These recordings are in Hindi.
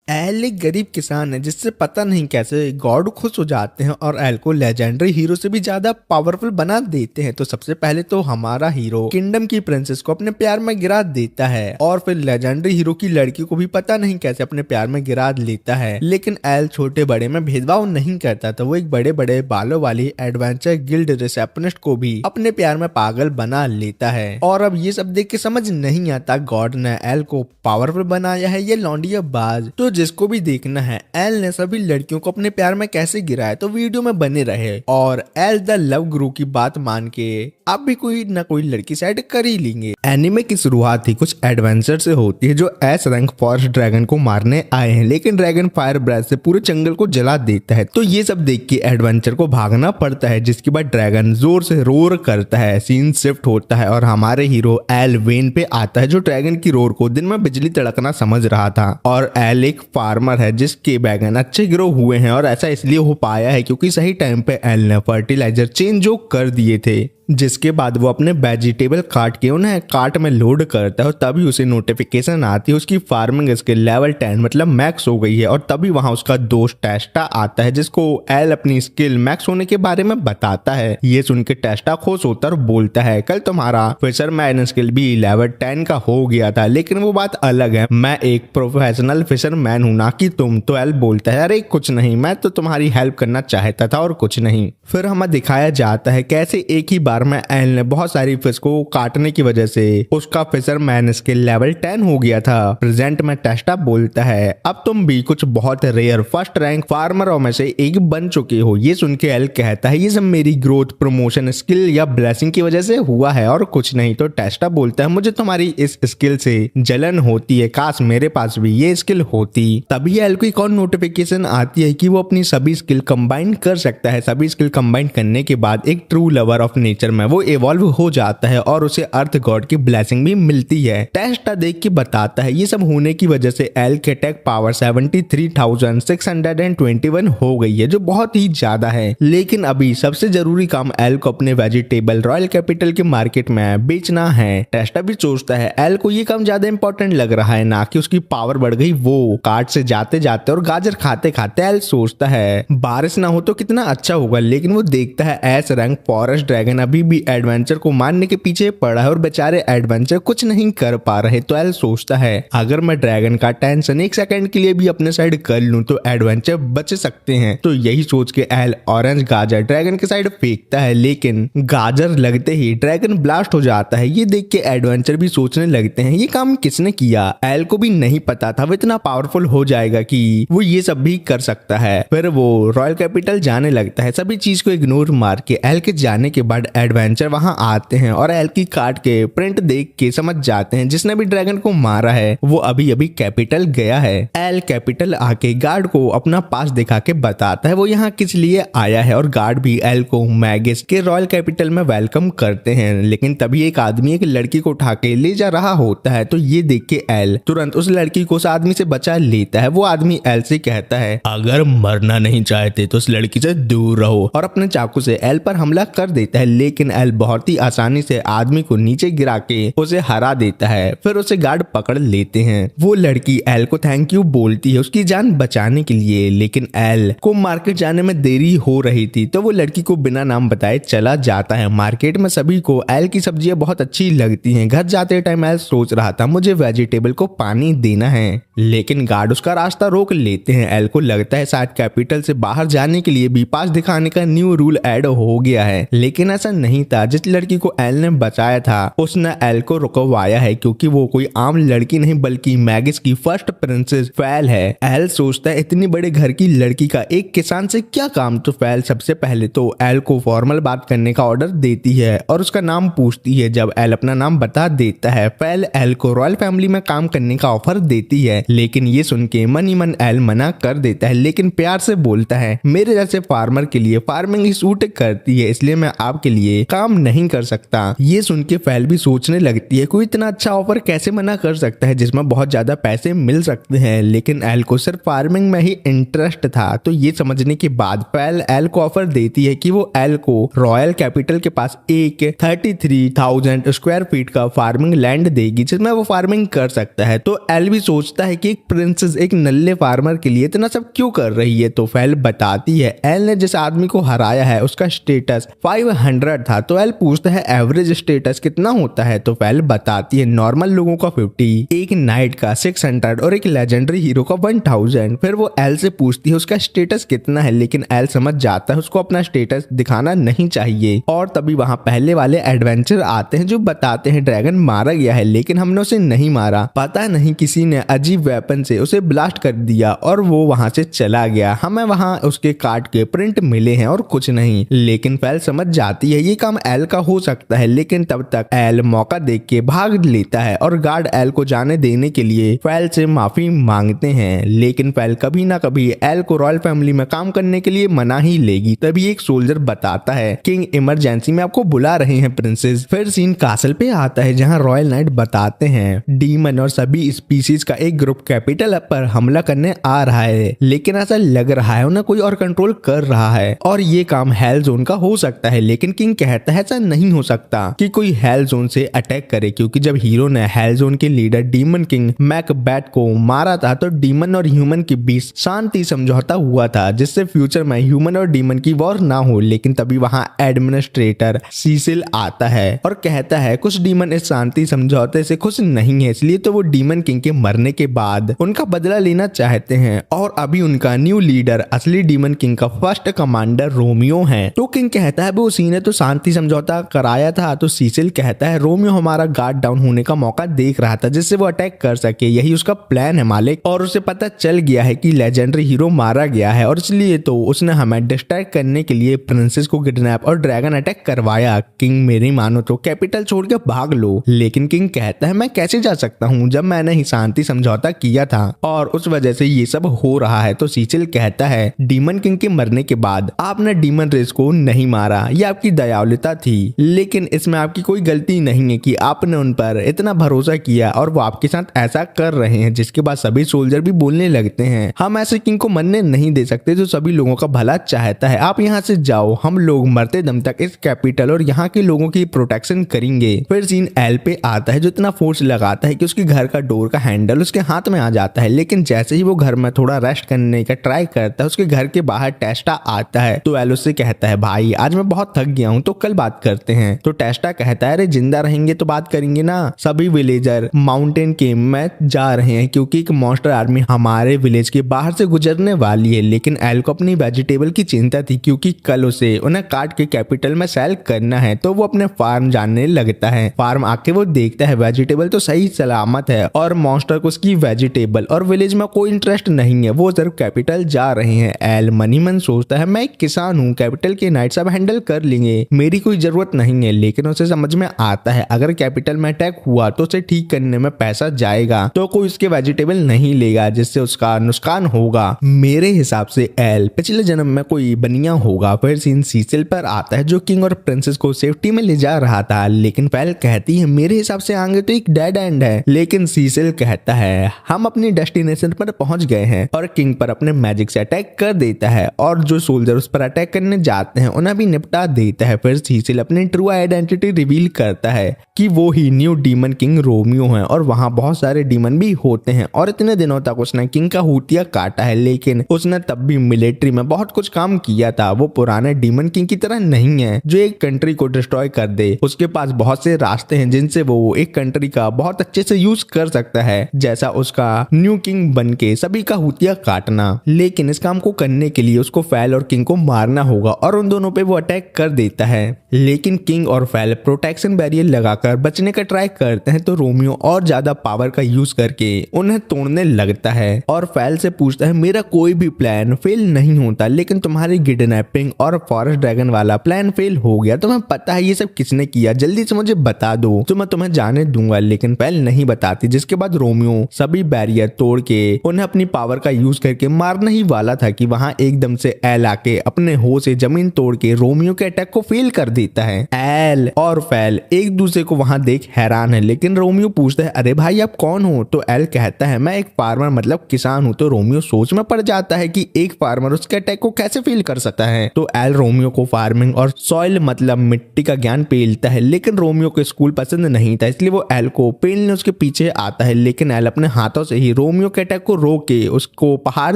एल एक गरीब किसान है जिससे पता नहीं कैसे गॉड खुश हो जाते हैं और एल को लेजेंडरी हीरो से भी ज्यादा पावरफुल बना देते हैं। तो सबसे पहले तो हमारा हीरो किंगडम की प्रिंसेस को अपने प्यार में गिरा देता है और फिर लेजेंडरी हीरो की लड़की को भी पता नहीं कैसे अपने प्यार में गिरा लेता है। लेकिन एल छोटे बड़े में भेदभाव नहीं करता, तो वो एक बड़े बड़े बालों वाली एडवेंचर गिल्ड रिसेप्शनिस्ट को भी अपने प्यार में पागल बना लेता है। और अब ये सब देख के समझ नहीं आता गॉड ने एल को पावरफुल बनाया है ये लौंडियाबाज। तो जिसको भी देखना है एल ने सभी लड़कियों को अपने प्यार में कैसे गिराया, तो वीडियो में बने रहे और एल द लव गुरु की बात मान के आप भी कोई ना कोई लड़की साइड कर ही लेंगे। एनिमे की शुरुआत ही कुछ एडवेंचर से होती है जो एस रैंक फॉरेस्ट ड्रैगन को मारने आए हैं, लेकिन ड्रैगन फायर ब्रेथ से पूरे जंगल को जला देता है। तो ये सब देख के एडवेंचर को भागना पड़ता है, जिसके बाद ड्रैगन जोर से रोर करता है। सीन शिफ्ट होता है और हमारे हीरो एल वेन पे आता है जो ड्रैगन की रोर को दिन में बिजली तड़कना समझ रहा था। और एल एक फार्मर है जिसके बैगन अच्छे ग्रो हुए हैं और ऐसा इसलिए हो पाया है क्योंकि सही टाइम पे एल ने फर्टिलाइजर चेंज जो कर दिए थे, जिसके बाद वो अपने वेजिटेबल काट के उन्हें कार्ट में लोड करता है और तभी उसे नोटिफिकेशन आती है उसकी फार्मिंग स्किल लेवल 10 मतलब मैक्स हो गई है। और तभी वहां उसका दोस्त टेस्टा आता है जिसको एल अपनी स्किल मैक्स होने के बारे में बताता है। ये सुन के टेस्टा खुश होता और बोलता है कल तुम्हारा फिशरमैन स्किल भी लेवल 10 का हो गया था, लेकिन वो बात अलग है, मैं एक प्रोफेशनल फिशरमैन हूँ ना कि तुम। तो एल बोलता है अरे कुछ नहीं, मैं तो तुम्हारी हेल्प करना चाहता था और कुछ नहीं। फिर हमें दिखाया जाता है कैसे एक ही बार में एल ने बहुत सारी फिश को काटने की वजह से उसका फिशरमैन स्किल लेवल 10 हो गया था। प्रेजेंट में टेस्टा बोलता है अब तुम भी कुछ बहुत रेयर फर्स्ट रैंक फार्मरों में से एक बन चुके हो। ये सुन के एल कहता है ये सब मेरी ग्रोथ प्रमोशन स्किल या ब्लेसिंग की वजह से हुआ है और कुछ नहीं। तो टेस्टा बोलता है मुझे तुम्हारी इस स्किल से जलन होती है, काश मेरे पास भी ये स्किल होती। तभी एल को एक और नोटिफिकेशन आती है कि वो अपनी सभी स्किल कंबाइन कर सकता है। सभी स्किल कंबाइन करने के बाद एक ट्रू लवर ऑफ नेचर में वो इवॉल्व हो जाता है और उसे अर्थ गॉड की ब्लेसिंग भी मिलती है। टेस्टा देख के बताता है ये सब होने की वजह से एल के अटैक पावर 73,621 हो गई है जो बहुत ही ज्यादा है। लेकिन अभी सबसे जरूरी काम एल को अपने वेजिटेबल रॉयल कैपिटल के मार्केट में बेचना है। टेस्टा भी सोचता है एल को ये काम ज्यादा इंपॉर्टेंट लग रहा है ना कि उसकी पावर बढ़ गई। वो कार्ट से जाते जाते और गाजर खाते खाते एल सोचता है बारिश ना हो तो कितना अच्छा होगा, लेकिन वो देखता है एस रैंक फॉरेस्ट ड्रैगन अभी भी एडवेंचर को मारने के पीछे पड़ा है और बेचारे एडवेंचर कुछ नहीं कर पा रहे। तो एल सोचता है अगर मैं ड्रैगन का टेंशन एक सेकंड के लिए भी अपने साइड कर लूं तो एडवेंचर बच सकते हैं। तो यही सोच के एल ऑरेंज गाजर ड्रैगन के साइड फेंकता है, लेकिन गाजर लगते ही ड्रैगन ब्लास्ट हो जाता है। ये देख के एडवेंचर भी सोचने लगते हैं ये काम किसने किया। एल को भी नहीं पता था वो इतना पावरफुल हो जाएगा कि वो ये सब भी कर सकता है। फिर वो रॉयल कैपिटल जाने लगता है। सभी चीज को इग्नोर मार के एल के जाने के बाद एडवेंचर वहां आते हैं और एल की कार्ड के प्रिंट देख के समझ जाते हैं जिसने भी ड्रैगन को मारा है वो अभी अभी कैपिटल गया है। एल कैपिटल आके गार्ड को अपना पास दिखा के बताता है वो यहाँ किस लिए आया है और गार्ड भी एल को मैगिस के रॉयल कैपिटल में वेलकम करते हैं। लेकिन तभी एक आदमी एक लड़की को उठा के ले जा रहा होता है। तो ये देख के एल तुरंत उस लड़की को उस आदमी से बचा लेता है। वो आदमी एल से कहता है अगर मरना नहीं चाहते तो उस लड़की से दूर रहो और अपने चाकू से एल पर हमला कर देता है। लेकिन एल बहुत ही आसानी से आदमी को नीचे गिरा के उसे हरा देता है। फिर उसे गार्ड पकड़ लेते हैं। वो लड़की एल को थैंक यू बोलती है उसकी जान बचाने के लिए, लेकिन एल को मार्केट जाने में देरी हो रही थी तो वो लड़की को बिना नाम बताए चला जाता है। मार्केट में सभी को एल की सब्जियां बहुत अच्छी लगती हैं। घर जाते टाइम एल सोच रहा था मुझे वेजिटेबल को पानी देना है, लेकिन गार्ड उसका रास्ता रोक लेते हैं। एल को लगता है शायद कैपिटल से बाहर जाने के लिए बी पास दिखाने का न्यू रूल ऐड हो गया है, लेकिन ऐसा नहीं था। जिस लड़की को एल ने बचाया था उसने एल को रुकवाया है क्योंकि वो कोई आम लड़की नहीं बल्कि मैगिस की फर्स्ट प्रिंसेस फैल है। एल सोचता है इतनी बड़े घर की लड़की का एक किसान से क्या काम। तो फैल सबसे पहले तो एल को फॉर्मल बात करने का ऑर्डर देती है और उसका नाम पूछती है। जब एल अपना नाम बता देता है फैल एल को रॉयल फैमिली में काम करने का ऑफर देती है, लेकिन ये सुन के मन ही मन एल मना कर देता है, लेकिन प्यार से बोलता है मेरे जैसे फार्मर के लिए फार्मिंग ही सूट करती है इसलिए मैं आपके लिए काम नहीं कर सकता। ये सुन के फैल भी सोचने लगती है कोई इतना अच्छा ऑफर कैसे मना कर सकता है जिसमें बहुत ज्यादा पैसे मिल सकते हैं, लेकिन एल को सिर्फ फार्मिंग में ही इंटरेस्ट था। तो ये समझने के बाद फैल एल को ऑफर देती है कि वो एल को रॉयल कैपिटल के पास एक 33,000 स्क्वायर फीट का फार्मिंग लैंड देगी जिसमें वो फार्मिंग कर सकता है। तो एल भी सोचता है कि एक प्रिंस प्रिंसेस एक नल्ले फार्मर के लिए इतना सब क्यों कर रही है? तो फेल बताती है एल ने जिस आदमी को हराया है उसका स्टेटस 500 था। तो एल पूछता है एवरेज स्टेटस कितना होता है? तो फेल बताती है नॉर्मल लोगों का 50, एक नाइट का 600 और एक लेजेंडरी हीरो का 1000। फिर वो एल से पूछती है उसका स्टेटस कितना है, लेकिन एल समझ जाता है उसको अपना स्टेटस दिखाना नहीं चाहिए। और तभी वहां पहले वाले एडवेंचर आते हैं जो बताते हैं ड्रैगन मारा गया है लेकिन हमने उसे नहीं मारा, पता नहीं किसी ने अजीब वेपन से उसे ब्लास्ट कर दिया और वो वहां से चला गया। हमें वहां उसके कार्ड के प्रिंट मिले हैं और कुछ नहीं। लेकिन फेल समझ जाती है ये काम एल का हो सकता है, लेकिन तब तक एल मौका देख के भाग लेता है और गार्ड एल को जाने देने के लिए फेल से माफी मांगते हैं। लेकिन फेल कभी ना कभी एल को रॉयल फैमिली में काम करने के लिए मना ही लेगी। तभी एक सोल्जर बताता है किंग इमरजेंसी में आपको बुला रहे हैं प्रिंसेस। फिर सीन कासल पे आता है जहाँ रॉयल नाइट बताते हैं डीमन और सभी स्पीसीज का एक ग्रुप कैपिटल पर हमला करने आ रहा है, लेकिन ऐसा लग रहा है उन्हें कोई और कंट्रोल कर रहा है और ये काम हेल जोन का हो सकता है। लेकिन किंग कहता है ऐसा नहीं हो सकता कि कोई हेल जोन से अटैक करे, क्योंकि जब हीरो ने हेल जोन के लीडर डीमन किंग मैकबेथ को मारा था तो डीमन और ह्यूमन के बीच शांति समझौता हुआ था जिससे फ्यूचर में ह्यूमन और डीमन की वॉर ना हो। लेकिन तभी वहां एडमिनिस्ट्रेटर सीसिल आता है और कहता है कुछ डीमन इस शांति समझौते से खुश नहीं है, इसलिए तो वो डीमन किंग के मरने के बाद उनका बदला लेना चाहते हैं और अभी उनका न्यू लीडर असली डीमन किंग का फर्स्ट कमांडर रोमियो है। तो किंग कहता है उसी ने तो शांति समझौता कराया था। तो सीसिल कहता है रोमियो हमारा गार्ड डाउन होने का मौका देख रहा था जिससे वो अटैक कर सके, यही उसका प्लान है मालिक, और उसे पता चल गया है कि लेजेंडरी हीरो मारा गया है और इसलिए तो उसने हमें डिस्ट्रैक्ट करने के लिए प्रिंसेस को किडनैप और ड्रैगन अटैक करवाया। किंग मेरी मानो तो कैपिटल छोड़ के भाग लो। लेकिन किंग कहता है मैं कैसे जा सकता हूँ जब मैंने ही शांति समझौता किया था और उस वजह से ये सब हो रहा है। तो सीसिल कहता है डीमन किंग के मरने के बाद आपने डीमन रेस को नहीं मारा, ये आपकी दयालुता थी, लेकिन इसमें आपकी कोई गलती नहीं है कि आपने उन पर इतना भरोसा किया और वो आपके साथ ऐसा कर रहे हैं। जिसके बाद सभी सोल्जर भी बोलने लगते हैं हम ऐसे किंग को मरने नहीं दे सकते जो सभी लोगों का भला चाहता है, आप यहाँ से जाओ, हम लोग मरते दम तक इस कैपिटल और यहाँ के लोगों की प्रोटेक्शन करेंगे। फिर सीन एल पे आता है जो इतना फोर्स लगाता है कि उसके घर का डोर का हैंडल उसके हाथ में आ जाता है, लेकिन जैसे ही वो घर में थोड़ा रेस्ट करने का ट्राई करता है उसके घर के बाहर टेस्टा आता है। तो एल उससे कहता है भाई आज मैं बहुत थक गया हूँ तो कल बात करते हैं। तो टेस्टा कहता है अरे जिंदा रहेंगे तो बात करेंगे ना। सभी विलेजर माउंटेन केव में जा रहे हैं क्योंकि एक मॉन्स्टर आर्मी हमारे विलेज के बाहर से गुजरने वाली है। लेकिन एल को अपनी वेजिटेबल की चिंता थी क्योंकि कल उसे उन्हें काट के कैपिटल में सेल करना है। तो वो अपने फार्म जानने लगता है। फार्म आके वो देखता है वेजिटेबल तो सही सलामत है और मॉन्स्टर को उसकी वेजिटेबल और विलेज में कोई इंटरेस्ट नहीं है, वो सिर्फ कैपिटल जा रहे हैं। एल मनी मन सोचता है मैं एक किसान हूँ, कैपिटल के नाइट सब हैंडल कर लेंगे, मेरी कोई जरूरत नहीं है। लेकिन उसे समझ में आता है अगर कैपिटल में अटैक हुआ तो उसे ठीक करने में पैसा जाएगा तो कोई उसके वेजिटेबल नहीं लेगा जिससे उसका नुकसान होगा। मेरे हिसाब से एल पिछले जन्म में कोई बनिया होगा। फिर सीन सीसिल पर आता है जो किंग और प्रिंसेस को सेफ्टी में ले जा रहा था, लेकिन फेल कहती है मेरे हिसाब से आगे तो एक डेड एंड है। लेकिन सीसिल कहता है हम अपनी डेस्टिनेशन पर पहुंच गए हैं और किंग पर अपने मैजिक से अटैक कर देता है और जो सोल्जर उस पर अटैक करने जाते हैं उन्हें भी निपटा देता है। फिर सीसिल अपनी ट्रू आइडेंटिटी रिवील करता है कि वो ही न्यू डीमन किंग रोमियो है और वहां बहुत सारे डीमन भी होते हैं और इतने दिनों तक उसने किंग का हुटिया काटा है, लेकिन उसने तब भी मिलिट्री में बहुत कुछ काम किया था। वो पुराने डीमन किंग की तरह नहीं है जो एक कंट्री को डिस्ट्रॉय कर दे। उसके पास बहुत से रास्ते हैं जिनसे वो एक कंट्री का बहुत अच्छे से यूज कर सकता है, जैसा उसका न्यू किंग बन के सभी का हुटिया काटना। लेकिन इस काम को करने के लिए उसको फेल और किंग को मारना होगा और उन दोनों पे वो अटैक कर देता है। लेकिन किंग और फेल प्रोटेक्शन बैरियर लगाकर बचने का ट्राई करते हैं तो रोमियो और ज्यादा पावर का यूज करके उन्हें तोड़ने लगता है और फेल से पूछता है मेरा कोई भी प्लान फेल नहीं होता, लेकिन तुम्हारी किडनैपिंग और फॉरेस्ट ड्रैगन वाला प्लान फेल हो गया। तुम्हें पता है ये सब किसने किया, जल्दी से मुझे बता दो तो मैं तुम्हें जाने दूंगा। लेकिन फेल नहीं बताती, जिसके बाद रोमियो सभी बैरियर तोड़ के उन्हें अपनी पावर का यूज करके मारना ही वाला था कि वहां एकदम से एल आके अपने हो से जमीन तोड़ के रोमियो के अटैक को फेल कर देता है। एल और फेल एक दूसरे को वहां देख हैरान है, लेकिन रोमियो पूछता है अरे भाई आप कौन हो? तो एल कहता है मैं एक फार्मर मतलब किसान हूँ। तो रोमियो सोच में पड़ जाता है कि एक फार्मर उसके अटैक को कैसे फेल कर सकता है। तो एल रोमियो को फार्मिंग और सॉइल मतलब मिट्टी का ज्ञान पेलता है, लेकिन रोमियो को स्कूल पसंद नहीं था इसलिए वो एल को पेलने उसके पीछे आता है। लेकिन एल अपने हाथों से ही रोमियो के अटैक को रोक के उसको पहाड़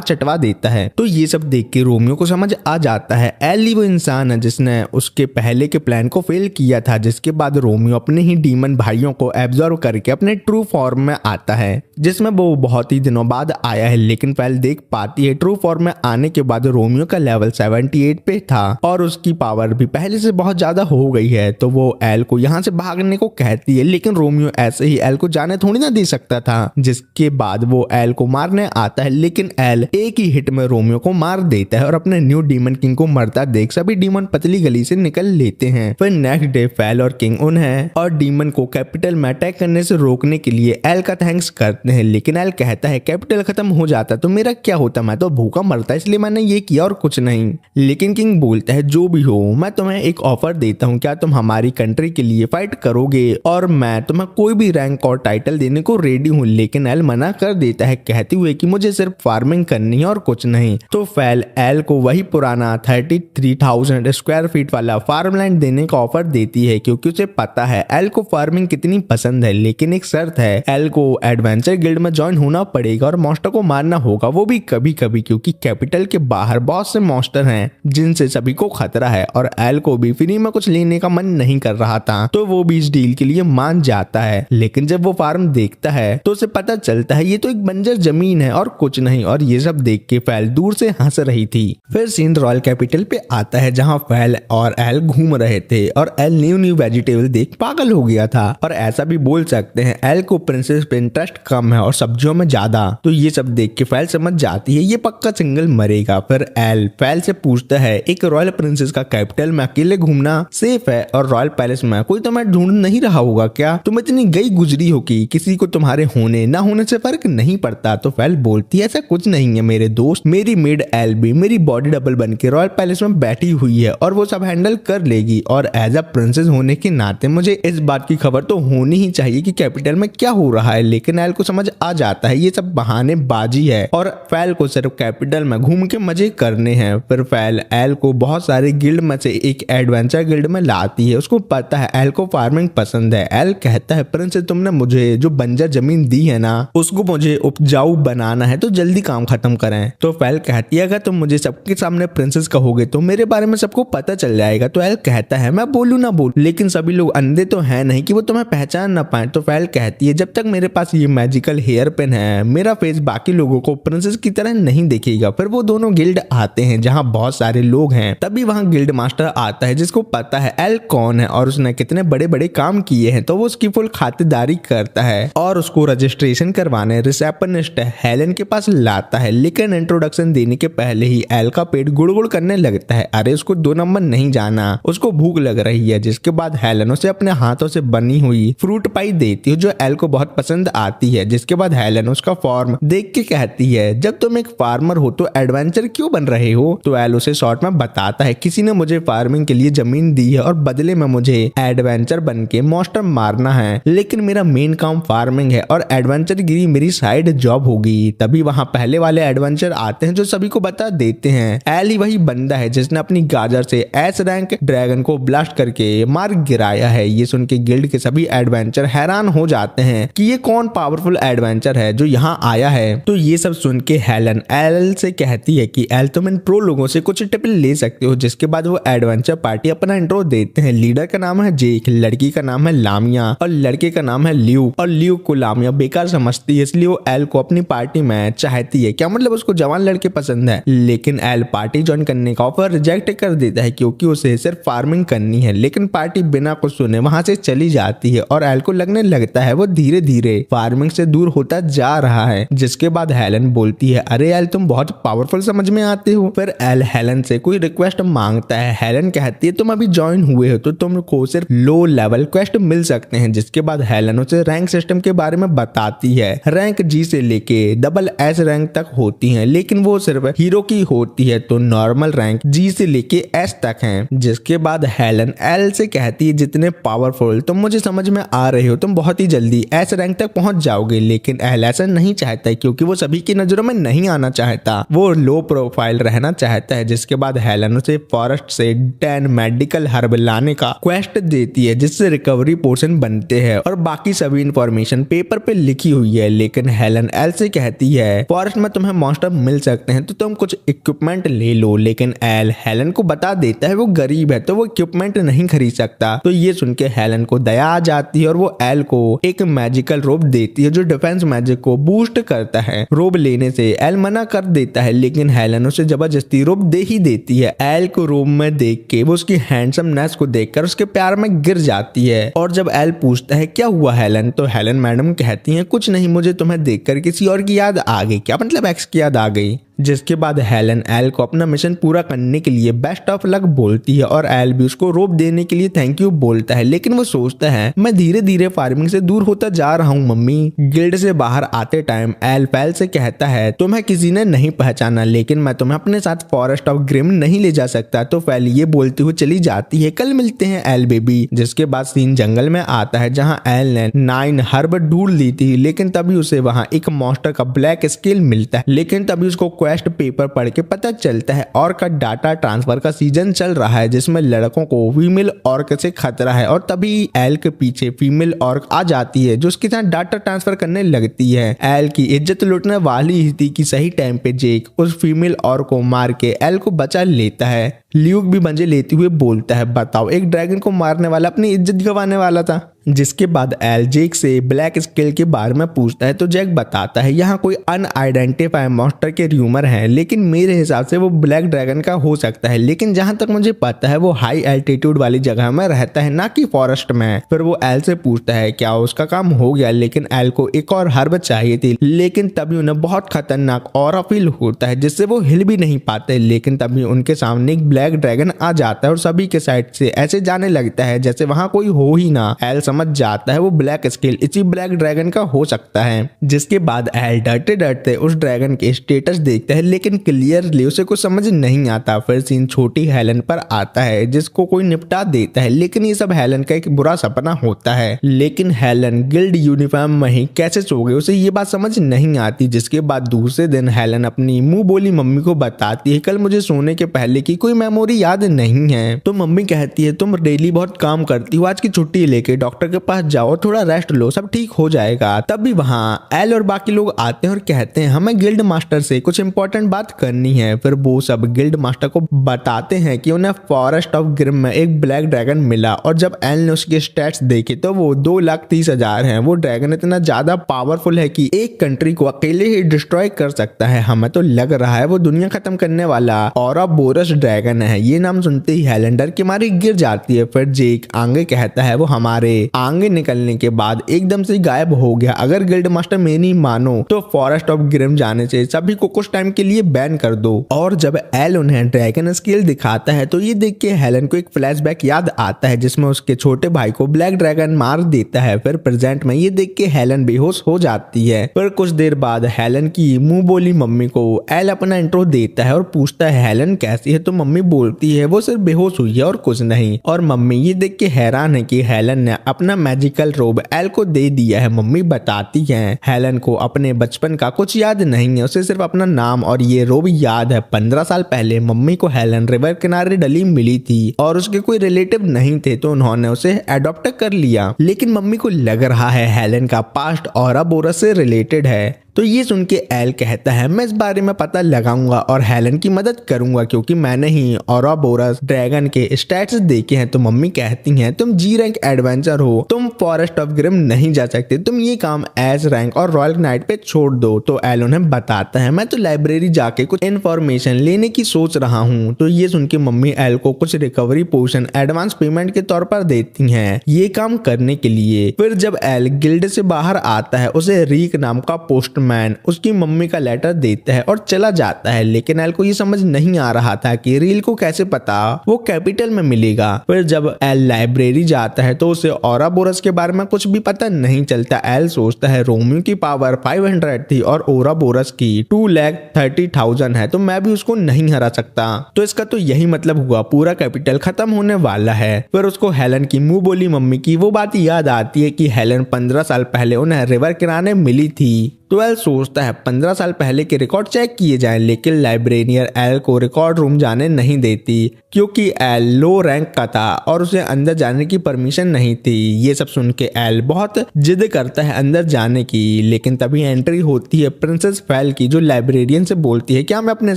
चटवा देता है। तो ये सब देख के रोमियो को समझ आ जाता है एल ही वो इंसान है जिसने उसके पहले के प्लान को फेल किया था। जिसके बाद रोमियो अपने ही डीमन भाइयों को एब्जॉर्व करके अपने ट्रू फॉर्म में आता है, जिसमें वो बहुत ही दिनों बाद आया है। लेकिन फेल देख पाती है ट्रू फॉर्म में आने के बाद रोमियो का लेवल 78 पे था और उसकी पावर भी पहले से बहुत ज्यादा हो गई है। तो वो एल को यहाँ से भागने को कहती है, लेकिन रोमियो ऐसे ही एल को जाने थोड़ी ना दे सकता था। जिसके बाद वो एल को मारने आता है, लेकिन एल एक ही हिट में रोमियो को मार देता है और अपने न्यू डीमन किंग को मरता देख सभी डीमन पतली गली से निकल लेते हैं। फिर नेक्स्ट डे फेल और किंग उन्हें और डीमन को कैपिटल में अटैक करने से रोकने के लिए एल का थैंक्स करते हैं। लेकिन एल कहता है कैपिटल खत्म हो जाता तो मेरा क्या होता, मैं तो भूखा मरता इसलिए मैंने ये किया और कुछ नहीं। लेकिन किंग बोलता है जो भी हो मैं तुम्हें एक ऑफर देता हूँ, क्या तुम हमारी कंट्री के लिए फाइट करोगे और मैं तुम्हें कोई भी रैंक और टाइटल देने को रेडी हूँ। लेकिन एल मना कर देता है कहते हुए कि मुझे सिर्फ फार्मिंग करनी है और कुछ नहीं। तो फेल एल को वही पुराना 33,000 स्क्वायर फीट वाला फार्मलैंड देने का ऑफर देती है, क्योंकि उसे पता है एल को फार्मिंग कितनी पसंद है। लेकिन एक शर्त है, एल को एडवेंचर गिल्ड में ज्वाइन होना पड़ेगा और मॉन्स्टर को मारना होगा, वो भी कभी कभी, क्योंकि कैपिटल के बाहर बहुत से मॉन्स्टर हैं जिनसे सभी को खतरा है। और एल को भी फ्री में कुछ लेने का मन नहीं कर रहा था, तो वो भी इस डील के लिए मान जाता है। लेकिन जब वो फार्म देखता है तो उसे पता चलता है ये तो एक बंजर जमीन है और कुछ नहीं। और ये सब देख के फेल दूर से हंस रही थी। फिर सीन रॉयल कैपिटल पे आता है जहाँ फेल और एल घूम रहे थे और एल न्यू वेजिटेबल देख पागल हो गया था। और ऐसा भी बोल सकते हैं एल को प्रिंसेस पे इंटरेस्ट कम है और सब्जियों में ज्यादा। तो ये सब देख के फेल समझ जाती है ये पक्का सिंगल मरेगा। फिर एल फेल से पूछता है एक रॉयल प्रिंसेस का कैपिटल में अकेले घूमना सेफ है और रॉयल पैलेस में कोई तुम्हें ढूंढ नहीं रहा होगा क्या, तुम इतनी गई गुजरी हो कि किसी को तुम्हारे होने ना होने से फर्क नहीं पड़ता। तो फेल बोलती है ऐसा कुछ नहीं है मेरे दोस्त, मेरी मेड एल भी मेरी बॉडी डबल बन के रॉयल पैलेस में बैठी हुई है और वो सब हैंडल कर लेगी। और एज अ प्रिंसेस होने के नाते मुझे इस बात की खबर तो होनी ही चाहिए कि कैपिटल में क्या हो रहा है। लेकिन एल को समझ आ जाता है ये सब बहानेबाजी है और फेल को सिर्फ कैपिटल में घूम के मजे करने हैं। फिर फेल एल को बहुत सारे गिल्ड में से एक एडवेंचर गिल्ड में लाती है। उसको पता है एल को फार्मिंग पसंद है। एल कहता है प्रिंसेस तुमने मुझे जो बंजर जमीन दी है ना उसको मुझे उपजाऊ बनाना है, तो जल्दी काम खत्म करें। तो फेल कहती है अगर तुम मुझे सबके सामने प्रिंसेस कहोगे तो मेरे बारे में सबको पता चल जाएगा। तो एल कहता है मैं बोलूं ना बोलूं, लेकिन सभी लोग अंधे तो है नहीं कि वो तुम्हें पहचान ना पाए। तो फेल कहती है जब तक मेरे पास ये मैजिकल हेयर पेन है मेरा फेस बाकी लोगों को प्रिंसेस की तरह नहीं दिखेगा। फिर वो दोनों गिल्ड आते हैं जहाँ बहुत सारे लोग हैं। तभी वहाँ गिल्ड मास्टर आता है जिसको पता है एल कौन है और उसने कितने बड़े बड़े काम किए हैं। तो वो उसकी फुल खातिरदारी करता है और उसको रजिस्ट्रेशन करवाने रिसेप्शनिस्ट हेलन के पास लाता है। लेकिन इंट्रोडक्शन देने के पहले ही एल का पेट गुड़गुड़ करने लगता है। अरे उसको 2 नंबर नहीं जाना, उसको भूख लग रही है। जिसके बाद हेलन उसे अपने हाथों से बनी हुई फ्रूट पाई देती है जो एल को बहुत पसंद आती है। जिसके बाद हेलन उसका फॉर्म देख के कहती है जब तुम एक फार्मर हो तो एडवेंचर क्यों बन रहे हो। तो एल उसे शॉर्ट में बताता है किसी ने मुझे फार्मिंग के लिए जमीन दी है और बदले में मुझे एडवेंचर बन के मॉन्स्टर मारना है, लेकिन मेरा मेन काम फार्मिंग है और एडवेंचर गिरी मेरी साइड जॉब होगी। तभी वहां पहले वाले एडवेंचर आते हैं जो सभी को बता देते हैं एल ही वही बंदा है जिसने अपनी गाजर से एस रैंक ड्रैगन को ब्लास्ट करके मार गिराया है। ये सुन के गिल्ड के सभी एडवेंचर हैरान हो जाते हैं कि ये कौन पावरफुल एडवेंचर है जो यहाँ आया है। तो ये सब सुन के हेलन एल से कहती है कि एल तुम इन प्रो लोगों से कुछ टिप ले सकते हो। जिसके बाद वो एडवेंचर पार्टी अपना इंट्रो देते हैं। लीडर का नाम है जेक, लड़की का नाम है लामिया और लड़के का नाम है ल्यू। और ल्यू को लामिया बेकार समझती है इसलिए वो एल को अपनी पार्टी में चाहती है। क्या मतलब उसको जवान लड़के पसंद है। लेकिन एल पार्टी ज्वाइन करने का ऑफर रिजेक्ट कर देता है क्योंकि उसे सिर्फ फार्मिंग करनी है। लेकिन पार्टी बिना कुछ सुने वहां से चली जाती है और एल को लगने लगता है वो धीरे धीरे फार्मिंग से दूर होता जा रहा है। जिसके बाद हेलन बोलती है अरे एल तुम बहुत पावरफुल समझ में आते हो। फिर एल हेलन से कोई रिक्वेस्ट मांगता है। हेलन कहती है तुम अभी ज्वाइन हुए हो तो तुमको सिर्फ लो लेवल क्वेस्ट मिल सकते हैं। जिसके बाद हेलन उसे रैंक सिस्टम के बारे में बताती है। रैंक जी से लेके डबल एस रैंक तक होती है, लेकिन वो सिर्फ हीरो की होती है। तो नॉर्मल रैंक जी से लेके एस तक है। जिसके बाद हेलन एल से कहती है जितने पावरफुल तुम मुझे समझ में आ रहे हो तुम बहुत ही जल्दी एस रैंक तक पहुंच जाओगे, लेकिन एल ऐसा नहीं चाहता है क्योंकि वो सभी की नजरों में नहीं आना चाहता। वो लो प्रोफाइल रहना चाहता है। जिसके बाद हेलन उसे फॉरेस्ट से 10 मेडिकल हर्ब लाने का क्वेस्ट देती है जिससे रिकवरी पोर्शन बनते हैं और बाकी सभी इंफॉर्मेशन पेपर पे लिखी हुई है। लेकिन हेलन एल से कहती है फॉरेस्ट में तुम्हें मॉन्स्टर मिल सकते हैं तो तुम कुछ इक्विपमेंट ले लो। लेकिन एल हेलन को बता देता है वो गरीब है तो वो इक्विपमेंट नहीं खरीद सकता। तो ये सुन के हेलन को दया आ जाती है और वो एल को एक मैजिकल रोब देती है जो डिफेंस मैजिक को बूस्ट करता है। रोब लेने से एल मना कर देता है लेकिन हेलन उसे जबरदस्ती रोब दे ही देती है। एल को रोब में देख के वो उसकी हैंडसमनेस को देखकर उसके प्यार में गिर जाती है। और जब एल पूछता है क्या हुआ हेलन, तो हेलन मैडम कहती है कुछ नहीं, मुझे तुम्हें देखकर किसी और की याद आ गई। क्या मतलब एक्स की याद आ गई? जिसके बाद हेलन एल को अपना मिशन पूरा करने के लिए बेस्ट ऑफ लक बोलती है और एल भी उसको रोप देने के लिए थैंक यू बोलता है। लेकिन वो सोचता है मैं धीरे धीरे फार्मिंग से दूर होता जा रहा हूँ मम्मी। गिल्ड से बाहर आते टाइम एल पैल से कहता है तुम्हें किसी ने नहीं पहचाना लेकिन मैं तुम्हें अपने साथ फॉरेस्ट ऑफ ग्रिम नहीं ले जा सकता। तो फैल ये बोलते हुए चली जाती है कल मिलते हैं एल बेबी। जिसके बाद सीन जंगल में आता है जहाँ एल ने 9 हर्ब ढूंढ ली थी लेकिन तभी उसे वहाँ एक मॉन्स्टर का ब्लैक स्केल मिलता है। लेकिन तभी उसको क्वेस्ट पेपर पढ़ के पता चलता है ऑर्क का डाटा ट्रांसफर का सीजन चल रहा है जिसमें लड़कों को फीमेल ऑर्क से खतरा है। और तभी एल के पीछे फीमेल ऑर्क आ जाती है जो उसके साथ डाटा ट्रांसफर करने लगती है। एल की इज्जत लूटने वाली ही थी कि सही टाइम पे जेक उस फीमेल ऑर्क को मार के एल को बचा लेता है। ल्यूक भी मजे लेते हुए बोलता है बताओ एक ड्रैगन को मारने वाला अपनी इज्जत गंवाने वाला था। जिसके बाद एल जेक से ब्लैक स्केल के बारे में पूछता है तो जैक बताता है यहाँ कोई अनआइडेंटिफाइड मॉन्स्टर के र्यूमर हैं लेकिन मेरे हिसाब से वो ब्लैक ड्रैगन का हो सकता है। लेकिन जहां तक मुझे पता है वो हाई एल्टीट्यूड वाली जगह में रहता है ना कि फॉरेस्ट में। फिर वो एल से पूछता है क्या उसका काम हो गया। लेकिन एल को एक और हर्ब चाहिए थी लेकिन तभी उन्हें बहुत खतरनाक और फील होता है जिससे वो हिल भी नहीं पाते। लेकिन तभी उनके सामने एक ब्लैक ड्रैगन आ जाता है और सभी के साइड से ऐसे जाने लगता है जैसे वहां कोई हो ही ना। एल समझ जाता है वो ब्लैक स्केल इसी ब्लैक ड्रैगन का हो सकता है। जिसके बाद एल डरते डरते उस ड्रैगन के स्टेटस देखता है लेकिन क्लियरली उसे कुछ समझ नहीं आता। फिर सीन छोटी हेलन पर आता है जिसको कोई निपटा देता है लेकिन ये सब हेलन का एक बुरा सपना होता है। लेकिन हेलन गिल्ड यूनिफॉर्म में ही कैसे सो गई उसे ये बात समझ नहीं आती। जिसके बाद दूसरे दिन हेलन अपनी मुंह बोली मम्मी को बताती है कल मुझे सोने के पहले की कोई मेमोरी याद नहीं है। तो मम्मी कहती है तुम डेली बहुत काम करती हो आज की छुट्टी लेके डॉक्टर के पास जाओ थोड़ा रेस्ट लो सब ठीक हो जाएगा। तभी वहाँ एल और बाकी लोग आते हैं और कहते हैं हमें गिल्ड मास्टर से कुछ इंपॉर्टेंट बात करनी है। फिर वो सब गिल्ड मास्टर को बताते हैं कि उन्हें फॉरेस्ट ऑफ ग्रिम में एक ब्लैक ड्रैगन मिला और जब एल ने उसके स्टैट्स देखे तो वो 2,30,000 हैं। वो ड्रैगन इतना ज्यादा पावरफुल है कि एक कंट्री को अकेले ही डिस्ट्रॉय कर सकता है। हमें तो लग रहा है वो दुनिया खत्म करने वाला औरोबोरस ड्रैगन है। ये नाम सुनते ही हेलन डर के मारे गिर जाती है। फिर जेक आगे कहता है वो हमारे आगे निकलने के बाद एकदम से गायब हो गया। अगर गिल्ड मास्टर मेरी मानो तो फॉरेस्ट ऑफ ग्रिम जाने से सभी को कुछ टाइम के लिए बैन कर दो। और जब एल उन्हें ड्रैगन स्केल दिखाता है तो ये देख के हेलन को एक फ्लैशबैक याद आता है जिसमें उसके छोटे भाई को ब्लैक ड्रैगन मार देता है। फिर प्रेजेंट में ये देख के हेलन बेहोश हो जाती है। फिर कुछ देर बाद हेलन की मुंह बोली मम्मी को एल अपना इंट्रो देता है और पूछता है हेलन कैसी है। तो मम्मी बोलती है वो सिर्फ बेहोश हुई है और कुछ नहीं। और मम्मी ये देख के हैरान है कि हेलन ने अपना मैजिकल रोब एल को दे दिया है। मम्मी बताती है हेलन को अपने बचपन का कुछ याद नहीं है उसे सिर्फ अपना नाम और ये रोब याद है। 15 साल पहले मम्मी को हेलन रिवर किनारे डली मिली थी और उसके कोई रिलेटिव नहीं थे तो उन्होंने उसे अडॉप्ट कर लिया। लेकिन मम्मी को लग रहा है हेलन का पास्ट औरोबोरस से रिलेटेड है। तो ये सुन के एल कहता है मैं इस बारे में पता लगाऊंगा और हेलन की मदद करूंगा क्योंकि मैंने ही औरोबोरस ड्रैगन के स्टैट्स देखे हैं। तो मम्मी कहती हैं तुम जी रैंक एडवेंचर हो तुम फॉरेस्ट ऑफ ग्रिम नहीं जा सकते तुम ये काम एस रैंक और रॉयल नाइट पे छोड़ दो। तो एल उन्हें बताता है मैं तो लाइब्रेरी जाके कुछ इन्फॉर्मेशन लेने की सोच रहा हूँ। तो ये सुन के मम्मी एल को कुछ रिकवरी पोर्शन एडवांस पेमेंट के तौर पर देती हैं ये काम करने के लिए। फिर जब एल गिल्ड से बाहर आता है उसे रीक नाम का पोस्ट मैन उसकी मम्मी का लेटर देता है और चला जाता है, लेकिन एल को ये समझ नहीं आ रहा था कि रील को कैसे पता वो कैपिटल में मिलेगा। फिर जब एल लाइब्रेरी जाता है तो उसे ओराबोरस के बारे में कुछ भी पता नहीं चलता। एल सोचता है रोमियो की पावर 500 थी और ओराबोरस की 2,30,000 है, तो मैं भी उसको नहीं हरा सकता। तो इसका तो यही मतलब हुआ, पूरा कैपिटल खत्म होने वाला है। फिर उसको हेलन की मुंह बोली मम्मी की वो बात याद आती है कि हेलन 15 साल पहले उन्हें रिवर किनारे मिली थी। तो एल सोचता है 15 साल पहले के रिकॉर्ड चेक किए जाएं, लेकिन लाइब्रेरियन एल को रिकॉर्ड रूम जाने नहीं देती क्योंकि एल लो रैंक का था और उसे अंदर जाने की परमिशन नहीं थी। ये सब सुन के एल बहुत जिद करता है अंदर जाने की, लेकिन तभी एंट्री होती है प्रिंसेस फेल की, जो लाइब्रेरियन से बोलती है क्या मैं अपने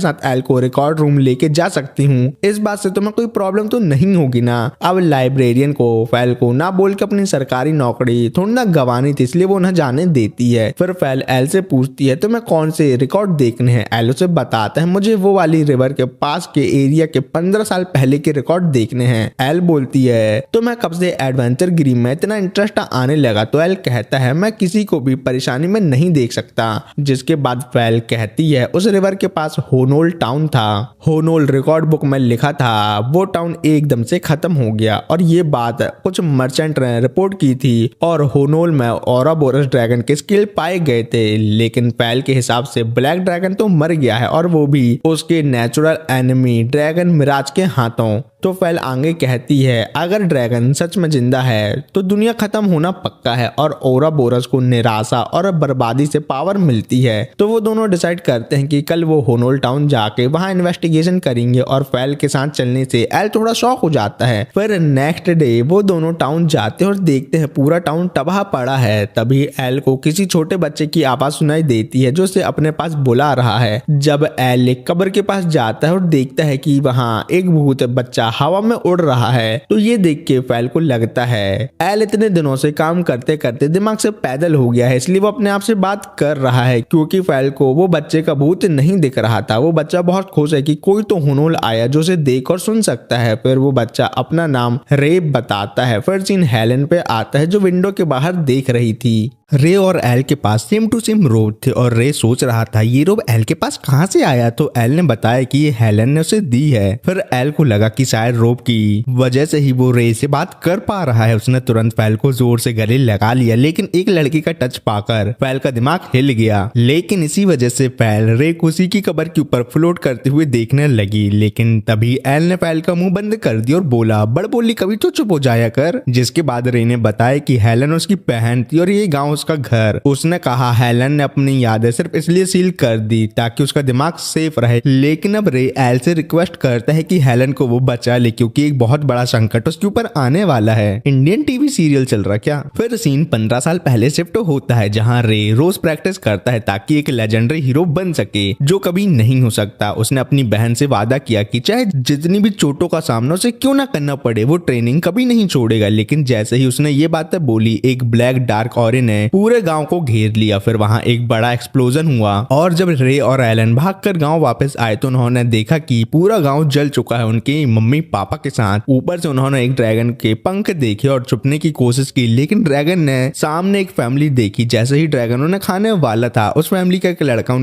साथ एल को रिकॉर्ड रूम लेके जा सकती हूँ? इस बात से तुम्हें कोई प्रॉब्लम तो नहीं होगी ना? अब लाइब्रेरियन को फेल को ना बोल के अपनी सरकारी नौकरी थोड़ी ना गंवानी थी, इसलिए वो उन्हें जाने देती है। फिर फेल एल से पूछती है तुम्हें कौन से रिकॉर्ड देखने हैं? एल उसे बताता है मुझे वो वाली रिवर के पास के एरिया के 15 साल पहले के रिकॉर्ड देखने हैं। एल बोलती है तो मैं कब से एडवेंचर गिरी में इतना इंटरेस्ट आने लगा? तो एल कहता है मैं किसी को भी परेशानी में नहीं देख सकता। जिसके बाद फेल कहती है उस रिवर के पास होनोल टाउन था, होनोल रिकॉर्ड बुक में लिखा था, वो टाउन एकदम से खत्म हो गया और ये बात कुछ मर्चेंट ने रिपोर्ट की थी और होनोल में ओराबोरस ड्रैगन के स्किल पाए गए थे, लेकिन फेल के हिसाब से ब्लैक ड्रैगन तो मर गया है और वो भी उसके नेचुरल एनिमी ड्रैगन मिराज के हाथों। तो फेल आगे कहती है अगर ड्रैगन सच में जिंदा है तो दुनिया खत्म होना पक्का है और ओराबोरस को निराशा और बर्बादी से पावर मिलती है। तो वो दोनों डिसाइड करते हैं कि कल वो होनोल टाउन जाके वहां इन्वेस्टिगेशन करेंगे और फेल के साथ चलने से एल थोड़ा शॉक हो जाता है। फिर नेक्स्ट डे वो दोनों टाउन जाते हैं और देखते हैं पूरा टाउन तबाह पड़ा है। तभी एल को किसी छोटे बच्चे की आवाज सुनाई देती है जो उसे अपने पास बुला रहा है। जब एल एक कब्र के पास जाता है और देखता है कि वहाँ एक भूत बच्चा हवा में उड़ रहा है, तो ये देख के फेल को लगता है एल इतने दिनों से काम करते करते दिमाग से पैदल हो गया है, इसलिए वो अपने आप से बात कर रहा है क्योंकि फेल को वो बच्चे का भूत नहीं दिख रहा था। वो बच्चा बहुत खुश है कि कोई तो होनोल आया जो उसे देख और सुन सकता है। फिर वो बच्चा अपना नाम रे बताता है। फिर सीन हेलन पे आता है जो विंडो के बाहर देख रही थी। रे और एल के पास सेम टू सेम रोब थे और रे सोच रहा था ये रोब एल के पास कहाँ से आया, तो एल ने बताया कि ये हेलन ने उसे दी है। फिर एल को लगा कि शायद रोब की वजह से ही वो रे से बात कर पा रहा है। उसने तुरंत फेल को जोर से गले लगा लिया, लेकिन एक लड़की का टच पाकर फेल का दिमाग हिल गया। लेकिन इसी वजह से फेल रे को उसी की कब्र के ऊपर फ्लोट करते हुए देखने लगी। लेकिन तभी एल ने फेल का मुंह बंद कर दिया और बोला बड़ बोली कभी तो चुप हो जाया कर। जिसके बाद रे ने बताया कि हेलन उसकी बहन थी और ये गाँव उसका घर। उसने कहा हेलन ने अपनी यादें सिर्फ इसलिए सील कर दी ताकि उसका दिमाग सेफ रहे, लेकिन अब रे एल से रिक्वेस्ट करता है कि हेलन को वो बचा ले क्योंकि एक बहुत बड़ा संकट उसके ऊपर आने वाला है। इंडियन टीवी सीरियल चल रहा क्या? फिर सीन 15 साल पहले शिफ्ट होता है जहाँ रे रोज प्रैक्टिस करता है ताकि एक लेजेंडरी हीरो बन सके जो कभी नहीं हो सकता। उसने अपनी बहन से वादा किया कि चाहे जितनी भी चोटों का सामना उसे क्यों ना करना पड़े वो ट्रेनिंग कभी नहीं छोड़ेगा। लेकिन जैसे ही उसने ये बातें बोली एक ब्लैक डार्क ऑरे ने पूरे गांव को घेर लिया। फिर वहां एक बड़ा एक्सप्लोजन हुआ और जब रे और एलन भागकर गांव वापस आए तो उन्होंने देखा कि पूरा गांव जल चुका है उनके मम्मी पापा के साथ। ऊपर से उन्होंने एक ड्रैगन के पंख देखे और छुपने की कोशिश की, लेकिन ड्रैगन ने सामने एक फैमिली देखी। जैसे ही ड्रैगन उन्हें खाने वाला था उस फैमिली का एक लड़का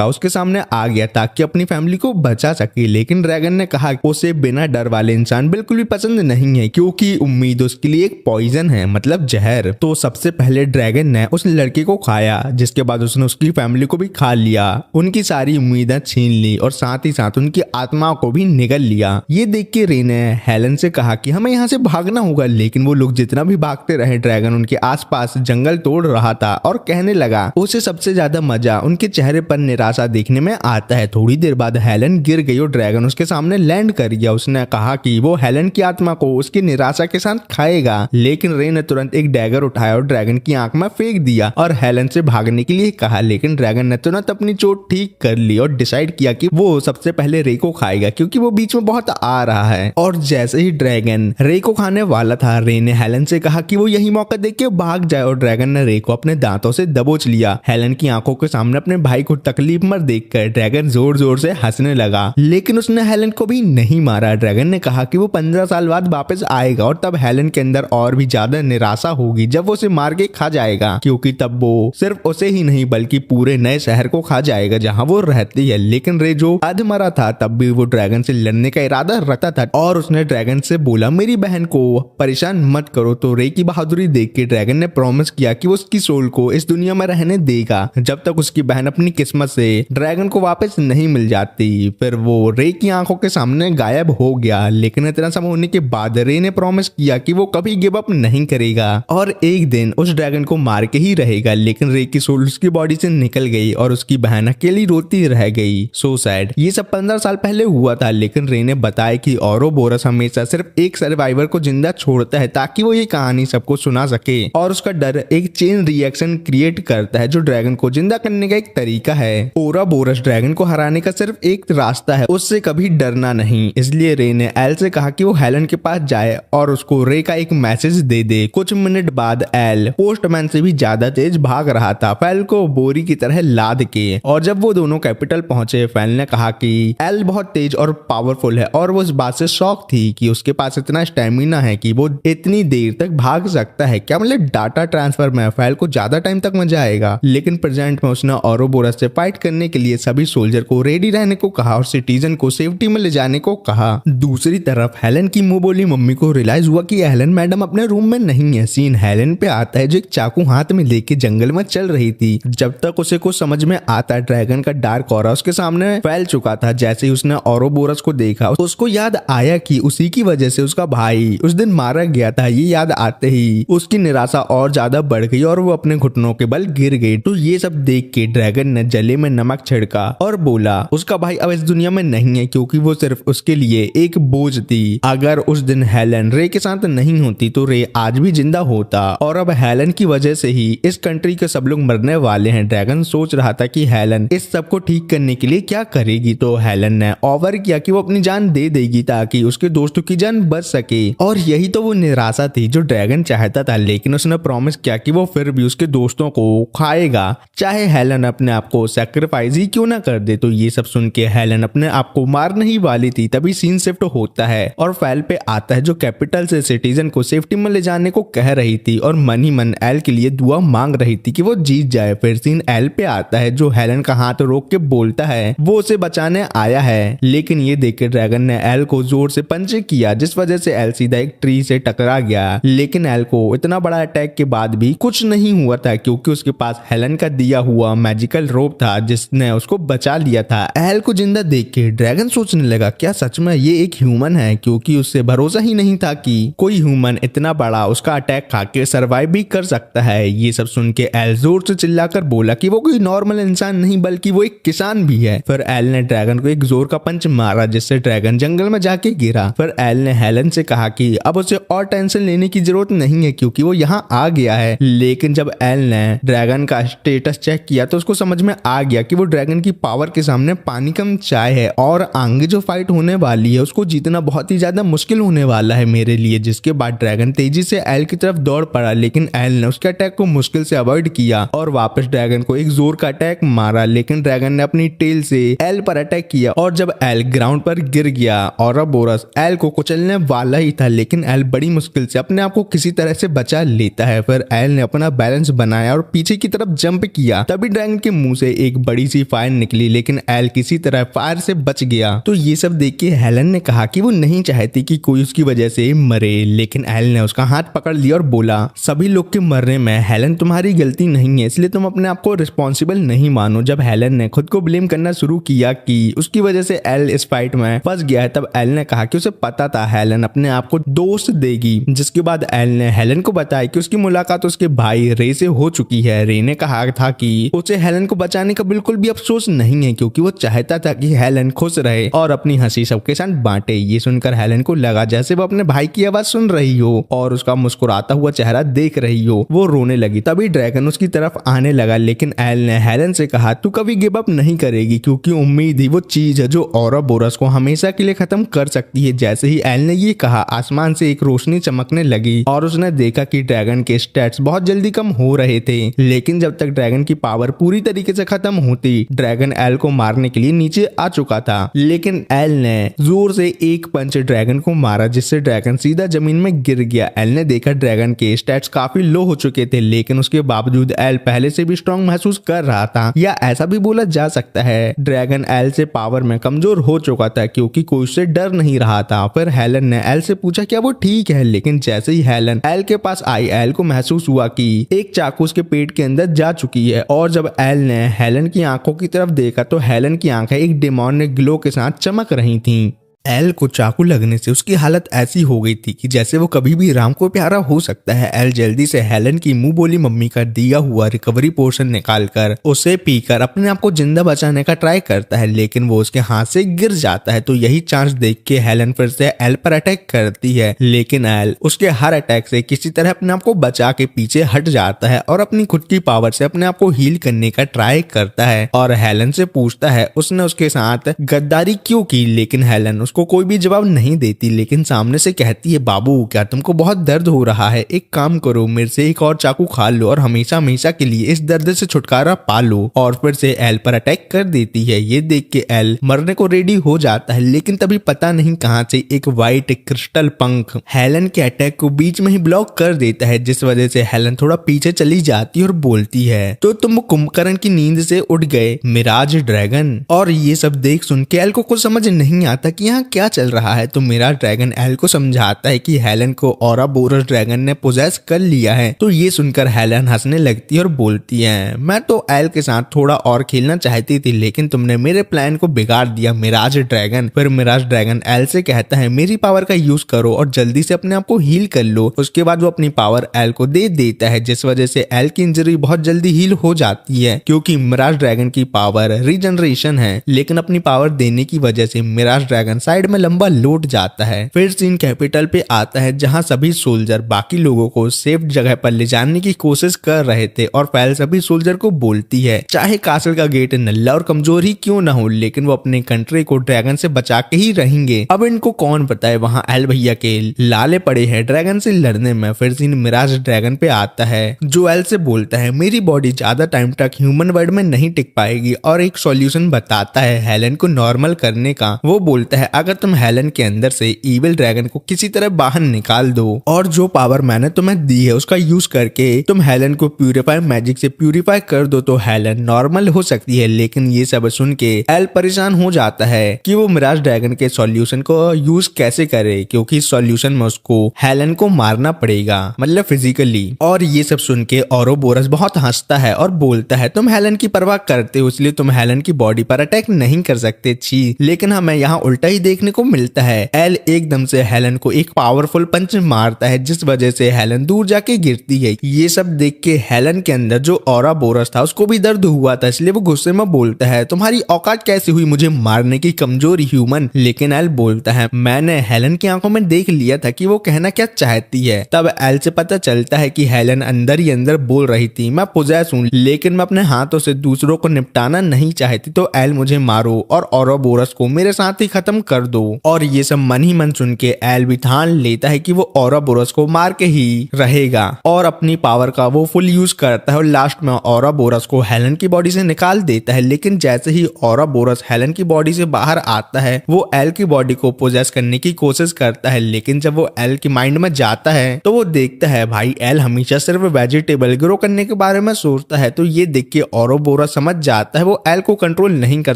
उसके सामने आ गया ताकि अपनी फैमिली को बचा सके। लेकिन ड्रैगन ने कहा उसे बिना डर वाले इंसान बिल्कुल भी पसंद नहीं है क्योंकि उम्मीद उसके लिए एक पॉइजन है, मतलब जहर। तो सबसे पहले ड्रैगन ने उस लड़के को खाया, जिसके बाद उसने उसकी फैमिली को भी खा लिया, उनकी सारी उम्मीदें छीन ली और साथ ही साथ उनकी आत्माओं को भी निगल लिया। ये देख के रे ने हेलन से कहा कि हमें यहाँ से भागना होगा, लेकिन वो लोग जितना भी भागते रहे ड्रैगन उनके आसपास जंगल तोड़ रहा था और कहने लगा उसे सबसे ज्यादा मजा उनके चेहरे पर निराशा देखने में आता है। थोड़ी देर बाद हेलन गिर गई और ड्रैगन उसके सामने लैंड कर गया। उसने कहा कि वो हेलन की आत्मा को उसकी निराशा के साथ खाएगा, लेकिन रे ने तुरंत एक डैगर उठाया और ड्रैगन की आंख में फेंक दिया और हेलन से भागने के लिए कहा। लेकिन ड्रैगन ने तुरंत अपनी चोट ठीक कर ली और डिसाइड किया कि वो सबसे पहले रे को खाएगा क्योंकि वो बीच में बहुत आ रहा है। और जैसे ही ड्रैगन रे को खाने वाला था रे ने हेलन से कहा कि वो यही मौका देख के भाग जाए और ड्रैगन ने रे को अपने दांतों से दबोच लिया। हेलन की आंखों के सामने अपने भाई को तकलीफ में देखकर ड्रैगन जोर जोर से हंसने लगा, लेकिन उसने हेलन को भी नहीं मारा। ड्रैगन ने कहा कि वो 15 साल बाद वापस आएगा और तब हेलन के अंदर और भी ज्यादा निराशा होगी होगी जब वो उसे मार के खा जाएगा, क्योंकि तब वो सिर्फ उसे ही नहीं बल्कि पूरे नए शहर को खा जाएगा जहाँ वो रहती है। लेकिन रे जो अधमरा था तब भी वो ड्रैगन से लड़ने का इरादा रखता था और उसने ड्रैगन से बोला मेरी बहन को परेशान मत करो। तो रे की बहादुरी देख के ड्रैगन ने प्रॉमिस किया कि वो उसकी सोल को इस दुनिया में रहने देगा जब तक उसकी बहन अपनी किस्मत से ड्रैगन को वापस नहीं मिल जाती। फिर वो रे की आंखों के सामने गायब हो गया। लेकिन इतना सब होने के बाद रे ने प्रॉमिस किया कि वो कभी गिव अप नहीं करेगा और एक दिन उस ड्रैगन को मार के ही रहेगा। लेकिन रे की सोल उसकी बॉडी से निकल गई और उसकी बहन अकेली रोती रह गई। So sad. ये सब 15 साल पहले हुआ था। लेकिन रे ने बताया कि औरोबोरस हमेशा सिर्फ एक सर्वाइवर को जिंदा छोड़ता है ताकि वो ये कहानी सबको सुना सके और उसका डर एक चेन रिएक्शन क्रिएट करता है जो ड्रैगन को जिंदा करने का एक तरीका है। औरोबोरस ड्रैगन को हराने का सिर्फ एक रास्ता है, उससे कभी डरना नहीं। इसलिए रे ने एल से कहा कि वो हेलन के पास जाए और उसको रे का एक मैसेज दे दे। कुछ मिनट बाद एल पोस्टमैन से भी ज्यादा तेज भाग रहा था, फैल को बोरी की तरह लाद के। और जब वो दोनों कैपिटल पहुंचे फैल ने कहा कि एल बहुत तेज और पावरफुल है और वो इस बात से शॉक थी कि उसके पास इतना स्टेमिना है कि वो इतनी देर तक भाग सकता है। क्या मतलब डाटा ट्रांसफर में फैल को ज्यादा टाइम तक मजा आएगा। लेकिन प्रेजेंट में उसने औरोबोरस से फाइट करने के लिए सभी सोल्जर को रेडी रहने को कहा और सिटीजन को सेफ्टी में ले जाने को कहा। दूसरी तरफ हेलन की मुंह बोली मम्मी को रियलाइज हुआ कि हेलन मैडम अपने रूम में नहीं है। सीन हेलन पे आता है जो एक चाकू हाथ में लेके जंगल में चल रही थी। जब तक उसे कुछ समझ में आता ड्रैगन का डार्क ऑरा उसके सामने फैल चुका था। जैसे ही उसने औरोबोरस को देखा उसको याद आया कि उसी की वजह से उसका भाई उस दिन मारा गया था। ये याद आते ही उसकी निराशा और ज्यादा बढ़ गई और वो अपने घुटनों के बल गिर गई। तो ये सब देख के ड्रैगन ने जले में नमक छिड़का और बोला उसका भाई अब इस दुनिया में नहीं है क्योंकि वो सिर्फ उसके लिए एक बोझ थी। अगर उस दिन हेलन रे के साथ नहीं होती तो रे आज भी जिंदा होता और अब हेलन की वजह से ही इस कंट्री के सब लोग मरने वाले हैं। ड्रैगन सोच रहा था कि हेलन इस सब को ठीक करने के लिए क्या करेगी। तो हेलन ने ऑफर किया कि वो अपनी जान दे देगी ताकि उसके दोस्तों की जान बच सके और यही तो वो निराशा थी जो ड्रैगन चाहता था। लेकिन उसने प्रॉमिस किया कि वो फिर भी उसके दोस्तों को खाएगा चाहे हेलन अपने आप को सैक्रिफाइस ही क्यों ना कर दे। तो ये सब सुन के हेलन अपने आप को मारने ही वाली थी। तभी सीन शिफ्ट होता है और फैल पे आता है जो कैपिटल से सिटीजन को सेफ्टी में ले जाने को कह रही थी और मन ही मन एल के लिए दुआ मांग रही थी कि वो जीत जाए। फिर सीन एल पे आता है जो हेलन का हाथ रोक के बोलता है वो उसे बचाने आया है। लेकिन ये देख के ड्रैगन ने एल को जोर से पंच किया जिस वजह से एल सीधा एक ट्री से टकरा गया। लेकिन एल को इतना बड़ा अटैक के बाद भी कुछ नहीं हुआ था क्योंकि उसके पास हेलन का दिया हुआ मैजिकल रोप था जिसने उसको बचा लिया था। एल को जिंदा देख के ड्रैगन सोचने लगा क्या सच में ये एक ह्यूमन है, क्योंकि उससे भरोसा ही नहीं था कि कोई ह्यूमन इतना बड़ा उसका अटैक खा के सर्वाइव भी कर सकता है। ये सब सुन के एल जोर से चिल्लाकर बोला कि वो कोई नॉर्मल इंसान नहीं बल्कि वो एक किसान भी है। फिर एल ने ड्रैगन को एक जोर का पंच मारा जिससे ड्रैगन जंगल में जाके गिरा। फिर एल ने हेलन से कहा कि अब उसे और टेंशन लेने की जरूरत नहीं है क्योंकि वो यहाँ आ गया है। लेकिन जब एल ने ड्रैगन का स्टेटस चेक किया तो उसको समझ में आ गया कि वो ड्रैगन की पावर के सामने पानी कम चाय है और आगे जो फाइट होने वाली है उसको जीतना बहुत ही ज्यादा मुश्किल होने वाला है मेरे लिए। जिसके बाद ड्रैगन तेजी से एल की तरफ दौड़ पड़ा लेकिन एल ने उसके अटैक को मुश्किल से अवॉइड किया और वापस ड्रैगन को एक जोर का अटैक मारा। लेकिन ड्रैगन ने अपनी टेल से एल पर अटैक किया और जब एल ग्राउंड पर गिर गया औरोबोरस एल को कुचलने वाला ही था लेकिन एल बड़ी मुश्किल से अपने आप को किसी तरह से बचा लेता है। फिर एल ने अपना बैलेंस बनाया और पीछे की तरफ जंप किया। तभी ड्रैगन के मुंह से एक बड़ी सी फायर निकली लेकिन एल किसी तरह फायर से बच गया। तो ये सब देख के हेलन ने कहा कि वो नहीं चाहती कि कोई उसकी वजह से मरे। लेकिन एल ने उसका हाथ पकड़ लिया और बोला सभी लोग के मरने में हेलन तुम्हारी गलती नहीं है इसलिए तुम अपने आप को रिस्पॉन्सिबल नहीं मानो। जब हेलन ने खुद को ब्लेम करना शुरू किया कि उसकी वजह से एल इस फाइट में फंस गया है तब एल ने कहा कि उसे पता था हेलन अपने आप को दोस्त देगी। जिसके बाद एल ने हेलन को बताया कि उसकी मुलाकात उसके भाई रे से हो चुकी है। रे ने कहा था कि उसे हेलन को बचाने का बिल्कुल भी अफसोस नहीं है क्योंकि वो चाहता था कि हेलन खुश रहे और अपनी हंसी सबके साथ बांटे। ये सुनकर हेलन को लगा जैसे वो अपने भाई की आवाज सुन रही हो और उसका मुस्कुराता हुआ चेहरा देख रही हो। वो रोने लगी। तभी ड्रैगन उसकी तरफ आने लगा लेकिन एल ने हेलन से कहा तू कभी गिव अप नहीं करेगी क्योंकि उम्मीद ही वो चीज है जो औरोबोरस को हमेशा के लिए खत्म कर सकती है। जैसे ही एल ने ये कहा आसमान से एक रोशनी चमकने लगी और उसने देखा कि ड्रैगन के स्टैट्स बहुत जल्दी कम हो रहे थे। लेकिन जब तक ड्रैगन की पावर पूरी तरीके से खत्म होती ड्रैगन एल को मारने के लिए नीचे आ चुका था। लेकिन एल ने जोर से एक पंच ड्रैगन को मारा जिससे ड्रैगन सीधा जमीन में गिर गया। एल ने देखा ड्रैगन के के स्टैट्स काफी लो हो चुके थे, लेकिन उसके बावजूद एल पहले से भी स्ट्रॉन्ग महसूस कर रहा था, या ऐसा भी बोला जा सकता है ड्रैगन एल से पावर में कमजोर हो चुका था क्योंकि कोई उससे डर नहीं रहा था। फिर हेलन ने एल से पूछा क्या वो ठीक है, लेकिन जैसे ही हेलन एल के पास आई, एल को महसूस हुआ कि एक चाकू उसके पेट के अंदर जा चुकी है। और जब एल ने हेलन की आंखों की तरफ देखा तो हेलन की आंखें एक डेमोनिक ग्लो के साथ चमक रही थीं। एल को चाकू लगने से उसकी हालत ऐसी हो गई थी कि जैसे वो कभी भी राम को प्यारा हो सकता है। एल जल्दी से हेलन की मुंह बोली मम्मी का दिया हुआ रिकवरी पोर्शन निकालकर उसे पीकर अपने आप को जिंदा बचाने का ट्राई करता है, लेकिन वो उसके हाथ से गिर जाता है। तो यही चांस देख के हेलन फिर से एल पर अटैक करती है, लेकिन एल उसके हर अटैक से किसी तरह अपने आप को बचा के पीछे हट जाता है और अपनी खुद की पावर से अपने आप को हील करने का ट्राई करता है और हेलन से पूछता है उसने उसके साथ गद्दारी क्यों की, लेकिन हेलन को कोई भी जवाब नहीं देती, लेकिन सामने से कहती है बाबू क्या तुमको बहुत दर्द हो रहा है, एक काम करो मेरे से एक और चाकू खा लो और हमेशा हमेशा के लिए इस दर्द से छुटकारा पा लो। और फिर से एल पर अटैक कर देती है। ये देख के एल मरने को रेडी हो जाता है, लेकिन तभी पता नहीं कहां से एक व्हाइट क्रिस्टल पंख हेलन के अटैक को बीच में ही ब्लॉक कर देता है, जिस वजह से हेलन थोड़ा पीछे चली जाती है और बोलती है तो तुम कुंभकर्ण की नींद से उठ गए मिराज ड्रैगन। और ये सब देख सुन के एल को कुछ समझ नहीं आता कि यहाँ क्या चल रहा है। तो मिराज ड्रैगन एल को समझाता है कि हेलन को औराबोरस ड्रैगन ने पोजेस कर लिया है। तो ये सुनकर हेलन हंसने लगती है और बोलती है मैं तो एल के साथ थोड़ा और खेलना चाहती थी, लेकिन तुमने मेरे प्लान को बिगाड़ दिया मिराज ड्रैगन। फिर मिराज ड्रैगन एल से कहता है मेरी पावर का यूज करो और जल्दी से अपने आप को हील कर लो। उसके बाद वो अपनी पावर एल को दे देता है, जिस वजह से एल की इंजरी बहुत जल्दी हील हो जाती है क्योंकि मिराज ड्रैगन की पावर रीजनरेशन है। लेकिन अपनी पावर देने की वजह से मिराज ड्रैगन साइड में लंबा लौट जाता है। फिर सीन कैपिटल पे आता है जहां सभी सोल्जर बाकी लोगों को सेफ जगह पर ले जाने की कोशिश कर रहे थे और फैल सभी सोल्जर को बोलती है चाहे कासल का गेट नल्ला और कमजोर ही क्यों ना हो, लेकिन वो अपने कंट्री को ड्रैगन से बचा के ही रहेंगे। अब इनको कौन बताए वहां एल भैया के लाले पड़े हैं ड्रैगन से लड़ने में। फिर सीन मिराज ड्रैगन पे आता है जो एल से बोलता है मेरी बॉडी ज्यादा टाइम तक ह्यूमन वर्ल्ड में नहीं टिक पाएगी और एक सॉल्यूशन बताता है हेलन को नॉर्मल करने का। वो बोलता है अगर तुम हेलन के अंदर से इविल ड्रैगन को किसी तरह बाहर निकाल दो और जो पावर मैंने तुम्हें दी है उसका यूज करके तुम हेलन को प्यूरिफाई मैजिक से प्यूरिफाई कर दो तो हेलन नॉर्मल हो सकती है। लेकिन ये सब सुन के एल परेशान हो जाता है कि वो मिराज ड्रैगन के सॉल्यूशन को यूज कैसे करे, क्योंकि सॉल्यूशन में उसको हेलन को मारना पड़ेगा, मतलब फिजिकली। और ये सब सुन के औरोबोरस बहुत हंसता है और बोलता है तुम हेलन की परवाह करते हो इसलिए तुम हेलन की बॉडी पर अटैक नहीं कर सकते छी। लेकिन हमें यहाँ उल्टा ही देखने को मिलता है। एल एकदम से हेलन को एक पावरफुल पंच मारता है जिस वजह से हेलन दूर जाके गिरती है। ये सब देख के हेलन के अंदर जो औरोबोरस था उसको भी दर्द हुआ था, इसलिए वो गुस्से में बोलता है तुम्हारी औकात कैसी हुई मुझे मारने की कमजोर ह्यूमन। लेकिन एल बोलता है मैंने हेलन की आंखों में देख लिया था कि वो कहना क्या चाहती है। तब एल से पता चलता है कि हेलन अंदर ही अंदर बोल रही थी मैं पोजेस हूं लेकिन मैं अपने हाथों से दूसरों को निपटाना नहीं चाहती, तो एल मुझे मारो और औरोबोरस को मेरे साथ ही खत्म कर दो। और ये सब मन ही मन सुन के एल भी ठान लेता है कि वो औरोबोरस को मार के ही रहेगा और अपनी पावर का वो फुल यूज करता है और लास्ट में औरोबोरस को हेलन की बॉडी से निकाल देता है। लेकिन जैसे ही औरोबोरस हेलन की बॉडी से बाहर आता है वो एल की बॉडी को पोजेस करने की कोशिश करता है, लेकिन जब वो एल की माइंड में जाता है तो वो देखता है भाई एल हमेशा सिर्फ वेजिटेबल ग्रो करने के बारे में सोचता है। तो ये देख के औरोबोरस समझ जाता है वो एल को कंट्रोल नहीं कर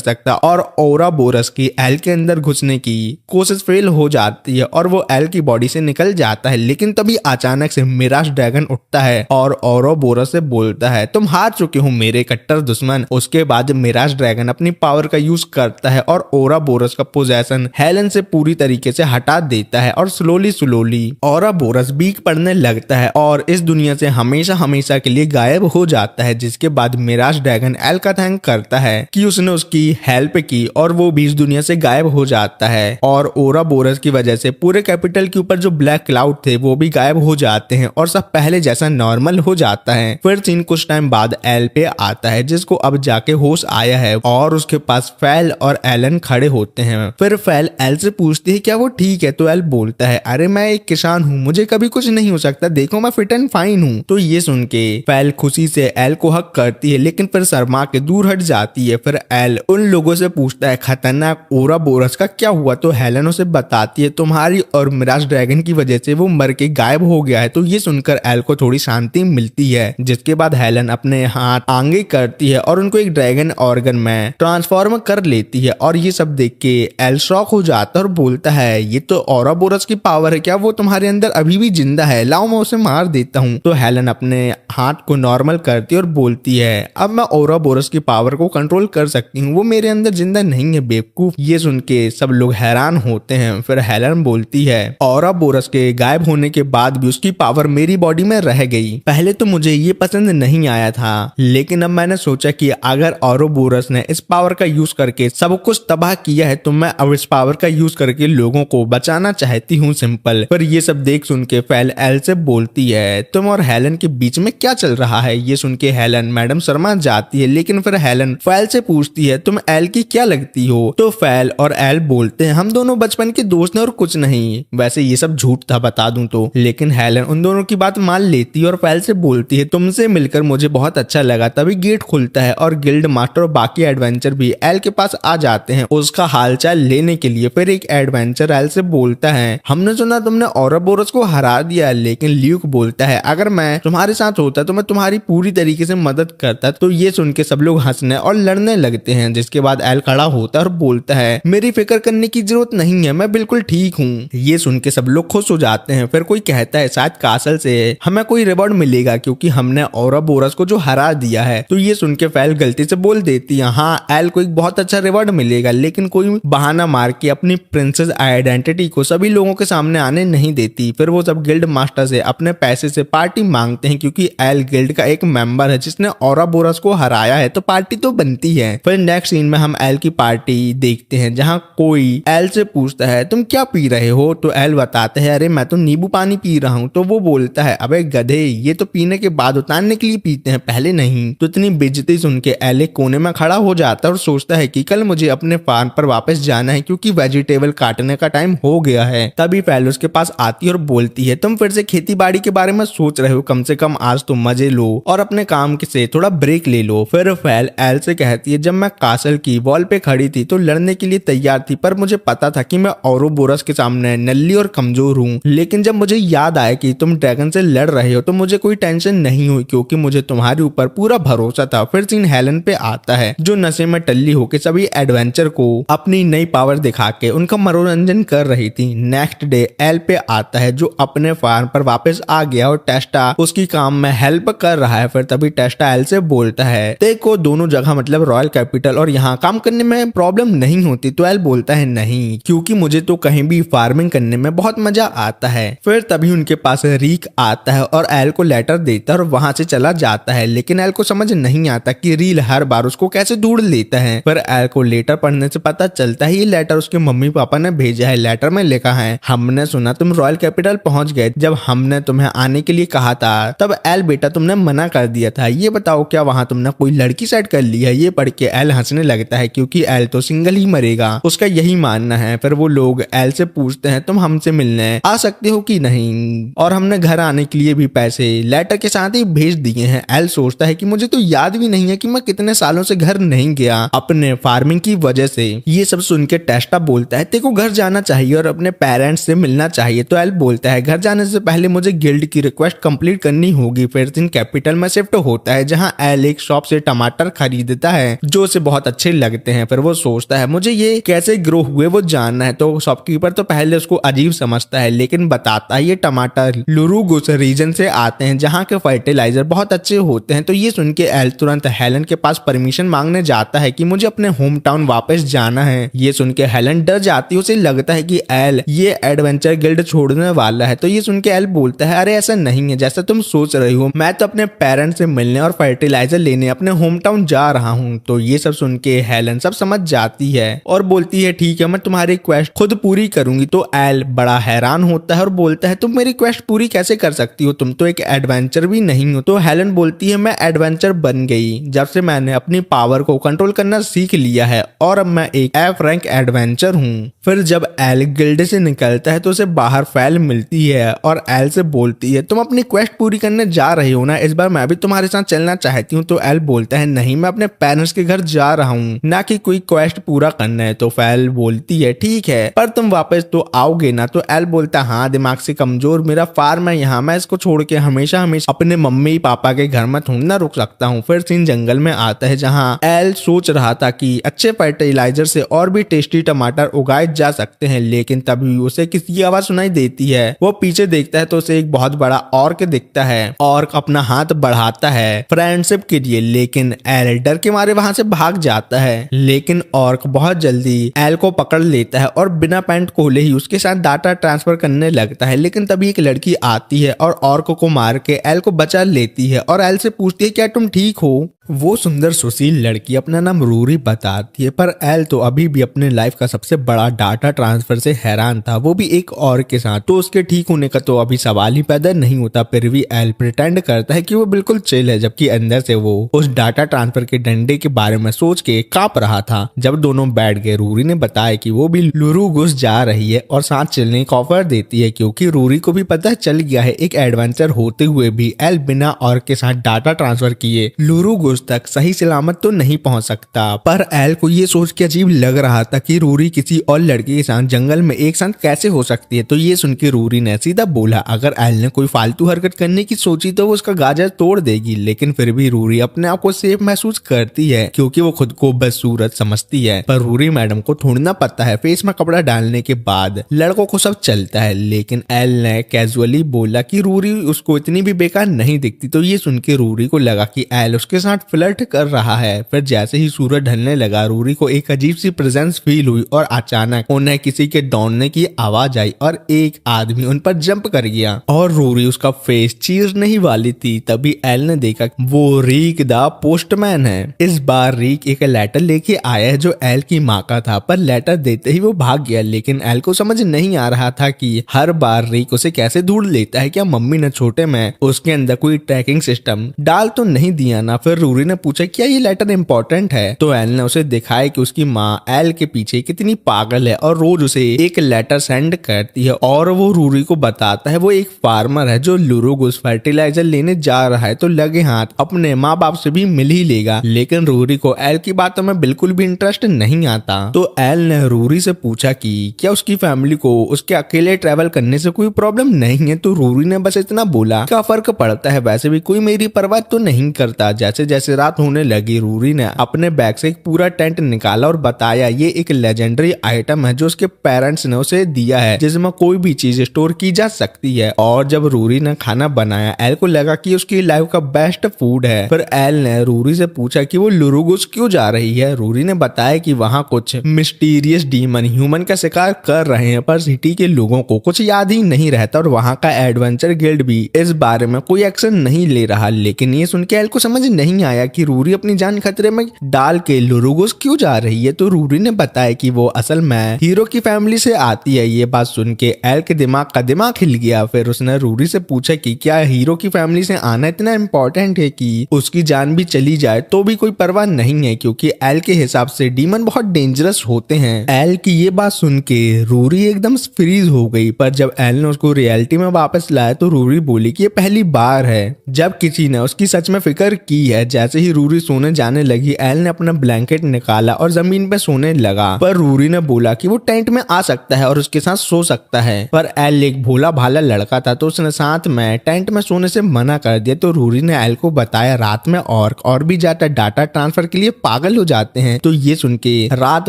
सकता और औरोबोरस की एल के अंदर घुसने की कोशिश फेल हो जाती है और वो एल की बॉडी से निकल जाता है। लेकिन तभी अचानक से मिराज ड्रैगन उठता है और औरोबोरस से बोलता है तुम हार चुके हो मेरे कट्टर दुश्मन। उसके बाद मिराज ड्रैगन अपनी पावर का यूज करता है और औरोबोरस का पोजेशन हेलन से पूरी तरीके से हटा देता है और स्लोली औरोबोरस वीक पड़ने लगता है और इस दुनिया से हमेशा हमेशा के लिए गायब हो जाता है। जिसके बाद मिराज ड्रैगन एल का थैंक करता है कि उसने उसकी हेल्प की और वो भी इस दुनिया से गायब हो जाता है। और औरोबोरस की वजह से पूरे कैपिटल के ऊपर जो ब्लैक क्लाउड थे वो भी गायब हो जाते हैं और सब पहले जैसा नॉर्मल हो जाता है। फिर सीन कुछ टाइम बाद एल पे आता है जिसको अब जाके होश आया है और उसके पास फैल और एलन खड़े होते हैं। फिर फैल एल से पूछती है क्या वो ठीक है, तो एल बोलता है अरे मैं एक किसान हूँ मुझे कभी कुछ नहीं हो सकता, देखो मैं फिट एंड फाइन हूँ। तो ये सुन के फैल खुशी से एल को हक करती है लेकिन फिर शर्मा के दूर हट जाती है। फिर एल उन लोगों से पूछता है खतरनाक औरोबोरस का क्या हुआ तो हेलन उसे बताती है तुम्हारी और मिराज ड्रैगन की वजह से वो मर के गायब हो गया है। तो ये सुनकर एल को थोड़ी शांति मिलती है, जिसके बाद हेलन अपने हाथ आगे करती है और उनको एक ड्रैगन ऑर्गन में ट्रांसफॉर्म कर लेती है। और ये सब देख के एल शॉक हो जाता है और बोलता है ये तो औरोबोरस की पावर है क्या? वो तुम्हारे अंदर अभी भी जिंदा है, लाओ मैं उसे मार देता हूँ। तो हेलन अपने हाथ को नॉर्मल करती है और बोलती है अब मैं औरोबोरस की पावर को कंट्रोल कर सकती हूँ, वो मेरे अंदर जिंदा नहीं है बेवकूफ। ये सुन के सब लोग हैरान होते हैं। फिर हेलन बोलती है औरोबोरस के गायब होने के बाद भी उसकी पावर मेरी बॉडी में रह गई। पहले तो मुझे ये पसंद नहीं आया था, लेकिन अब मैंने सोचा कि अगर औरोबोरस ने इस पावर का यूज करके सब कुछ तबाह किया है तो मैं अब इस पावर का यूज करके लोगों को बचाना चाहती हूँ, सिंपल। पर ये सब देख सुन के फेल एल से बोलती है तुम और हेलन के बीच में क्या चल रहा है? ये सुन के हेलन मैडम शर्मा जाती है, लेकिन फिर हेलन फेल से पूछती है तुम एल की क्या लगती हो? तो फेल और एल बोलते हैं हम दोनों बचपन के दोस्त हैं और कुछ नहीं। वैसे ये सब झूठ था बता दूं तो, लेकिन हेलन उन दोनों की बात मान लेती है और फेल से बोलती है तुमसे मिलकर मुझे बहुत अच्छा लगा। तभी गेट खुलता है और गिल्ड मास्टर और बाकी एडवेंचर भी एल के पास आ जाते हैं उसका हालचाल लेने के लिए। फिर एक एडवेंचर एल से बोलता है हमने सुना तुमने औरोबोरस को हरा दिया, लेकिन ल्यूक बोलता है अगर मैं तुम्हारे साथ होता तो मैं तुम्हारी पूरी तरीके से मदद करता। तो ये सुन के सब लोग हंसने और लड़ने लगते हैं, जिसके बाद एल खड़ा होता है और बोलता है मेरी फिक्र करने की जरूरत नहीं है, मैं बिल्कुल ठीक हूँ। ये सुन के सब लोग खुश हो जाते हैं। फिर कोई कहता है शायद कासल से हमें कोई रिवॉर्ड मिलेगा क्योंकि हमने औरोबोरस को जो हरा दिया है। तो ये सुन के फेल गलती से बोल देती है हाँ एल को एक बहुत अच्छा रिवॉर्ड मिलेगा, लेकिन कोई बहाना मार के अपनी प्रिंसेस आइडेंटिटी को सभी लोगों के सामने आने नहीं देती। फिर वो सब गिल्ड मास्टर से अपने पैसे से पार्टी मांगते हैं क्योंकि एल गिल्ड का एक मेंबर है जिसने औरोबोरस को हराया है, तो पार्टी तो बनती है। फिर नेक्स्ट सीन में हम एल की पार्टी देखते हैं जहाँ कोई एल से पूछता है तुम क्या पी रहे हो? तो एल बताते हैं अरे मैं तो नींबू पानी पी रहा हूँ। तो वो बोलता है अबे गधे ये तो पीने के बाद उतारने के लिए पीते हैं, पहले नहीं। तो इतनी बेइज्जती सुन के एल एक कोने में खड़ा हो जाता है और सोचता है कि कल मुझे अपने फार्म पर वापस जाना है क्योंकि वेजिटेबल काटने का टाइम हो गया है। तभी फेल उसके पास आती है और बोलती है तुम फिर से खेती बाड़ी के बारे में सोच रहे हो, कम से कम आज तुम मजे लो और अपने काम से थोड़ा ब्रेक ले लो। फिर फेल एल से कहती है जब मैं कासल की वॉल पे खड़ी थी तो लड़ने के लिए तैयार थी, पर मुझे पता था कि मैं औरोबोरस के सामने नल्ली और कमजोर हूँ। लेकिन जब मुझे याद आया कि तुम ड्रैगन से लड़ रहे हो तो मुझे कोई टेंशन नहीं हुई क्योंकि मुझे तुम्हारे ऊपर पूरा भरोसा था। फिर सीन हेलन पे आता है जो नशे में टल्ली होकर सभी एडवेंचर को अपनी नई पावर दिखा के उनका मनोरंजन कर रही थी। नेक्स्ट डे एल पे आता है जो अपने फार्म पर वापस आ गया और टेस्टा उसकी काम में हेल्प कर रहा है। फिर तभी टेस्टा एल से बोलता है देखो दोनों जगह मतलब रॉयल कैपिटल और यहाँ काम करने में प्रॉब्लम नहीं होती। तो एल बोलता है नहीं, क्योंकि मुझे तो कहीं भी फार्मिंग करने में बहुत मजा आता है। फिर तभी उनके पास रीक आता है और एल को लेटर देता है और वहां से चला जाता है, लेकिन एल को समझ नहीं आता कि रील हर बार उसको कैसे ढूंढ लेता है। फिर एल को लेटर पढ़ने से पता चलता है ये लेटर उसके मम्मी पापा ने भेजा है। लेटर में लिखा है हमने सुना तुम रॉयल कैपिटल पहुंच गए, जब हमने तुम्हें आने के लिए कहा था तब एल बेटा तुमने मना कर दिया था, ये बताओ क्या वहां तुमने कोई लड़की सेट कर ली है? ये पढ़ के एल हंसने लगता है क्योंकि एल तो सिंगल ही मरेगा, उसका यही मानना है। फिर वो लोग एल से पूछते हैं तुम हमसे मिलने आ सकते हो कि नहीं, और हमने घर आने के लिए भी पैसे लेटर के साथ ही भेज दिए हैं। एल सोचता है कि मुझे तो याद भी नहीं है कि मैं कितने सालों से घर नहीं गया अपने फार्मिंग की वजह से। ये सब सुन के टेस्टा बोलता है तेरे को घर जाना चाहिए और अपने पेरेंट्स से मिलना चाहिए। तो एल बोलता है घर जाने से पहले मुझे गिल्ड की रिक्वेस्ट कंप्लीट करनी होगी। फिर दिन कैपिटल में शिफ्ट होता है जहां एल एक शॉप से टमाटर खरीदता है जो उसे बहुत अच्छे लगते हैं। फिर वो सोचता है मुझे ये कैसे ग्रो हुए वो जानना है। तो शॉपकीपर तो पहले उसको अजीब समझता है, लेकिन बताता है ये टमाटर लुरुगुस रीजन से आते हैं जहाँ के फर्टिलाइजर बहुत अच्छे होते हैं। तो ये सुन के एल तुरंत हेलन के पास परमिशन मांगने जाता है कि मुझे अपने होम टाउन वापस जाना है। ये सुन के हेलन डर जाती है, उसे लगता है कि एल ये एडवेंचर गिल्ड छोड़ने वाला है। तो ये सुन के एल बोलता है अरे ऐसा नहीं है जैसा तुम सोच रही हो, मैं तो अपने पेरेंट्स से मिलने और फर्टिलाइजर लेने अपने होम टाउन जा रहा हूँ। तो ये सब सुन के हेलन सब समझ जाती है और बोलती है ठीक है मैं तुम्हारी रिक्वेस्ट खुद पूरी करूंगी। तो एल बड़ा हैरान होता है और बोलता है तुम मेरी रिक्वेस्ट पूरी कैसे कर सकती हो, तुम तो एक एडवेंचर भी नहीं हो। तो हेलन बोलती है मैं एडवेंचर बन गई जब से मैंने अपनी पावर को कंट्रोल करना सीख लिया है और अब मैं एक एफ रैंक एडवेंचर हूँ। फिर जब एल गिल्ड से निकलता है तो उसे बाहर फेल मिलती है और एल से बोलती है तुम अपनी क्वेस्ट पूरी करने जा रही हो ना, इस बार मैं भी तुम्हारे साथ चलना चाहती हूँ। तो एल बोलता है नहीं मैं अपने पेरेंट्स के घर जा रहा हूँ ना कि कोई क्वेस्ट पूरा करना है। तो फेल बोलती है ठीक है पर तुम वापस तो आओगे ना। तो एल बोलता हाँ दिमाग से कमजोर, मेरा फार्म है यहाँ, मैं इसको छोड़ के हमेशा हमेशा अपने मम्मी पापा के घर में थोड़ी ना रुक सकता हूँ। फिर सीन जंगल में आता है जहाँ एल सोच रहा था कि अच्छे फर्टिलाइजर से और भी टेस्टी टमाटर उगाए जा सकते हैं, लेकिन तभी उसे किसी की आवाज सुनाई देती है। वो पीछे देखता है तो उसे एक बहुत बड़ा ऑर्क दिखता है। ऑर्क अपना हाथ बढ़ाता है फ्रेंडशिप के लिए, लेकिन एल डर के मारे वहां से भाग जाता है। लेकिन ऑर्क बहुत जल्दी एल को पकड़ लेता है और बिना पैंट खोले ही उसके साथ डाटा ट्रांसफर करने लगता है। लेकिन तभी एक लड़की आती है और ऑर्क को मार के एल को बचा लेती है और एल से पूछती है क्या तुम ठीक हो। वो सुंदर सुशील लड़की अपना नाम रूरी बताती है, पर एल तो अभी भी अपने लाइफ का सबसे बड़ा डाटा ट्रांसफर से हैरान था, वो भी एक और के साथ। तो उसके ठीक होने का तो अभी सवाल ही पैदा नहीं होता। फिर भी एल प्रिटेंड करता है कि वो बिल्कुल चिल है, जबकि अंदर से वो उस डाटा ट्रांसफर के डंडे के बारे में सोच के कांप रहा था। जब दोनों बैठ गए, रूरी ने बताया कि वो भी लुरु घुस जा रही है और साथ चलने का ऑफर देती है, क्योंकि रूरी को भी पता चल गया है एक एडवेंचर होते हुए भी एल बिना और के साथ डाटा ट्रांसफर किए लुरु घुस तक सही सलामत तो नहीं पहुंच सकता। पर एल को ये सोच के अजीब लग रहा था कि रूरी किसी और लड़के के साथ जंगल में एक साथ कैसे हो सकती है। तो ये सुन के रूरी ने सीधा बोला अगर एल ने कोई फालतू हरकत करने की सोची तो वो उसका गाजर तोड़ देगी। लेकिन फिर भी रूरी अपने आप को सेफ महसूस करती है क्योंकि वो खुद को बदसूरत समझती है। पर रूरी मैडम को थोड़ी ना पता है फेस में कपड़ा डालने के बाद लड़कों को सब चलता है। लेकिन एल ने कैजुअली बोला कि रूरी उसको इतनी भी बेकार नहीं दिखती। तो ये सुन के रूरी को लगा कि एल उसके साथ फ्लर्ट कर रहा है। फिर जैसे ही सूरज ढलने लगा, रूरी को एक अजीब सी प्रेजेंस फील हुई और अचानक उन्हें किसी के दौड़ने की आवाज आई और एक आदमी उन पर जंप कर गया और रूरी उसका फेस चीरने ही वाली थी। तभी एल ने देखा वो रीक द पोस्टमैन है। इस बार रीक एक लेटर लेके आया है जो एल की माँ का था, पर लेटर देते ही वो भाग गया। लेकिन एल को समझ नहीं आ रहा था कि हर बार रीक उसे कैसे ढूंढ लेता है। क्या मम्मी ने छोटे में उसके अंदर कोई ट्रैकिंग सिस्टम डाल तो नहीं दिया ना। फिर रूरी ने पूछा क्या ये लेटर इंपॉर्टेंट है। तो एल ने उसे दिखाया कि उसकी माँ एल के पीछे कितनी पागल है और रोज उसे एक लेटर सेंड करती है। और वो रूरी को बताता है वो एक फार्मर है जो लुरुगुस फर्टिलाइजर लेने जा रहा है, तो लगे हाथ अपने माँ बाप से भी मिल ही लेगा। लेकिन रूरी को एल की बातों में बिल्कुल भी इंटरेस्ट नहीं आता। तो एल ने रूरी से पूछा कि क्या उसकी फैमिली को उसके अकेले ट्रेवल करने से कोई प्रॉब्लम नहीं है। तो रूरी ने बस इतना बोला क्या फर्क पड़ता है, वैसे भी कोई मेरी परवाह तो नहीं करता। जैसे जैसे रात होने लगी, रूरी ने अपने बैग से एक पूरा टेंट निकाला और बताया ये एक लेजेंडरी आइटम है जो उसके पेरेंट्स ने उसे दिया है, जिसमें कोई भी चीज स्टोर की जा सकती है। और जब रूरी ने खाना बनाया, एल को लगा कि उसकी लाइफ का बेस्ट फूड है। फिर एल ने रूरी से पूछा कि वो लुरुगुस क्यों जा रही है। रूरी ने बताया कि वहाँ कुछ मिस्टीरियस डीमन ह्यूमन का शिकार कर रहे हैं, पर सिटी के लोगों को कुछ याद ही नहीं रहता और वहाँ का एडवेंचर गिल्ड भी इस बारे में कोई एक्शन नहीं ले रहा। लेकिन ये सुन के एल को समझ नहीं आया कि रूरी अपनी जान खतरे में डाल के लुरुगुस क्यों जा रही है। तो रूरी ने बताया कि वो असल में हीरो की फैमिली से आती है। ये बात सुन के एल के दिमाग का दिमाग हिल गया। फिर उसने रूरी से पूछा कि क्या हीरो की फैमिली से आना इतना इम्पोर्टेंट है कि उसकी जान भी चली जाए तो भी कोई परवाह नहीं है, क्योंकि एल के हिसाब से डीमन बहुत डेंजरस होते हैं। एल की ये बात सुन के रूरी एकदम फ्रीज हो गई। पर जब एल ने उसको रियलिटी में वापस लाया तो रूरी बोली कि ये पहली बार है जब किसी ने उसकी सच में फिक्र की है। जैसे ही रूरी सोने जाने लगी, एल ने अपना ब्लैंकेट निकाला और जमीन पे सोने लगा। पर रूरी ने बोला कि वो टेंट में आ सकता है और उसके साथ सो सकता है। पर एल एक भोला भाला लड़का था तो उसने साथ में टेंट में सोने से मना कर दिया। तो रूरी ने एल को बताया रात में और भी ज्यादा डाटा ट्रांसफर के लिए पागल हो जाते हैं। तो ये सुन के रात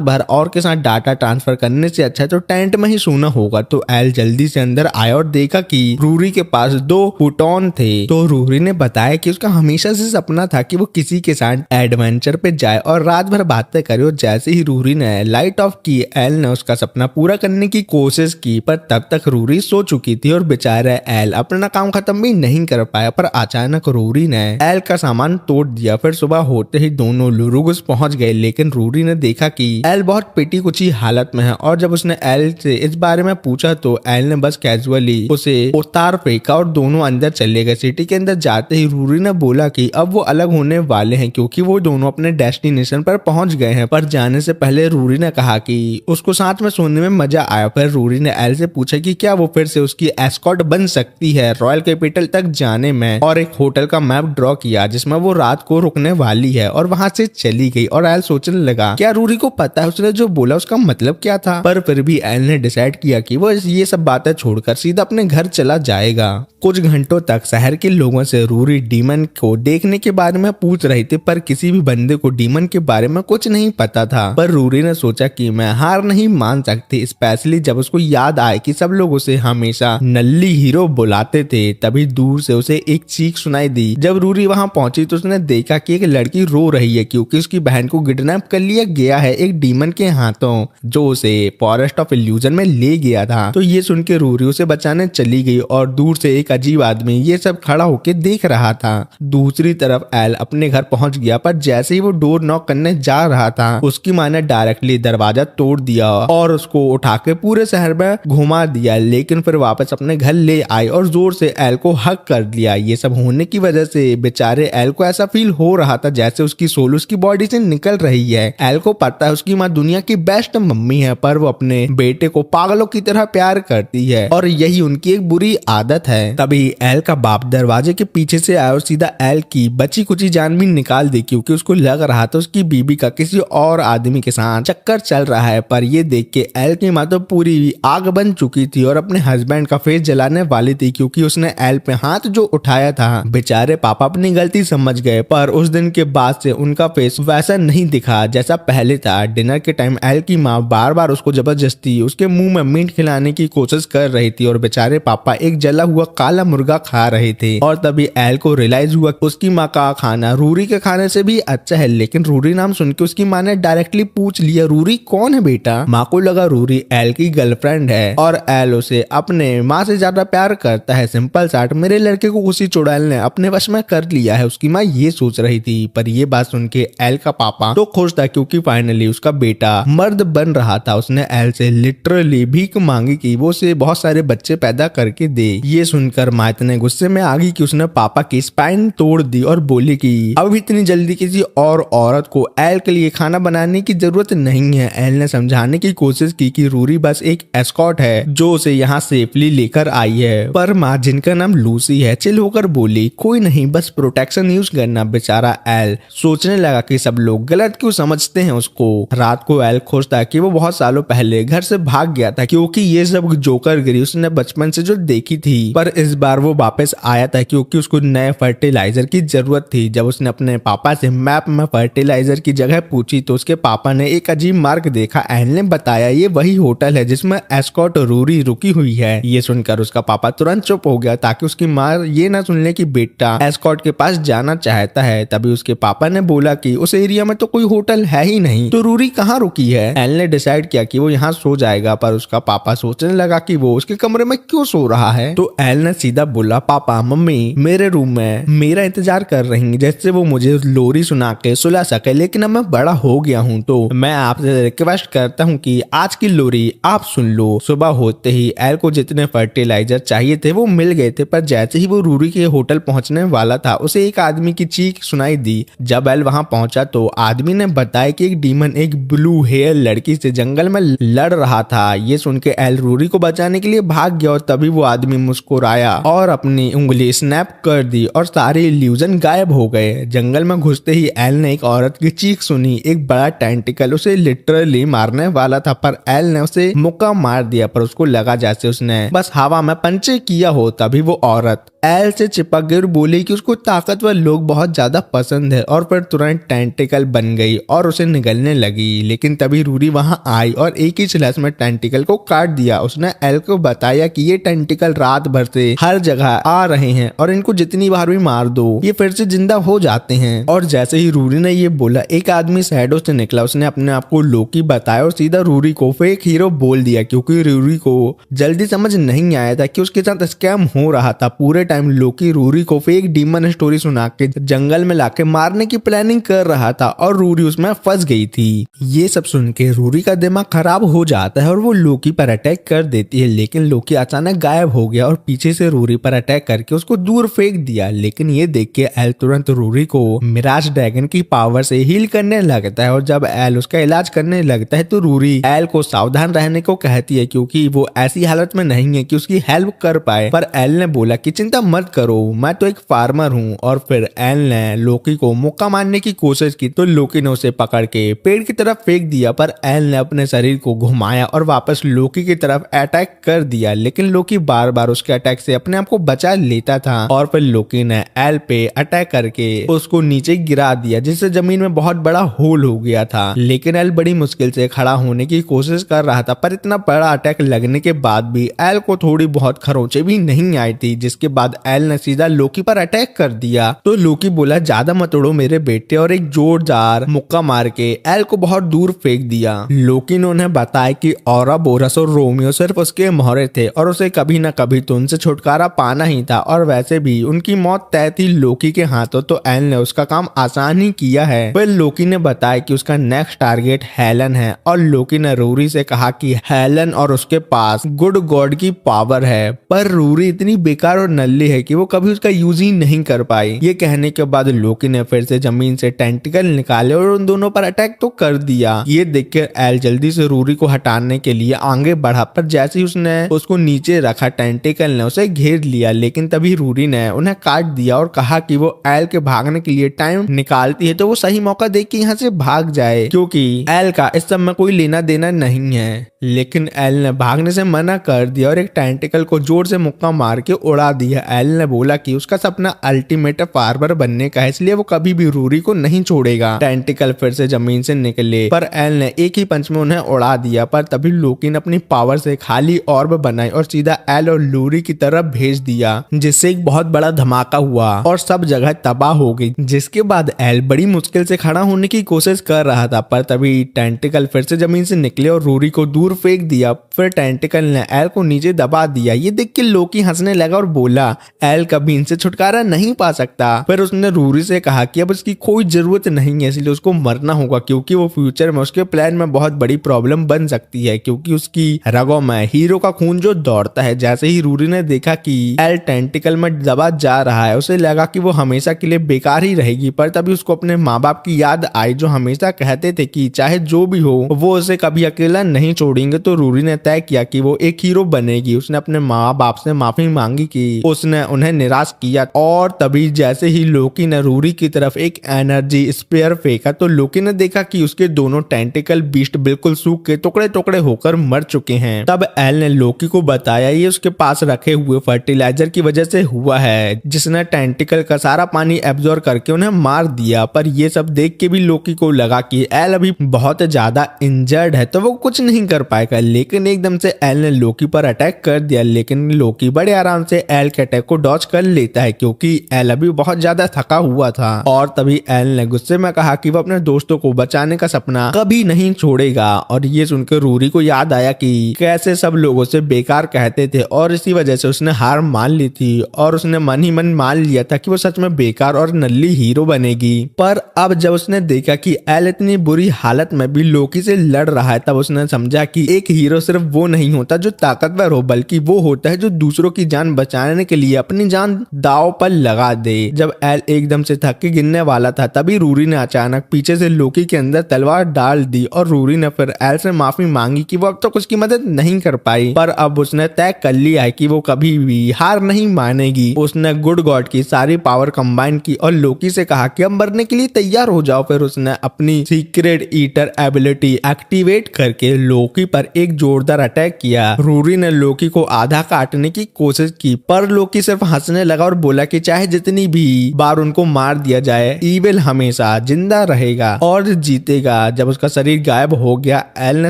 भर और के साथ डाटा ट्रांसफर करने से अच्छा तो टेंट में ही सोना होगा। तो एल जल्दी से अंदर आया और देखा कि रूरी के पास 2 फुटॉन थे। तो रूरी ने बताया कि उसका हमेशा से सपना था कि वो किसी के साथ एडवेंचर पे जाए और रात भर बातें करे। और जैसे ही रूरी ने लाइट ऑफ की, एल ने उसका सपना पूरा करने की कोशिश की, पर तब तक रूरी सो चुकी थी और बेचारा एल अपना काम खत्म भी नहीं कर पाया। पर अचानक रूरी ने एल का सामान तोड़ दिया। फिर सुबह होते ही दोनों लुरुगुस पहुंच गए। लेकिन रूरी ने देखा कि एल बहुत पिटी कुछ हालत में है और जब उसने एल से इस बारे में पूछा तो एल ने बस कैजुअली उसे उतार फेंका और दोनों अंदर चले गए। सिटी के अंदर जाते ही रूरी ने बोला कि अब वो अलग होने होने वाले हैं क्योंकि वो दोनों अपने डेस्टिनेशन पर पहुंच गए हैं। पर जाने से पहले रूरी ने कहा कि उसको साथ में सोने में मजा आया। पर रूरी ने एल से पूछा कि क्या वो फिर से उसकी एस्कॉर्ट बन सकती है रॉयल कैपिटल तक जाने में, और एक होटल का मैप ड्रॉ किया जिसमें वो रात को रुकने वाली है और वहां से चली गई। और एल सोचने लगा क्या रूरी को पता है उसने जो बोला उसका मतलब क्या था। पर फिर भी एल ने डिसाइड किया कि वो ये सब बातें छोड़कर सीधा अपने घर चला जाएगा। कुछ घंटों तक शहर के लोगों से रूरी डीमन को देखने के बारे में पूछ रही थी, पर किसी भी बंदे को डीमन के बारे में कुछ नहीं पता था। पर रूरी ने सोचा कि मैं हार नहीं मान सकती, स्पेशली जब उसको याद आए कि सब लोग उसे हमेशा नल्ली हीरो बुलाते थे। तभी दूर से उसे एक चीख सुनाई दी। जब रूरी वहां पहुंची तो उसने देखा कि एक लड़की रो रही है क्योंकि उसकी बहन को किडनैप कर लिया गया है एक डीमन के हाथों, जो उसे फॉरेस्ट ऑफ इल्यूजन में ले गया था। तो ये सुन के रूरी उसे बचाने चली गई और दूर से एक अजीब आदमी ये सब खड़ा होके देख रहा था। दूसरी तरफ एल अपने घर पहुंच गया, पर जैसे ही वो डोर नॉक करने जा रहा था उसकी माँ ने डायरेक्टली दरवाजा तोड़ दिया और उसको उठा के पूरे शहर में घुमा दिया। लेकिन फिर वापस अपने घर ले आई और जोर से एल को हग कर दिया। ये सब होने की वजह से बेचारे एल को ऐसा फील हो रहा था जैसे उसकी सोल उसकी बॉडी से निकल रही है। एल को पता है उसकी माँ दुनिया की बेस्ट मम्मी है, पर वो अपने बेटे को पागलों की तरह प्यार करती है और यही उनकी एक बुरी आदत है। तभी एल का बाप दरवाजे के पीछे से आया और सीधा एल की बची कुची जान भी निकाल दी क्योंकि उसको लग रहा था उसकी बीबी का किसी और आदमी के साथ चक्कर चल रहा है। पर ये देख के एल की माँ तो पूरी आग बन चुकी थी और अपने हस्बैंड का फेस जलाने वाली थी क्योंकि उसने एल पे हाथ जो उठाया था। बेचारे पापा अपनी गलती समझ गए, पर उस दिन के बाद से उनका फेस वैसा नहीं दिखा जैसा पहले था। डिनर के टाइम एल की माँ बार बार उसको जबरदस्ती उसके मुंह में मीट खिलाने की कोशिश कर रही थी और बेचारे पापा एक जला हुआ काला मुर्गा खा रहे थे। और तभी एल को रियलाइज हुआ उसकी माँ का खाना रूरी के खाने से भी अच्छा है। लेकिन रूरी नाम सुन के उसकी माँ ने डायरेक्टली पूछ लिया रूरी कौन है बेटा। माँ को लगा रूरी एल की गर्लफ्रेंड है और एल उसे अपने माँ से ज्यादा प्यार करता है। सिंपल साट मेरे लड़के को उसी चुड़ैल ने अपने वश में कर लिया है, उसकी माँ ये सोच रही थी। पर ये बात सुन के एल का पापा तो खुश था क्योंकि फाइनली उसका बेटा मर्द बन रहा था। उसने एल से लिटरली भीख मांगी कि वो उसे बहुत सारे बच्चे पैदा करके दे। ये सुनकर माँ इतने गुस्से में आ गई कि उसने पापा की स्पाइन तोड़ दी और बोली कि अब इतनी जल्दी किसी और औरत को एल के लिए खाना बनाने की जरूरत नहीं है। एल ने समझाने की कोशिश की कि रूरी बस एक एस्कॉर्ट है जो उसे यहाँ सेफली लेकर आई है। पर माँ जिनका नाम लूसी है चिल होकर बोली कोई नहीं बस प्रोटेक्शन यूज करना। बेचारा एल सोचने लगा कि सब लोग गलत क्यों समझते हैं उसको। रात को एल खुश था कि वो बहुत सालों पहले घर से भाग गया था क्योंकि ये सब जोकर गिरी उसने बचपन से जो देखी थी। पर इस बार वो वापस आया था क्योंकि उसको नए फर्टिलाइजर की जरूरत थी। जब उसने अपने पापा से मैप में फर्टिलाइजर की जगह पूछी तो उसके पापा ने एक अजीब मार्क देखा। एल ने बताया ये वही होटल है जिसमें एस्कॉर्ट रूरी रुकी हुई है। ये सुनकर उसका पापा तुरंत चुप हो गया ताकि उसकी माँ ये ना सुन ले कि बेटा एस्कॉर्ट के पास जाना चाहता है। तभी उसके पापा ने बोला कि उस एरिया में तो कोई होटल है ही नहीं, तो रूरी कहाँ रुकी है। एल ने डिसाइड किया कि वो यहाँ सो जाएगा, पर उसका पापा सोचने लगा कि वो उसके कमरे में क्यों सो रहा है। तो एल ने सीधा बोला पापा मम्मी मेरे रूम में मेरा इंतजार कर रही है जैसे वो मुझे लोरी सुना के सुला सके। लेकिन अब मैं बड़ा हो गया हूँ तो मैं आपसे रिक्वेस्ट करता हूँ कि आज की लोरी आप सुन लो। सुबह होते ही एल को जितने फर्टिलाइजर चाहिए थे वो मिल गए थे, पर जैसे ही वो रूरी के होटल पहुंचने वाला था उसे एक आदमी की चीख सुनाई दी। जब एल वहां पहुंचा तो आदमी ने बताया कि एक डीमन एक ब्लू हेयर लड़की से जंगल में लड़ रहा था। ये सुन के एल रूरी को बचाने के लिए भाग गया और तभी वो आदमी मुस्कुराया और अपनी उंगली स्नैप कर दी और सारे इल्यूजन गायब हो गए। जंगल में घुसते ही एल ने एक औरत की चीख सुनी। एक बड़ा टेंटिकल उसे लिटरली मारने वाला था, पर एल ने उसे मुक्का मार दिया। पर उसको लगा जैसे उसने बस हवा में पंचे किया हो। तभी वो औरत एल से चिपक गई और बोली कि उसको ताकतवर लोग बहुत ज्यादा पसंद है, और फिर तुरंत टेंटिकल बन गई और उसे निगलने लगी। लेकिन तभी रूरी वहां आई और एक ही स्लैश में टेंटिकल को काट दिया। उसने एल को बताया कि ये टेंटिकल रात भर से हर जगह आ रहे हैं और इनको जितनी बार भी मार दो ये फिर से जिंदा हो जाते हैं। और जैसे ही रूरी ने ये बोला एक आदमी शैडो से निकला। उसने अपने आप को लोकी बताया और सीधा रूरी को फेक हीरो बोल दिया क्योंकि रूरी को जल्दी समझ नहीं आया था कि उसके साथ स्कैम हो रहा था। पूरे टाइम लोकी रूरी को फेक डीमन स्टोरी सुना के जंगल में लाके मारने की प्लानिंग कर रहा था और रूरी उसमें फंस गई थी। ये सब सुन के रूरी का दिमाग खराब हो जाता है और वो लोकी पर अटैक कर देती है, लेकिन लोकी अचानक गायब हो गया और पीछे से रूरी पर अटैक करके उसको दूर फेंक दिया। लेकिन ये देख के एल तुरंत रूरी को मिराज ड्रैगन की पावर से हील करने लगता है और जब एल उसका इलाज करने लगता है तो रूरी एल को सावधान रहने को कहती है क्योंकि वो ऐसी हालत में नहीं है कि उसकी हेल्प कर पाए। पर एल ने बोला कि चिंता मत करो, मैं तो एक फार्मर हूँ। और फिर एल ने लोकी को मुक्का मारने की कोशिश की तो लोकी ने उसे पकड़ के पेड़ की तरफ फेंक दिया, पर एल ने अपने शरीर को घुमाया और वापस लोकी की तरफ अटैक कर दिया। लेकिन लोकी बार बार उसके अटैक से अपने आप को बचा लेता था और फिर लोकी ने एल पे अटैक करके उसको नीचे गिरा दिया, जिससे जमीन में बहुत बड़ा होल हो गया था। लेकिन एल बड़ी मुश्किल से खड़ा होने की कोशिश कर रहा था, पर इतना बड़ा अटैक लगने के बाद भी एल को थोड़ी बहुत खरोंचे भी नहीं आई थी, जिसके बाद एल ने सीधा लोकी पर अटैक कर दिया। तो लोकी बोला ज्यादा मत उड़ो मेरे बेटे, और एक जोरदार मुक्का मार के एल को बहुत दूर फेंक दिया। लोकी ने उन्हें बताया कि औरोबोरस और रोमियो सिर्फ उसके मोहरे थे और उसे कभी न कभी तो उनसे छुटकारा पाना ही था, और वैसे भी उनकी मौत तय थी लोकी के हाथों, तो एल ने उसका काम आसान ही किया है। फिर लोकी ने बताया कि उसका नेक्स्ट टारगेट हेलन है और लोकी ने रूरी से कहा कि हेलन और उसके पास गुड गॉड की पावर है, पर रूरी इतनी बेकार और नल्ली है कि वो कभी उसका यूज ही नहीं कर पाई। ये कहने के बाद लोकी ने फिर से जमीन से टेंटिकल निकाले और उन दोनों पर अटैक तो कर दिया। ये देखकर एल जल्दी से रूरी को हटाने के लिए आगे बढ़ा, पर जैसे ही उसने उसको नीचे रखा टेंटिकल ने उसे घेर लिया। लेकिन तभी रूरी ने उन्हें काट दिया और कहा कि वो एल के भागने के लिए टाइम निकालती है तो वो सही मौका देख के यहाँ से भाग जाए, क्योंकि एल का इस सब में कोई लेना देना नहीं है। लेकिन एल ने भागने से मना कर दिया और एक टेंटिकल को जोर से मुक्का मार के उड़ा दिया। एल ने बोला कि उसका सपना अल्टीमेट फार्मर बनने का है, इसलिए वो कभी भी रूरी को नहीं छोड़ेगा। टेंटिकल फिर से जमीन से निकले, पर एल ने एक ही पंच में उन्हें उड़ा दिया। पर तभी लोकी ने अपनी पावर से खाली ऑर्ब बनाई और सीधा एल और लूरी की तरफ भेज दिया, जिससे एक बहुत बड़ा धमाका हुआ और सब जगह तबाह हो गई। जिसके बाद एल बड़ी मुश्किल से खड़ा होने की कोशिश कर रहा था, पर तभी टेंटिकल फिर से जमीन से निकले और रूरी को दूर फेंक दिया। फिर टेंटिकल ने एल को नीचे दबा दिया। ये देख के लोकी हंसने लगा और बोला एल कभी इनसे छुटकारा नहीं पा सकता। फिर उसने रूरी से कहा कि अब उसकी कोई जरूरत नहीं है, इसलिए उसको मरना होगा, क्योंकि वो फ्यूचर में उसके प्लान में बहुत बड़ी प्रॉब्लम बन सकती है, क्योंकि उसकी रगों में हीरो का खून जो दौड़ता है। जैसे ही रूरी ने देखा कि एल टेंटिकल में दबा जा रहा है, उसे लगा कि वो हमेशा के लिए बेकार ही रहेगी। पर तभी उसको अपने माँ बाप की याद आई, जो हमेशा कहते थे कि चाहे जो भी हो वो उसे कभी अकेला नहीं छोड़ेंगे। तो रूरी ने तय किया कि वो एक हीरो बनेगी। उसने अपने माँ बाप से माफी मांगी कि उसने उन्हें निराश किया, और तभी जैसे ही लोकी ने रूरी की तरफ एक एनर्जी स्पेयर फेंका तो लोकी ने देखा कि उसके दोनों टेंटिकल बीस्ट बिल्कुल सूख के टुकड़े टुकड़े होकर मर चुके हैं। तब एल ने लोकी को बताया ये उसके पास रखे हुए फर्टिलाइजर की वजह से हुआ है, जिसने टेंटिकल का सारा पानी एब्जॉर्ब करके उन्हें मार दिया। पर ये सब देख के भी लोकी को लगा कि एल अभी बहुत ज्यादा इंजर्ड है, तो वो कुछ नहीं कर पाएगा। लेकिन एकदम से एल ने लोकी पर अटैक कर दिया, लेकिन लोकी बड़े आराम से एल के अटैक को डॉज कर लेता है, क्योंकि एल अभी बहुत ज्यादा थका हुआ था। और तभी एल ने गुस्से में कहा कि वो अपने दोस्तों को बचाने का सपना कभी नहीं छोड़ेगा। और ये सुनकर रूरी को याद आया कि कैसे सब लोगों से बेकार कहते थे, और इसी वजह से उसने हार मान ली थी और उसने मन ही मन मान लिया था कि वो सच में बेकार और नल्ली हीरो बनेगी। पर अब जब उसने देखा कि एल इतनी बुरी हालत में भी लोकी से लड़ रहा है, तब उसने समझा कि एक हीरो सिर्फ वो नहीं होता जो ताकतवर हो, बल्कि वो होता है जो दूसरों की जान बचाने के लिए अपनी जान दांव पर लगा दे। जब एल एकदम से थक के गिरने वाला था, तभी रूरी ने अचानक पीछे से लोकी के अंदर तलवार डाल दी और रूरी ने फिर एल से माफी मांगी कि वो अब तक उसकी मदद नहीं कर पाई, पर अब उसने तय कर लिया है कि वो कभी भी हार नहीं मानेगी। उसने गुड गॉड की सारी पावर कंबाइन की और लोकी से कहा कि अब मरने के लिए तैयार हो जाओ। फिर उसने अपनी सीक्रेट ईटर एबिलिटी एक्टिवेट करके लोकी पर एक जोरदार अटैक किया। रूरी ने लोकी को आधा काटने की कोशिश की, पर लोकी सिर्फ हंसने लगा और बोला कि चाहे जितनी भी बार उनको मार दिया जाए, ईविल हमेशा जिंदा रहेगा और जीतेगा। जब उसका शरीर गायब हो गया, एल ने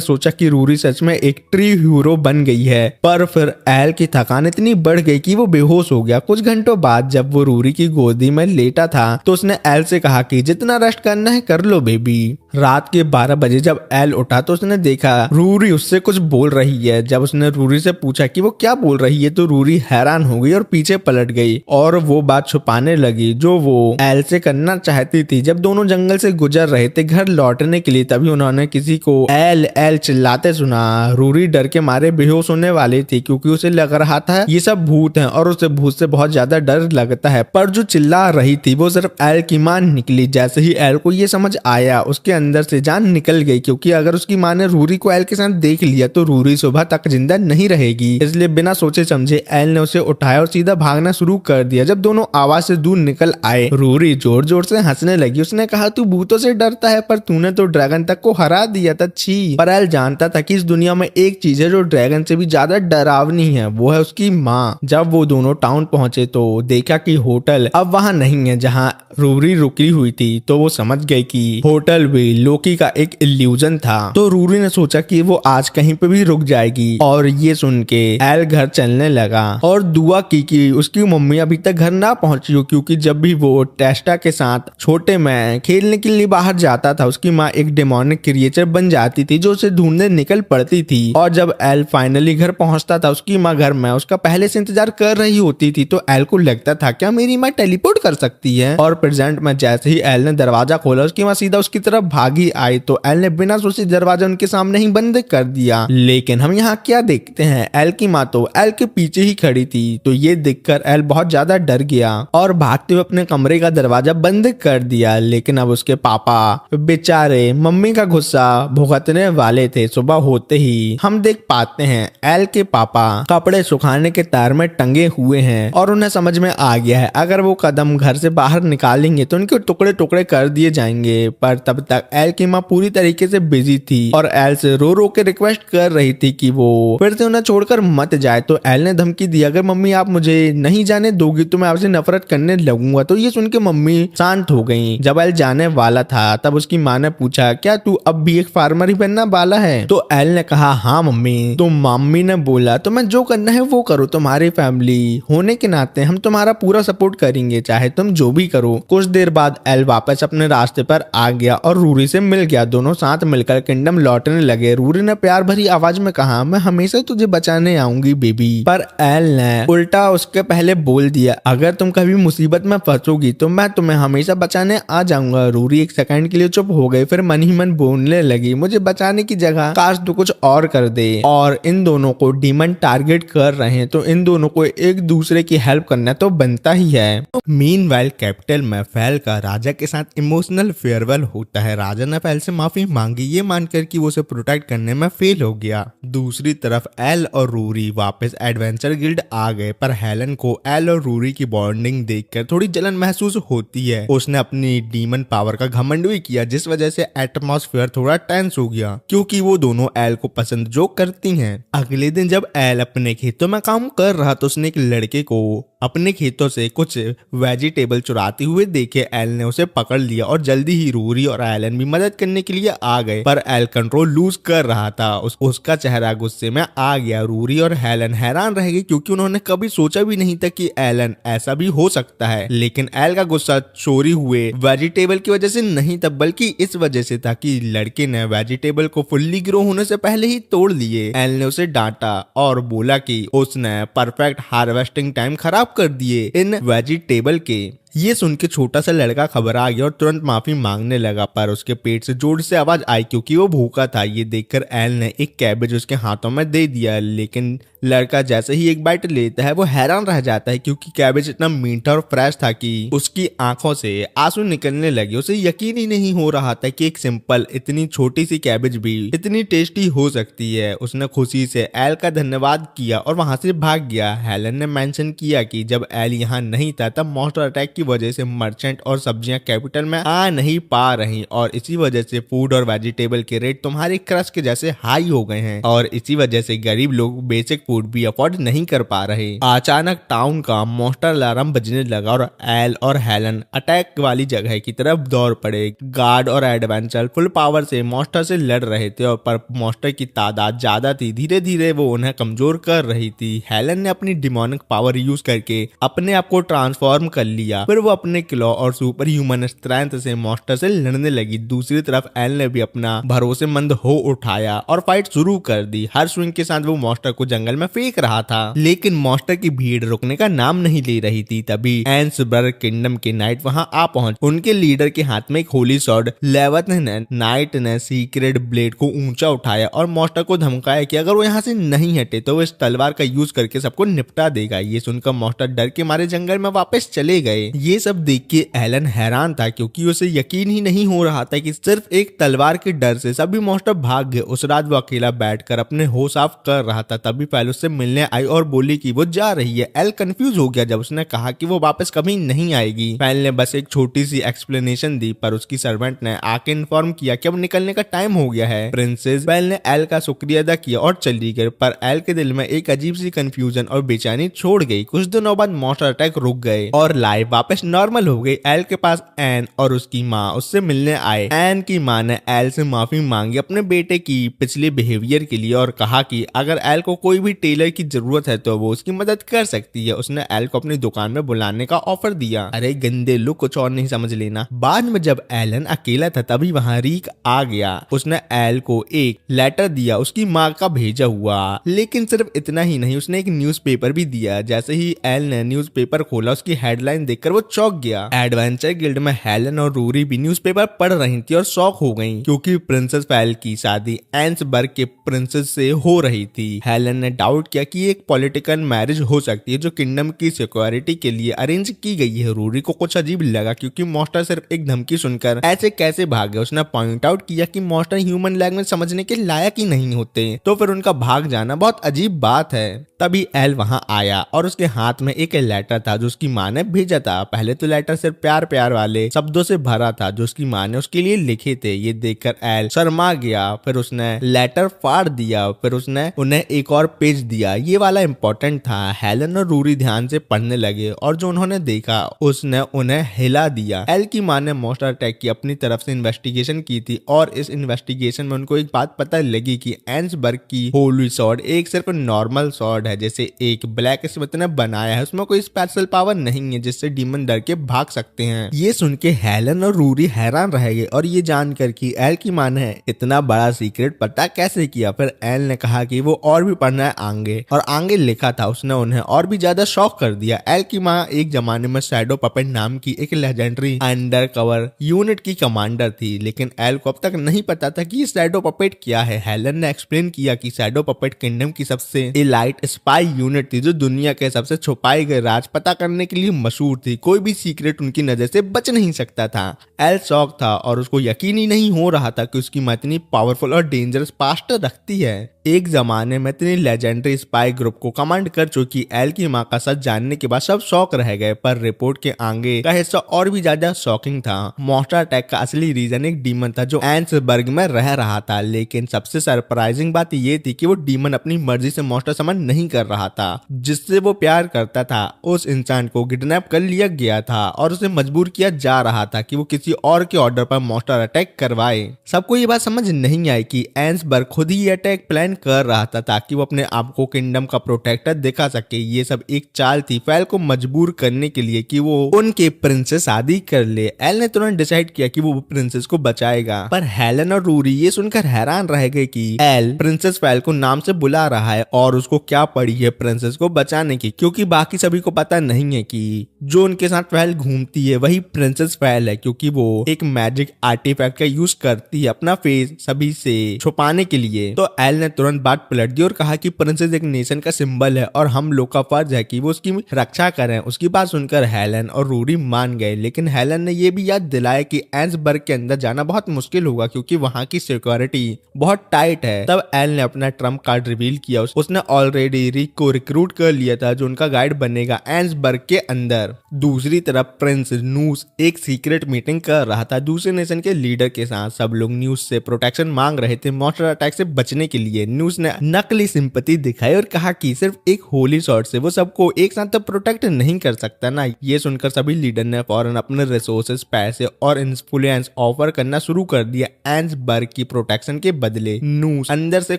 सोचा कि रूरी सच में एक ट्री हीरो बन गई है, पर फिर एल की थकान इतनी बढ़ गई कि वो बेहोश हो गया। कुछ घंटों बाद जब वो रूरी की गोदी में लेटा था, तो उसने एल से कहा कि जितना रेस्ट करना है कर लो बेबी। रात के 12 बजे जब एल उठा तो उसने देखा रूरी उससे कुछ बोल रही है। जब उसने रूरी से पूछा कि वो क्या बोल रही है, तो रूरी हैरान हो गई और पीछे पलट गई और वो बात छुपाने लगी जो वो एल से करना चाहती थी। जब दोनों जंगल से गुजर रहे थे घर लौटने के लिए, तभी उन्होंने किसी को एल एल चिल्लाते सुना। रूरी डर के मारे बेहोश होने वाली थी क्योंकि उसे लग रहा था ये सब भूत हैं और उसे भूत से बहुत ज्यादा डर लगता है। पर जो चिल्ला रही थी वो सिर्फ एल की मां निकली। जैसे ही एल को ये समझ आया उसके अंदर से जान निकल गई, क्योंकि अगर उसकी मां ने रूरी को एल के साथ देख लिया तो रूरी सुबह तक जिंदा नहीं रहेगी। इसलिए बिना सोचे समझे एल ने उसे उठाया और सीधा भागना शुरू कर दिया। जब दोनों आवाज से दूर निकल आए रूरी जोर जोर से हंसने लगी। उसने कहा तू भूतों से डरता है पर तूने तो ड्रैगन तक को हरा दिया था, छी। पर एल जानता था कि इस दुनिया में एक चीज है जो ड्रैगन से भी ज्यादा डरावनी है, वो है उसकी माँ। जब वो दोनों टाउन पहुंचे तो देखा कि होटल अब वहां नहीं है जहां रूरी रुकी हुई थी, तो वो समझ गई कि होटल भी लोकी का एक इल्यूजन था। तो रूरी ने सोचा कि वो आज कहीं पे भी रुक जाएगी और ये सुन के एल घर चलने लगा और दुआ की कि उसकी मम्मी अभी तक घर ना पहुंची हो, क्योंकि जब भी वो टेस्टा के साथ छोटे में खेलने के लिए बाहर जाता था उसकी माँ एक डेमोनिक क्रिएचर बन जाती थी जो उसे ढूंढने निकल पड़ती थी। और जब एल फाइनली घर पहुंचता था उसकी माँ घर में उसका पहले से इंतजार कर रही होती थी। तो एल को लगता था क्या मेरी माँ टेलीपोर्ट कर सकती है। और प्रेजेंट में जैसे ही एल ने दरवाजा खोला उसकी माँ सीधा उसकी तरफ भागी आई, तो एल ने बिना सोचे दरवाजा उनके सामने ही बंद कर दिया। लेकिन हम यहाँ क्या देखते हैं, एल की माँ तो एल के पीछे ही खड़ी थी। तो ये देखकर एल बहुत ज्यादा डर गया और भागते हुए अपने कमरे का दरवाजा बंद कर दिया। लेकिन अब उसके पापा बेचारे मम्मी का गुस्सा भुगतने वाले थे। सुबह होते ही हम देख पाते हैं एल के पापा कपड़े सुखाने के तार में टंगे हुए हैं और उन्हें समझ में आ गया है अगर वो कदम घर से बाहर निकालेंगे तो उनके टुकड़े टुकड़े कर दिए जाएंगे। पर तब तक एल की माँ पूरी तरीके से बिजी थी और एल से रो रो के रिक्वेस्ट कर रही थी कि वो फिर से उन्हें छोड़कर मत जाए। तो एल ने धमकी दी अगर मम्मी आप मुझे नहीं जाने दोगी तो मैं आपसे नफरत करने लगूंगा। तो ये सुन के मम्मी शांत हो गई। जब एल जाने वाला था तब उसकी माँ ने पूछा क्या तू अब भी एक फार्मर ही बनना वाला है। तो एल ने कहा हाँ मम्मी। तो मम्मी ने बोला तो मैं जो करना है वो करो, तुम्हारी फैमिली होने के नाते हम तुम्हारा पूरा सपोर्ट करेंगे चाहे तुम जो भी करो। कुछ देर बाद एल वापस अपने रास्ते पर आ गया और रूरी से मिल गया। दोनों साथ मिलकर किंगडम लौटने लगे। रूरी ने प्यार भरी आवाज में कहा मैं हमेशा तुझे बचाने आऊंगी बेबी। पर एल ने उल्टा उसके पहले बोल दिया अगर तुम कभी मुसीबत में फंसोगी तो मैं तुम्हें हमेशा बचाने आ जाऊंगा। रूरी एक सेकंड के लिए चुप हो गई, फिर मन ही मन बोलने लगी मुझे बचाने की जगह काश तू कुछ और कर दे। और इन दोनों को डीमन टारगेट कर रहे हैं तो इन दोनों को एक दूसरे की हेल्प करना तो बनता ही है। मीनवाइल कैपिटल में फैल का राजा के साथ इमोशनल फेयरवेल होता है। राजा ने फैल से माफी मांगी ये मानकर कि वो उसे प्रोटेक्ट करने में फेल हो गया। दूसरी तरफ एल और रूरी वापस एडवेंचर गिल्ड आ गए, पर हेलन को एल और रूरी की बॉन्डिंग देखकर थोड़ी जलन महसूस होती है। उसने अपनी डीमन पावर का घमंड भी किया जिस वजह से एटमॉस्फेयर थोड़ा टेंस हो गया क्योंकि वो दोनों एल को पसंद जो करती हैं। अगले दिन जब एल अपने खेतों में काम कर रहा तो उसने एक लड़के को अपने खेतों से कुछ वेजिटेबल चुराते हुए देखे। एल ने उसे पकड़ लिया और जल्दी ही रूरी और एलन भी मदद करने के लिए आ गए, पर एल कंट्रोल लूज कर रहा था। उसका चेहरा गुस्से में आ गया। रूरी और हेलन हैरान रह गए क्योंकि उन्होंने कभी सोचा भी नहीं था कि एलन ऐसा भी हो सकता है। लेकिन एल का गुस्सा चोरी हुए वेजिटेबल की वजह से नहीं था बल्कि इस वजह से था कि लड़के ने वेजिटेबल को फुल्ली ग्रो होने से पहले ही तोड़ लिए। एल ने उसे डांटा और बोला कि उसने परफेक्ट हार्वेस्टिंग टाइम खराब कर दिए इन वेजिटेबल के। ये सुन के छोटा सा लड़का घबरा गया और तुरंत माफी मांगने लगा, पर उसके पेट से जोर से आवाज आई क्योंकि वो भूखा था। ये देखकर एल ने एक कैबेज उसके हाथों में दे दिया, लेकिन लड़का जैसे ही एक बाइट लेता है वो हैरान रह जाता है क्योंकि कैबेज इतना मीठा और फ्रेश था कि उसकी आंखों से आंसू निकलने लगे। उसे यकीन ही नहीं हो रहा था कि एक सिंपल इतनी छोटी सी कैबेज भी इतनी टेस्टी हो सकती है। उसने खुशी से एल का धन्यवाद किया और वहां से भाग गया। हेलन ने मेंशन किया कि जब एल यहाँ नहीं था तब मॉन्स्टर अटैक की वजह से मर्चेंट और सब्जियां कैपिटल में आ नहीं पा रही और इसी वजह से फूड और वेजिटेबल के रेट तुम्हारे क्रश के जैसे हाई हो गए हैं और इसी वजह से गरीब लोग बेसिक फूड भी अफोर्ड नहीं कर पा रहे। अचानक टाउन का मॉन्स्टर अलार्म बजने लगा और एल और हेलन अटैक वाली जगह की तरफ दौड़ पड़े। गार्ड और एडवेंचर फुल पावर से मॉन्स्टर से लड़ रहे थे और पर मॉन्स्टर की तादाद ज्यादा थी। धीरे धीरे वो उन्हें कमजोर कर रही थी। हेलन ने अपनी डिमोनिक पावर यूज करके अपने आप को ट्रांसफॉर्म कर लिया। फिर वो अपने क्लॉ और सुपर ह्यूमन स्ट्रेंथ से मॉन्स्टर से लड़ने लगी। दूसरी तरफ एल ने भी अपना भरोसेमंद हो उठाया और फाइट शुरू कर दी। हर स्विंग के साथ वो मॉन्स्टर को जंगल में फेंक रहा था, लेकिन मॉन्स्टर की भीड़ रुकने का नाम नहीं ले रही थी। तभी एंसबर्ग किंगडम के नाइट वहां आ पहुंच। उनके लीडर के हाथ में एक होली सॉर्ड लेवतनेंट नाइट ने सीक्रेट ब्लेड को ऊंचा उठाया और मॉन्स्टर को धमकाया कि अगर वो यहाँ से नहीं हटे तो वो इस तलवार का यूज करके सबको निपटा देगा। ये सुनकर मॉन्स्टर डर के मारे जंगल में वापस चले गए। ये सब देख के एलन हैरान था, क्योंकि उसे यकीन ही नहीं हो रहा था कि सिर्फ एक तलवार के डर से सभी मॉन्स्टर भाग गए। उस रात वो अकेला बैठकर अपने होश ऑफ कर रहा था। तभी फैल उससे मिलने आई और बोली कि वो जा रही है। एल कंफ्यूज हो गया जब उसने कहा कि वो वापस कभी नहीं आएगी। फैल ने बस एक छोटी सी एक्सप्लेनेशन दी, पर उसकी सर्वेंट ने आके इन्फॉर्म किया कि अब निकलने का टाइम हो गया है। प्रिंसेस बेल ने एल का शुक्रिया अदा किया और चली गई, पर एल के दिल में एक अजीब सी कंफ्यूजन और बेचैनी छोड़ गई। कुछ दिनों बाद मॉन्स्टर अटैक रुक गए और लाइफ वापस नॉर्मल हो गई। एल के पास एन और उसकी माँ उससे मिलने आए। एन की माँ ने एल से माफी मांगी अपने बेटे की पिछले बिहेवियर के लिए और कहा कि अगर एल को कोई भी टेलर की जरूरत है तो वो उसकी मदद कर सकती है। उसने एल को अपनी दुकान में बुलाने का ऑफर दिया। अरे गंदे लोग, कुछ और नहीं समझ लेना। बाद में जब एलन अकेला था तभी वहां रीक आ गया। उसने एल को एक लेटर दिया उसकी माँ का भेजा हुआ, लेकिन सिर्फ इतना ही नहीं, उसने एक न्यूज़पेपर भी दिया। जैसे ही एल ने न्यूज़पेपर खोला उसकी हेडलाइन देखकर वो चौंक गया। एडवेंचर गिल्ड में हेलन और रूरी भी न्यूज़पेपर पढ़ रही थी और शॉक हो गई, क्योंकि प्रिंसेस फैल की शादी एंसबर्ग के प्रिंसेस से हो रही थी। हेलन ने डाउट किया कि एक पॉलिटिकल मैरिज हो सकती है जो किंगडम की सिक्योरिटी के लिए अरेंज की गई है। रूरी को कुछ अजीब लगा, क्योंकि मॉन्स्टर सिर्फ एक धमकी सुनकर ऐसे कैसे भाग गए। उसने पॉइंट आउट किया कि मॉन्स्टर ह्यूमन लैंग्वेज समझने के लायक ही नहीं होते, तो फिर उनका भाग जाना बहुत अजीब बात है। तभी एल वहां आया और उसके हाथ में एक लेटर था जो उसकी माँ ने भेजा था। पहले तो लेटर सिर्फ प्यार प्यार वाले शब्दों से भरा था जो उसकी माँ ने उसके लिए लिखे थे। ये देखकर एल शर्मा गया। फिर उसने लेटर फाड़ दिया। फिर उसने उन्हें एक और पेज दिया। ये वाला इंपॉर्टेंट था। हेलन और रूरी ध्यान से पढ़ने लगे और जो उन्होंने देखा उसने उन्हें हिला दिया। एल की माँ ने मॉन्स्टर अटैक की अपनी तरफ से इन्वेस्टिगेशन की थी और इस इन्वेस्टिगेशन में उनको एक बात पता लगी कि एंसबर्ग की होली सॉर्ड एक सिर्फ नॉर्मल सॉर्ड है, जैसे एक ब्लैक स्मिथ ने बनाया है। उसमें कोई स्पेशल पावर नहीं है जिससे डीमन डर के भाग सकते हैं। ये सुन के हेलन और रूरी हैरान रह गए और ये जानकर कि एल की माँ ने इतना बड़ा सीक्रेट पता कैसे किया। फिर एल ने कहा कि वो और भी पढ़ना है आगे, और आगे लिखा था। उसने उन्हें और भी ज्यादा शॉक कर दिया। एल की माँ एक जमाने में शैडो पपेट नाम की एक लेजेंडरी अंडर कवर यूनिट की कमांडर थी, लेकिन एल को अब तक नहीं पता था कि शैडो पपेट क्या है। हेलन ने एक्सप्लेन किया कि शैडो पपेट किंगडम की सबसे एलाइट स्पाई यूनिट थी जो दुनिया के सबसे छुपाए गए राज पता करने के लिए मशहूर थी। कोई भी सीक्रेट उनकी नजर से बच नहीं सकता था। एल शॉक था और उसको यकीन ही नहीं हो रहा था कि उसकी माँ इतनी पावरफुल और डेंजरस पास्ट रखती है। एक जमाने में इतनी लेजेंडरी स्पाई ग्रुप को कमांड कर चुकी एल की माँ का सच जानने के बाद सब शौक रह गए, पर रिपोर्ट के आगे का हिस्सा और भी ज्यादा शॉकिंग था। मॉन्स्टर अटैक का असली रीजन एक डीमन था जो एंसबर्ग में रह रहा था, लेकिन सबसे सरप्राइजिंग बात ये थी कि वो डीमन अपनी मर्जी से मॉन्स्टर समन नहीं कर रहा था। जिससे वो प्यार करता था उस इंसान को किडनैप कर लिया गया था और उसे मजबूर किया जा रहा था कि वो किसी और के ऑर्डर पर मॉन्स्टर अटैक करवाए। सबको ये बात समझ नहीं आई कि एंसबर्ग खुद ही अटैक प्लान कर रहा था ताकि वो अपने आप को किंगडम का प्रोटेक्टर दिखा सके। ये सब एक चाल थी फैल को मजबूर करने के लिए कि वो उनके प्रिंस से शादी कर ले। एल ने तुरंत डिसाइड किया कि वो प्रिंसेस को बचाएगा, पर हेलन और रूरी ये सुनकर हैरान रह गए कि एल प्रिंसेस फैल को नाम से बुला रहा है और उसको क्या पड़ी है प्रिंसेस को बचाने की, क्योंकि बाकी सभी को पता नहीं है कि जो उनके साथ फैल घूमती है वही प्रिंसेस फैल है, क्योंकि वो एक मैजिक आर्टिफैक्ट का यूज करती है अपना फेस सभी से छुपाने के लिए। तो एल ने तुरंत बात पलट दी और कहा कि प्रिंसेस एक नेशन का सिंबल है और हम लोग का फर्ज है कि वो उसकी रक्षा करें। उसकी बात सुनकर हेलन और रूरी मान गए, लेकिन हेलन ने यह भी याद दिलाया कि एंसबर्ग के अंदर जाना बहुत मुश्किल होगा क्योंकि वहां की सिक्योरिटी बहुत टाइट है। तब एल ने अपना ट्रम्प कार्ड रिवील किया। उसने ऑलरेडी रिक को रिक्रूट कर लिया था जो उनका गाइड बनेगा एंसबर्ग के अंदर। दूसरी तरफ प्रिंस नूस एक सीक्रेट मीटिंग कर रहा था दूसरे नेशन के लीडर के साथ। सब लोग न्यूज से प्रोटेक्शन मांग रहे थे मॉन्स्टर अटैक से बचने के लिए। न्यूज ने नकली सिंपैथी दिखाई और कहा कि सिर्फ एक होली शॉट से वो सबको एक साथ तो प्रोटेक्ट नहीं कर सकता ना। ये सुनकर सभी लीडर ने फौरन अपने रिसोर्सेज, पैसे और इन्फ्लुएंस ऑफर करना शुरू कर दिया एंसबर्ग की प्रोटेक्शन के बदले। नूस अंदर से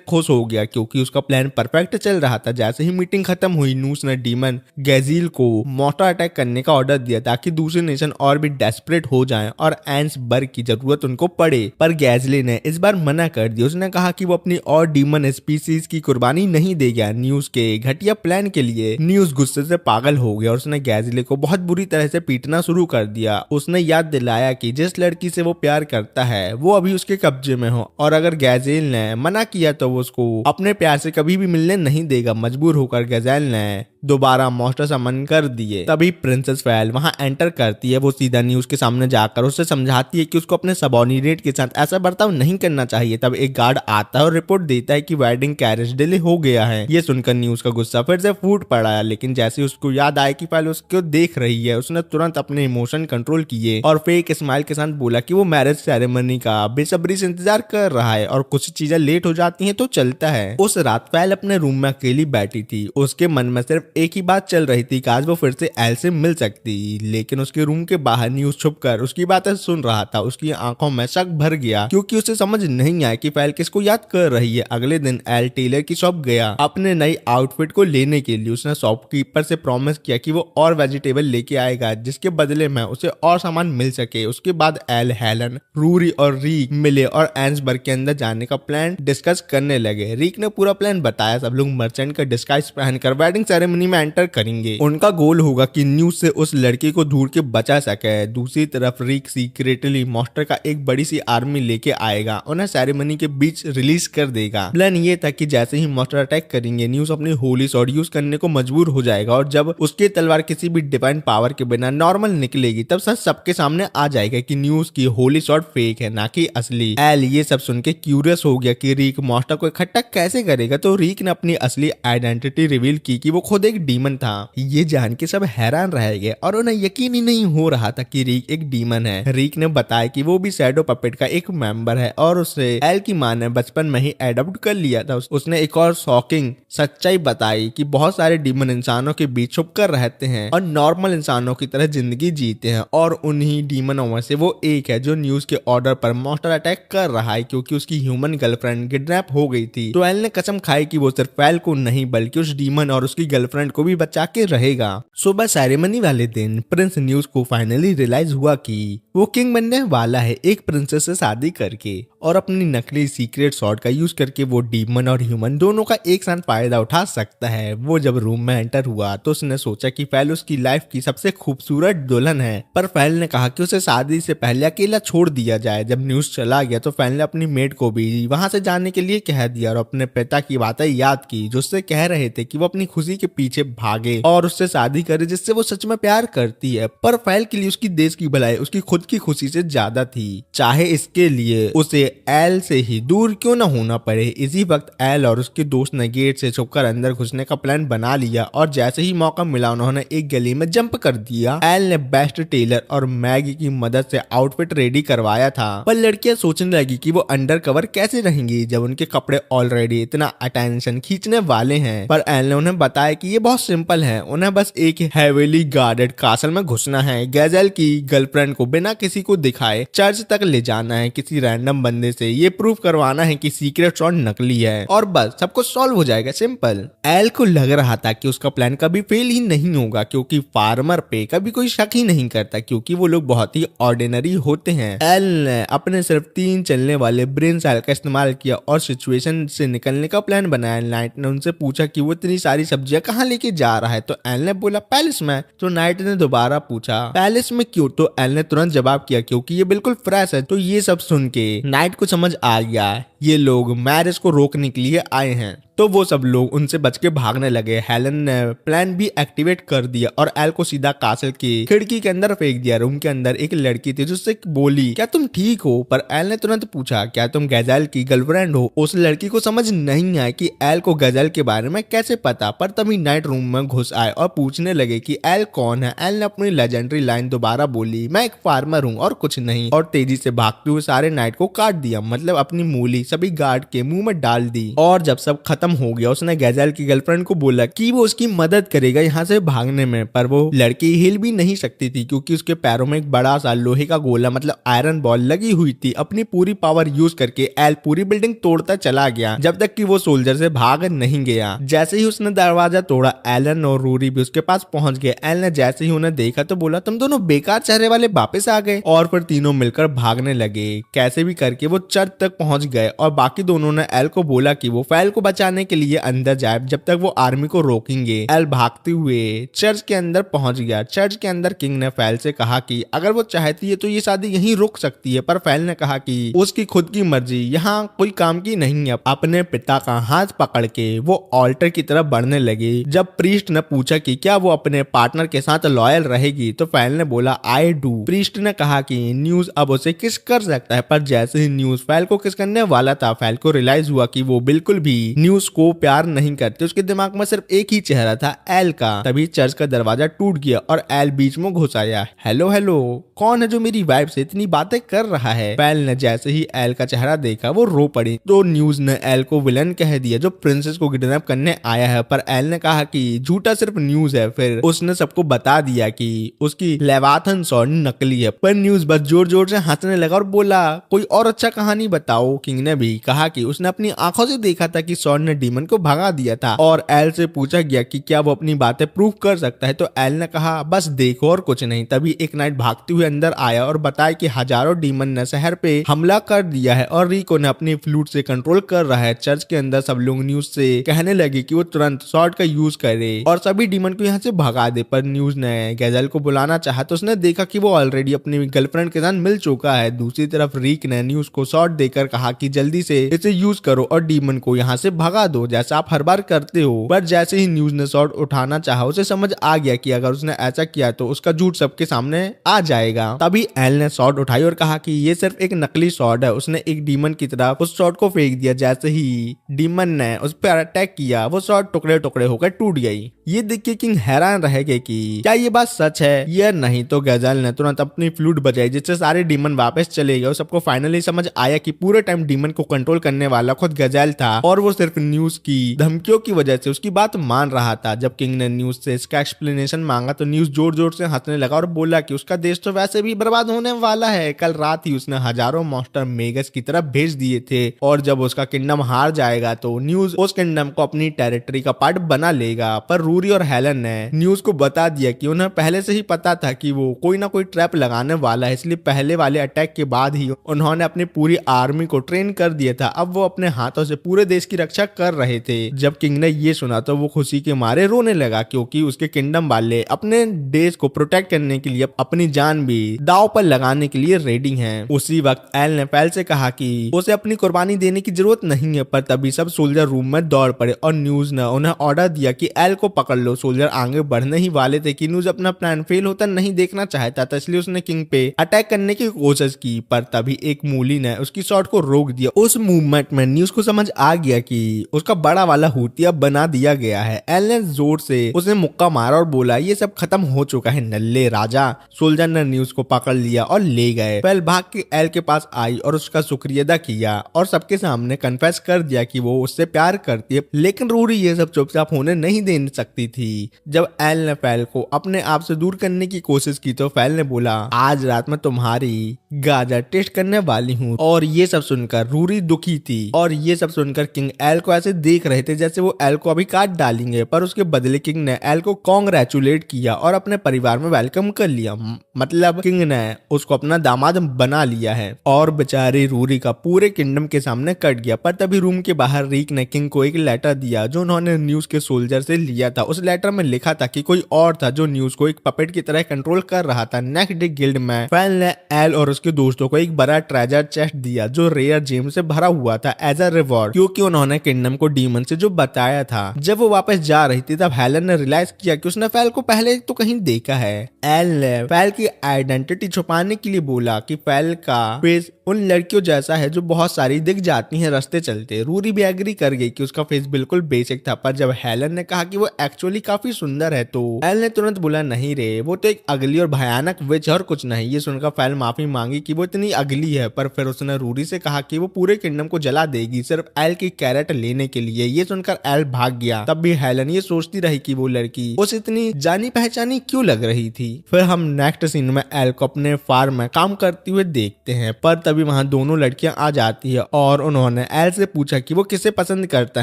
खुश हो गया क्योंकि उसका प्लान परफेक्ट चल रहा था। जैसे ही मीटिंग खत्म हुई नूस ने डीमन गैजील को मॉन्स्टर अटैक करने का ऑर्डर दिया ताकि दूसरे नेशन और भी डेस्परेट हो जाएं और एंसबर्ग की जरूरत उनको पड़े, पर गैजली ने इस बार मना कर दिया। उसने कहा कि वो अपनी और डीमन स्पीसीज की कुर्बानी नहीं देगा न्यूज के घटिया प्लान के लिए। न्यूज गुस्से से पागल हो गया और उसने गैजली को बहुत बुरी तरह से पीटना शुरू कर दिया। उसने याद दिलाया कि जिस लड़की से वो प्यार करता है वो अभी उसके कब्जे में हो और अगर गैजेल ने मना किया तो वो उसको अपने प्यार से कभी भी मिलने नहीं देगा। मजबूर होकर गैजेल ने दोबारा मॉन्स्टर समन कर दिए। तभी प्रिंसेस फैल वहां एंटर करती है। वो सीधा न्यूज के सामने जाकर उससे समझाती है कि उसको अपने सबऑर्डिनेट के साथ ऐसा बर्ताव नहीं करना चाहिए। तब एक गार्ड आता है और रिपोर्ट देता है कि वेडिंग कैरेज डिले हो गया है। ये सुनकर न्यूज का गुस्सा फिर से फूट पड़ा है, लेकिन जैसे उसको याद आया कि फैल उसको देख रही है, उसने तुरंत अपने इमोशन कंट्रोल किए और फेक स्माइल के साथ बोला कि वो मैरिज सेरेमनी का बेसब्री से इंतजार कर रहा है और कुछ चीजें लेट हो जाती हैं तो चलता है। उस रात फैल अपने रूम में अकेली बैठी थी। उसके मन में सिर्फ एक ही बात चल रही थी कि आज वो फिर से एल से मिल सकती, लेकिन उसके रूम के बाहर न्यूज छुपकर उसकी बातें सुन रहा था। उसकी आंखों में शक भर गया क्योंकि उसे समझ नहीं आया कि फैल किसको याद कर रही है। अगले दिन एल टेलर की शॉप गया अपने नई आउटफिट को लेने के लिए। उसने शॉपकीपर से प्रॉमिस किया कि वो और वेजिटेबल लेके आएगा जिसके बदले में उसे और सामान मिल सके। उसके बाद एल, हेलन, रूरी और रीक मिले और एंसबर्ग के अंदर जाने का प्लान डिस्कस करने लगे। रीक ने पूरा प्लान बताया। सब लोग मर्चेंट का डिस्गाइज पहनकर वेडिंग सेरेमनी में एंटर करेंगे। उनका गोल होगा कि न्यूज से उस लड़के को ढूंढ के बचा सके। दूसरी तरफ रीक सीक्रेटली मॉन्स्टर का एक बड़ी सी आर्मी लेके आएगा, उन्हें सेरेमनी के बीच रिलीज कर देगा। प्लान ये था कि जैसे ही मॉन्स्टर अटैक करेंगे न्यूज अपनी होली स्वॉर्ड यूज करने को मजबूर हो जाएगा और जब उसकी तलवार किसी भी डिवाइन पावर के बिना नॉर्मल निकलेगी तब सच सबके सामने आ जाएगा कि न्यूज की होली स्वॉर्ड फेक है ना कि असली। एल ये सब सुन के क्यूरियस हो गया कि रीक मॉन्स्टर को इकट्ठा कैसे करेगा, तो रीक ने अपनी असली आइडेंटिटी रिवील की कि वो खुद एक डीमन था। ये जान के सब हैरान रह गए और उन्हें यकीन ही नहीं हो रहा था कि रीक एक डीमन है। रीक ने बताया कि वो भी शैडो पपेट का एक मेंबर है और उसे एल की मां ने बचपन में ही एडॉप्ट कर लिया था। उसने एक और शॉकिंग सच्चाई बताई कि बहुत सारे डीमन इंसानों के बीच छुप कर रहते हैं और नॉर्मल इंसानों की तरह जिंदगी जीते हैं और उन्हीं डीमनों में से वो एक है जो न्यूज के ऑर्डर पर मॉन्स्टर अटैक कर रहा है क्योंकि उसकी ह्यूमन गर्लफ्रेंड किडनैप हो गई थी। तो एल ने कसम खाई कि वो सिर्फ एल को नहीं बल्कि उस डीमन और उसकी गर्लफ्रेंड को भी बचा के रहेगा। सुबह सेरेमनी वाले दिन प्रिंस न्यूज को फाइनली रियलाइज हुआ कि वो किंग बनने वाला है एक प्रिंसेस से शादी करके और अपनी नकली सीक्रेट स्वॉर्ड का यूज करके वो डीमन और ह्यूमन दोनों का एक साथ फायदा उठा सकता है। वो जब रूम में एंटर हुआ तो उसने सोचा कि फैल उसकी लाइफ की सबसे खूबसूरत दुल्हन है, पर फैल ने कहा कि उसे शादी से पहले अकेला छोड़ दिया जाए। जब न्यूज चला गया तो फैल ने अपनी मेड को भी वहां से जाने के लिए कह दिया और अपने पिता की बातें याद की जो उससे कह रहे थे कि वो अपनी खुशी के पीछे भागे और उससे शादी करे जिससे वो सच में प्यार करती है। पर फैल के लिए उसकी देश की भलाई उसकी खुद की खुशी से ज्यादा थी, चाहे इसके लिए उसे एल से ही दूर क्यों न होना पड़े। इसी वक्त एल और उसके दोस्त ने गेट से छुपकर अंदर घुसने का प्लान बना लिया और जैसे ही मौका मिला उन्होंने एक गली में जंप कर दिया। एल ने बेस्ट टेलर और मैगी की मदद से आउटफिट रेडी करवाया था, पर लड़कियां सोचने लगी कि वो अंडर कवर कैसे रहेंगी जब उनके कपड़े ऑलरेडी इतना अटेंशन खींचने वाले हैं। पर एल ने उन्हें बताया कि ये बहुत सिंपल है, उन्हें बस एक हेवीली गार्डेड कासल में घुसना है, गैजेल की गर्लफ्रेंड को बिना किसी को दिखाए चर्च तक ले जाना है, किसी रैंडम बंदे से ये प्रूफ करवाना है कि सीक्रेट स्वॉर्ड नकली है और बस सब कुछ सॉल्व हो जाएगा। सिंपल। एल को लग रहा था कि उसका प्लान कभी फेल ही नहीं होगा क्योंकि फार्मर पे कभी कोई शक ही नहीं करता क्योंकि वो लोग बहुत ही ऑर्डिनरी होते हैं। एल ने अपने सिर्फ 3 चलने वाले ब्रेन सेल का इस्तेमाल किया और सिचुएशन से निकलने का प्लान बनाया। नाइट ने उनसे पूछा कि वो इतनी सारी सब्जियां कहाँ लेके जा रहा है, तो एल ने बोला पैलेस में। तो नाइट ने दोबारा पूछा पैलेस में क्यों, तो एल ने तुरंत जवाब किया क्योंकि ये बिल्कुल फ्रेश है। तो ये सब सुन के नाइट को समझ आ गया ये लोग मैरिज को रोकने के लिए आए हैं, तो वो सब लोग उनसे बच के भागने लगे। हेलन ने प्लान भी एक्टिवेट कर दिया और एल को सीधा कासल की खिड़की के अंदर फेंक दिया। रूम के अंदर एक लड़की थी जिससे बोली क्या तुम ठीक हो, पर एल ने तुरंत पूछा क्या तुम गैजेल की गर्लफ्रेंड हो। उस लड़की को समझ नहीं आया कि एल को गैजेल के बारे में कैसे पता, पर तभी नाइट रूम में घुस आए और पूछने लगे कि एल कौन है। एल ने अपनी लेजेंडरी लाइन दोबारा बोली मैं एक फार्मर हूँ और कुछ नहीं, और तेजी से भागते हुए सारे नाइट को काट दिया, मतलब अपनी मूली सभी गार्ड के मुंह में डाल दी। और जब सब खत्म हो गया। उसने गैजेल की गर्लफ्रेंड को बोला कि वो उसकी मदद करेगा यहाँ से भागने में, पर वो लड़की हिल भी नहीं सकती थी क्योंकि उसके पैरों में एक बड़ा सा लोहे का गोला मतलब आयरन बॉल लगी हुई थी। अपनी पूरी पावर यूज करके एल पूरी बिल्डिंग तोड़ता चला गया जब तक कि वो सोल्जर से भाग नहीं गया। जैसे ही उसने दरवाजा तोड़ा, एलन और रूरी भी उसके पास पहुंच गए। एल ने जैसे ही उन्हें देखा तो बोला, तुम दोनों बेकार चेहरे वाले वापस आ गए, और फिर तीनों मिलकर भागने लगे। कैसे भी करके वो चर्च तक पहुंच गए और बाकी दोनों ने एल को बोला कि वो फैल को बचाने के लिए अंदर जाए जब तक वो आर्मी को रोकेंगे। एल भागते हुए चर्च के अंदर पहुंच गया। चर्च के अंदर किंग ने फैल से कहा कि अगर वो चाहती है तो ये शादी यहीं रुक सकती है, पर फैल ने कहा कि उसकी खुद की मर्जी यहाँ कोई काम की नहीं है। अपने पिता का हाथ पकड़ के वो ऑल्टर की तरफ बढ़ने लगे। जब प्रीस्ट ने पूछा कि क्या वो अपने पार्टनर के साथ लॉयल रहेगी तो फैल ने बोला आई डू। प्रीस्ट ने कहा कि न्यूज अब उसे किस कर सकता है, पर जैसे ही न्यूज फैल को किस करने वाला था, फैल को रियलाइज हुआ कि वो बिल्कुल भी न्यूज को प्यार नहीं करते। उसके दिमाग में सिर्फ एक ही चेहरा था, एल का। तभी चर्च का दरवाजा टूट गया और एल बीच में घुस आया। हेलो हेलो, कौन है जो मेरी वाइफ से इतनी बातें कर रहा है? फैल ने जैसे ही एल का चेहरा देखा वो रो पड़ी। तो न्यूज ने एल को विलन कह दिया जो प्रिंसेस को किडनैप करने आया है, पर एल ने कहा कि झूठा सिर्फ न्यूज है। फिर उसने सबको बता दिया कि उसकी लेवाथन सॉर्ड नकली है, पर न्यूज बस जोर जोर से हंसने लगा और बोला कोई और अच्छा कहानी बताओ। किंग ने भी कहा कि उसने अपनी आंखों से देखा था कि सॉर्ड ने डीमन को भगा दिया था, और एल से पूछा गया कि क्या वो अपनी बातें प्रूव कर सकता है, तो एल ने कहा बस देखो और कुछ नहीं। तभी एक नाइट भागते हुए अंदर आया और बताया कि हजारों डीमन ने शहर पे हमला कर दिया है और रिको ने अपनी फ्लूट से कंट्रोल कर रहा है। चर्च के अंदर सब लोग न्यूज से कहने लगे कि वो तुरंत सॉर्ड का यूज करे और सभी डीमन को यहाँ से भगा दे, पर न्यूज ने गैजेल को बुलाना चाहा तो उसने देखा कि वो ऑलरेडी अपनी गर्लफ्रेंड के साथ मिल चुका है। दूसरी तरफ रीक ने न्यूज को सॉर्ड देकर कहा कि जल्दी से इसे यूज करो और डीमन को यहाँ से भगा दो जैसा आप हर बार करते हो। पर जैसे ही न्यूज ने सॉर्ड उठाना चाहा उसे समझ आ गया कि अगर उसने ऐसा किया तो उसका झूठ सबके सामने आ जाएगा। तभी एल ने सॉर्ड उठाई और कहा कि ये सिर्फ एक नकली सॉर्ड है। उसने एक डीमन की तरफ उस सॉर्ड को फेंक दिया। जैसे ही डीमन ने उस पर अटैक किया वो सॉर्ड टुकड़े टुकड़े होकर टूट गई। ये देख के किंग हैरान रह गए कि क्या ये बात सच है या नहीं। तो गैजेल ने तुरंत अपनी फ्लूट बजाई जिससे सारे डीमन वापस चले गए। सबको फाइनली समझ आया कि पूरे टाइम डीमन को कंट्रोल करने वाला खुद गैजेल था और वो सिर्फ न्यूज की धमकियों की वजह से उसकी बात मान रहा था। जब किंग ने न्यूज से इसका एक्सप्लेनेशन मांगा तो न्यूज जोर जोर से हंसने लगा और बोला कि उसका देश तो वैसे भी बर्बाद होने वाला है। कल रात ही उसने हजारों मॉन्स्टर मेगस की तरफ भेज दिए थे और जब उसका किंगडम हार जाएगा तो न्यूज उस किंगडम को अपनी टेरिटरी का पार्ट बना लेगा। पर रूरी और हेलन ने न्यूज को बता दिया कि उन्हें पहले से ही पता था कि वो कोई ना कोई ट्रैप लगाने वाला है, इसलिए पहले वाले अटैक के बाद ही उन्होंने अपनी पूरी आर्मी को ट्रेन कर दिया था। अब वो अपने हाथों से पूरे देश की रक्षा कर रहे थे। जब किंग ने ये सुना तो वो खुशी के मारे रोने लगा क्योंकि उसके किंगडम वाले अपने देश को प्रोटेक्ट करने के लिए अपनी जान भी दांव पर लगाने के लिए रेडी हैं। उसी वक्त एल ने फैल से कहा कि उसे अपनी कुर्बानी देने की जरूरत नहीं है, पर तभी सब सोल्जर रूम में दौड़ पड़े और न्यूज ने उन्हें ऑर्डर दिया कि एल को पकड़ लो। सोल्जर आगे बढ़ने ही वाले थे कि न्यूज अपना प्लान फेल होता नहीं देखना चाहता था, इसलिए उसने किंग पे अटैक करने की कोशिश की, पर तभी एक मूली ने उसकी शॉट को रोक दिया। उस मूवमेंट में न्यूज को समझ आ गया कि उसका बड़ा वाला हुतिया बना दिया गया है। एल ने जोर से उसे मुक्का मारा और बोला ये सब खत्म हो चुका है नल्ले राजा। सोल्जर ने न्यूज को पकड़ लिया और ले गए। पहल भाग के एल के पास आई और उसका शुक्रिया अदा किया और सबके सामने कन्फेस कर दिया कि वो उससे प्यार करती है, लेकिन रूरी ये सब चुपचाप होने नहीं दे सकती थी। जब एल ने फैल को अपने आप से दूर करने की कोशिश की तो फैल ने बोला आज रात में तुम्हारी गाजर टेस्ट करने वाली हूँ। और ये सब सुनकर रूरी दुखी थी और ये सब सुनकर किंग एल को ऐसे देख रहे थे जैसे वो एल को अभी काट डालेंगे, पर उसके बदले किंग ने एल को कॉन्ग्रेचुलेट किया और अपने परिवार में वेलकम कर लिया। मतलब किंग ने उसको अपना दामाद बना लिया है और बेचारी रूरी का पूरे किंगडम के सामने कट गया। पर तभी रूम के बाहर रीक ने किंग को एक लेटर दिया जो उन्होंने न्यूज के सोल्जर से लिया था। उस लेटर में लिखा था कि कोई और था जो न्यूज को एक पपेट की तरह कंट्रोल कर रहा था। नेक्स्ट डे गिल्ड में फैल ने एल और उसके दोस्तों को एक बड़ा ट्रेजर चेस्ट दिया जो रेयर जेम से भरा हुआ था एज अ रिवॉर्ड, क्योंकि उन्होंने किंगडम को डीमन से जो बताया था। जब वो वापस जा रही थी तब हेलन ने रियलाइज किया कि उसने फैल को पहले तो कहीं देखा है। एल ने फैल की आइडेंटिटी छुपाने के लिए बोला कि फैल का फेस उन लड़कियों जैसा है जो बहुत सारी दिख जाती हैं रास्ते चलते। रूरी भी एग्री कर गई कि उसका फेस बिल्कुल बेसिक था, पर जब हेलन ने कहा कि वो एक्चुअली काफी सुंदर है तो एल ने तुरंत बोला नहीं रे, वो तो एक अगली और भयानक विच और कुछ नहीं। ये सुनकर फैल माफी मांगी कि वो इतनी अगली है, पर फिर उसने रूरी से कहा कि वो पूरे किंगडम को जला देगी सिर्फ एल की कैरेट लेने लेने के लिए। ये सुनकर एल भाग गया। तब भी हेलन ये सोचती रही कि वो लड़की उसे इतनी जानी पहचानी क्यों लग रही थी। फिर हम नेक्स्ट सीन में एल को अपने फार्म में काम करते हुए देखते हैं, पर तभी वहाँ दोनों लड़कियां आ जाती है और उन्होंने एल से पूछा कि वो किसे पसंद करता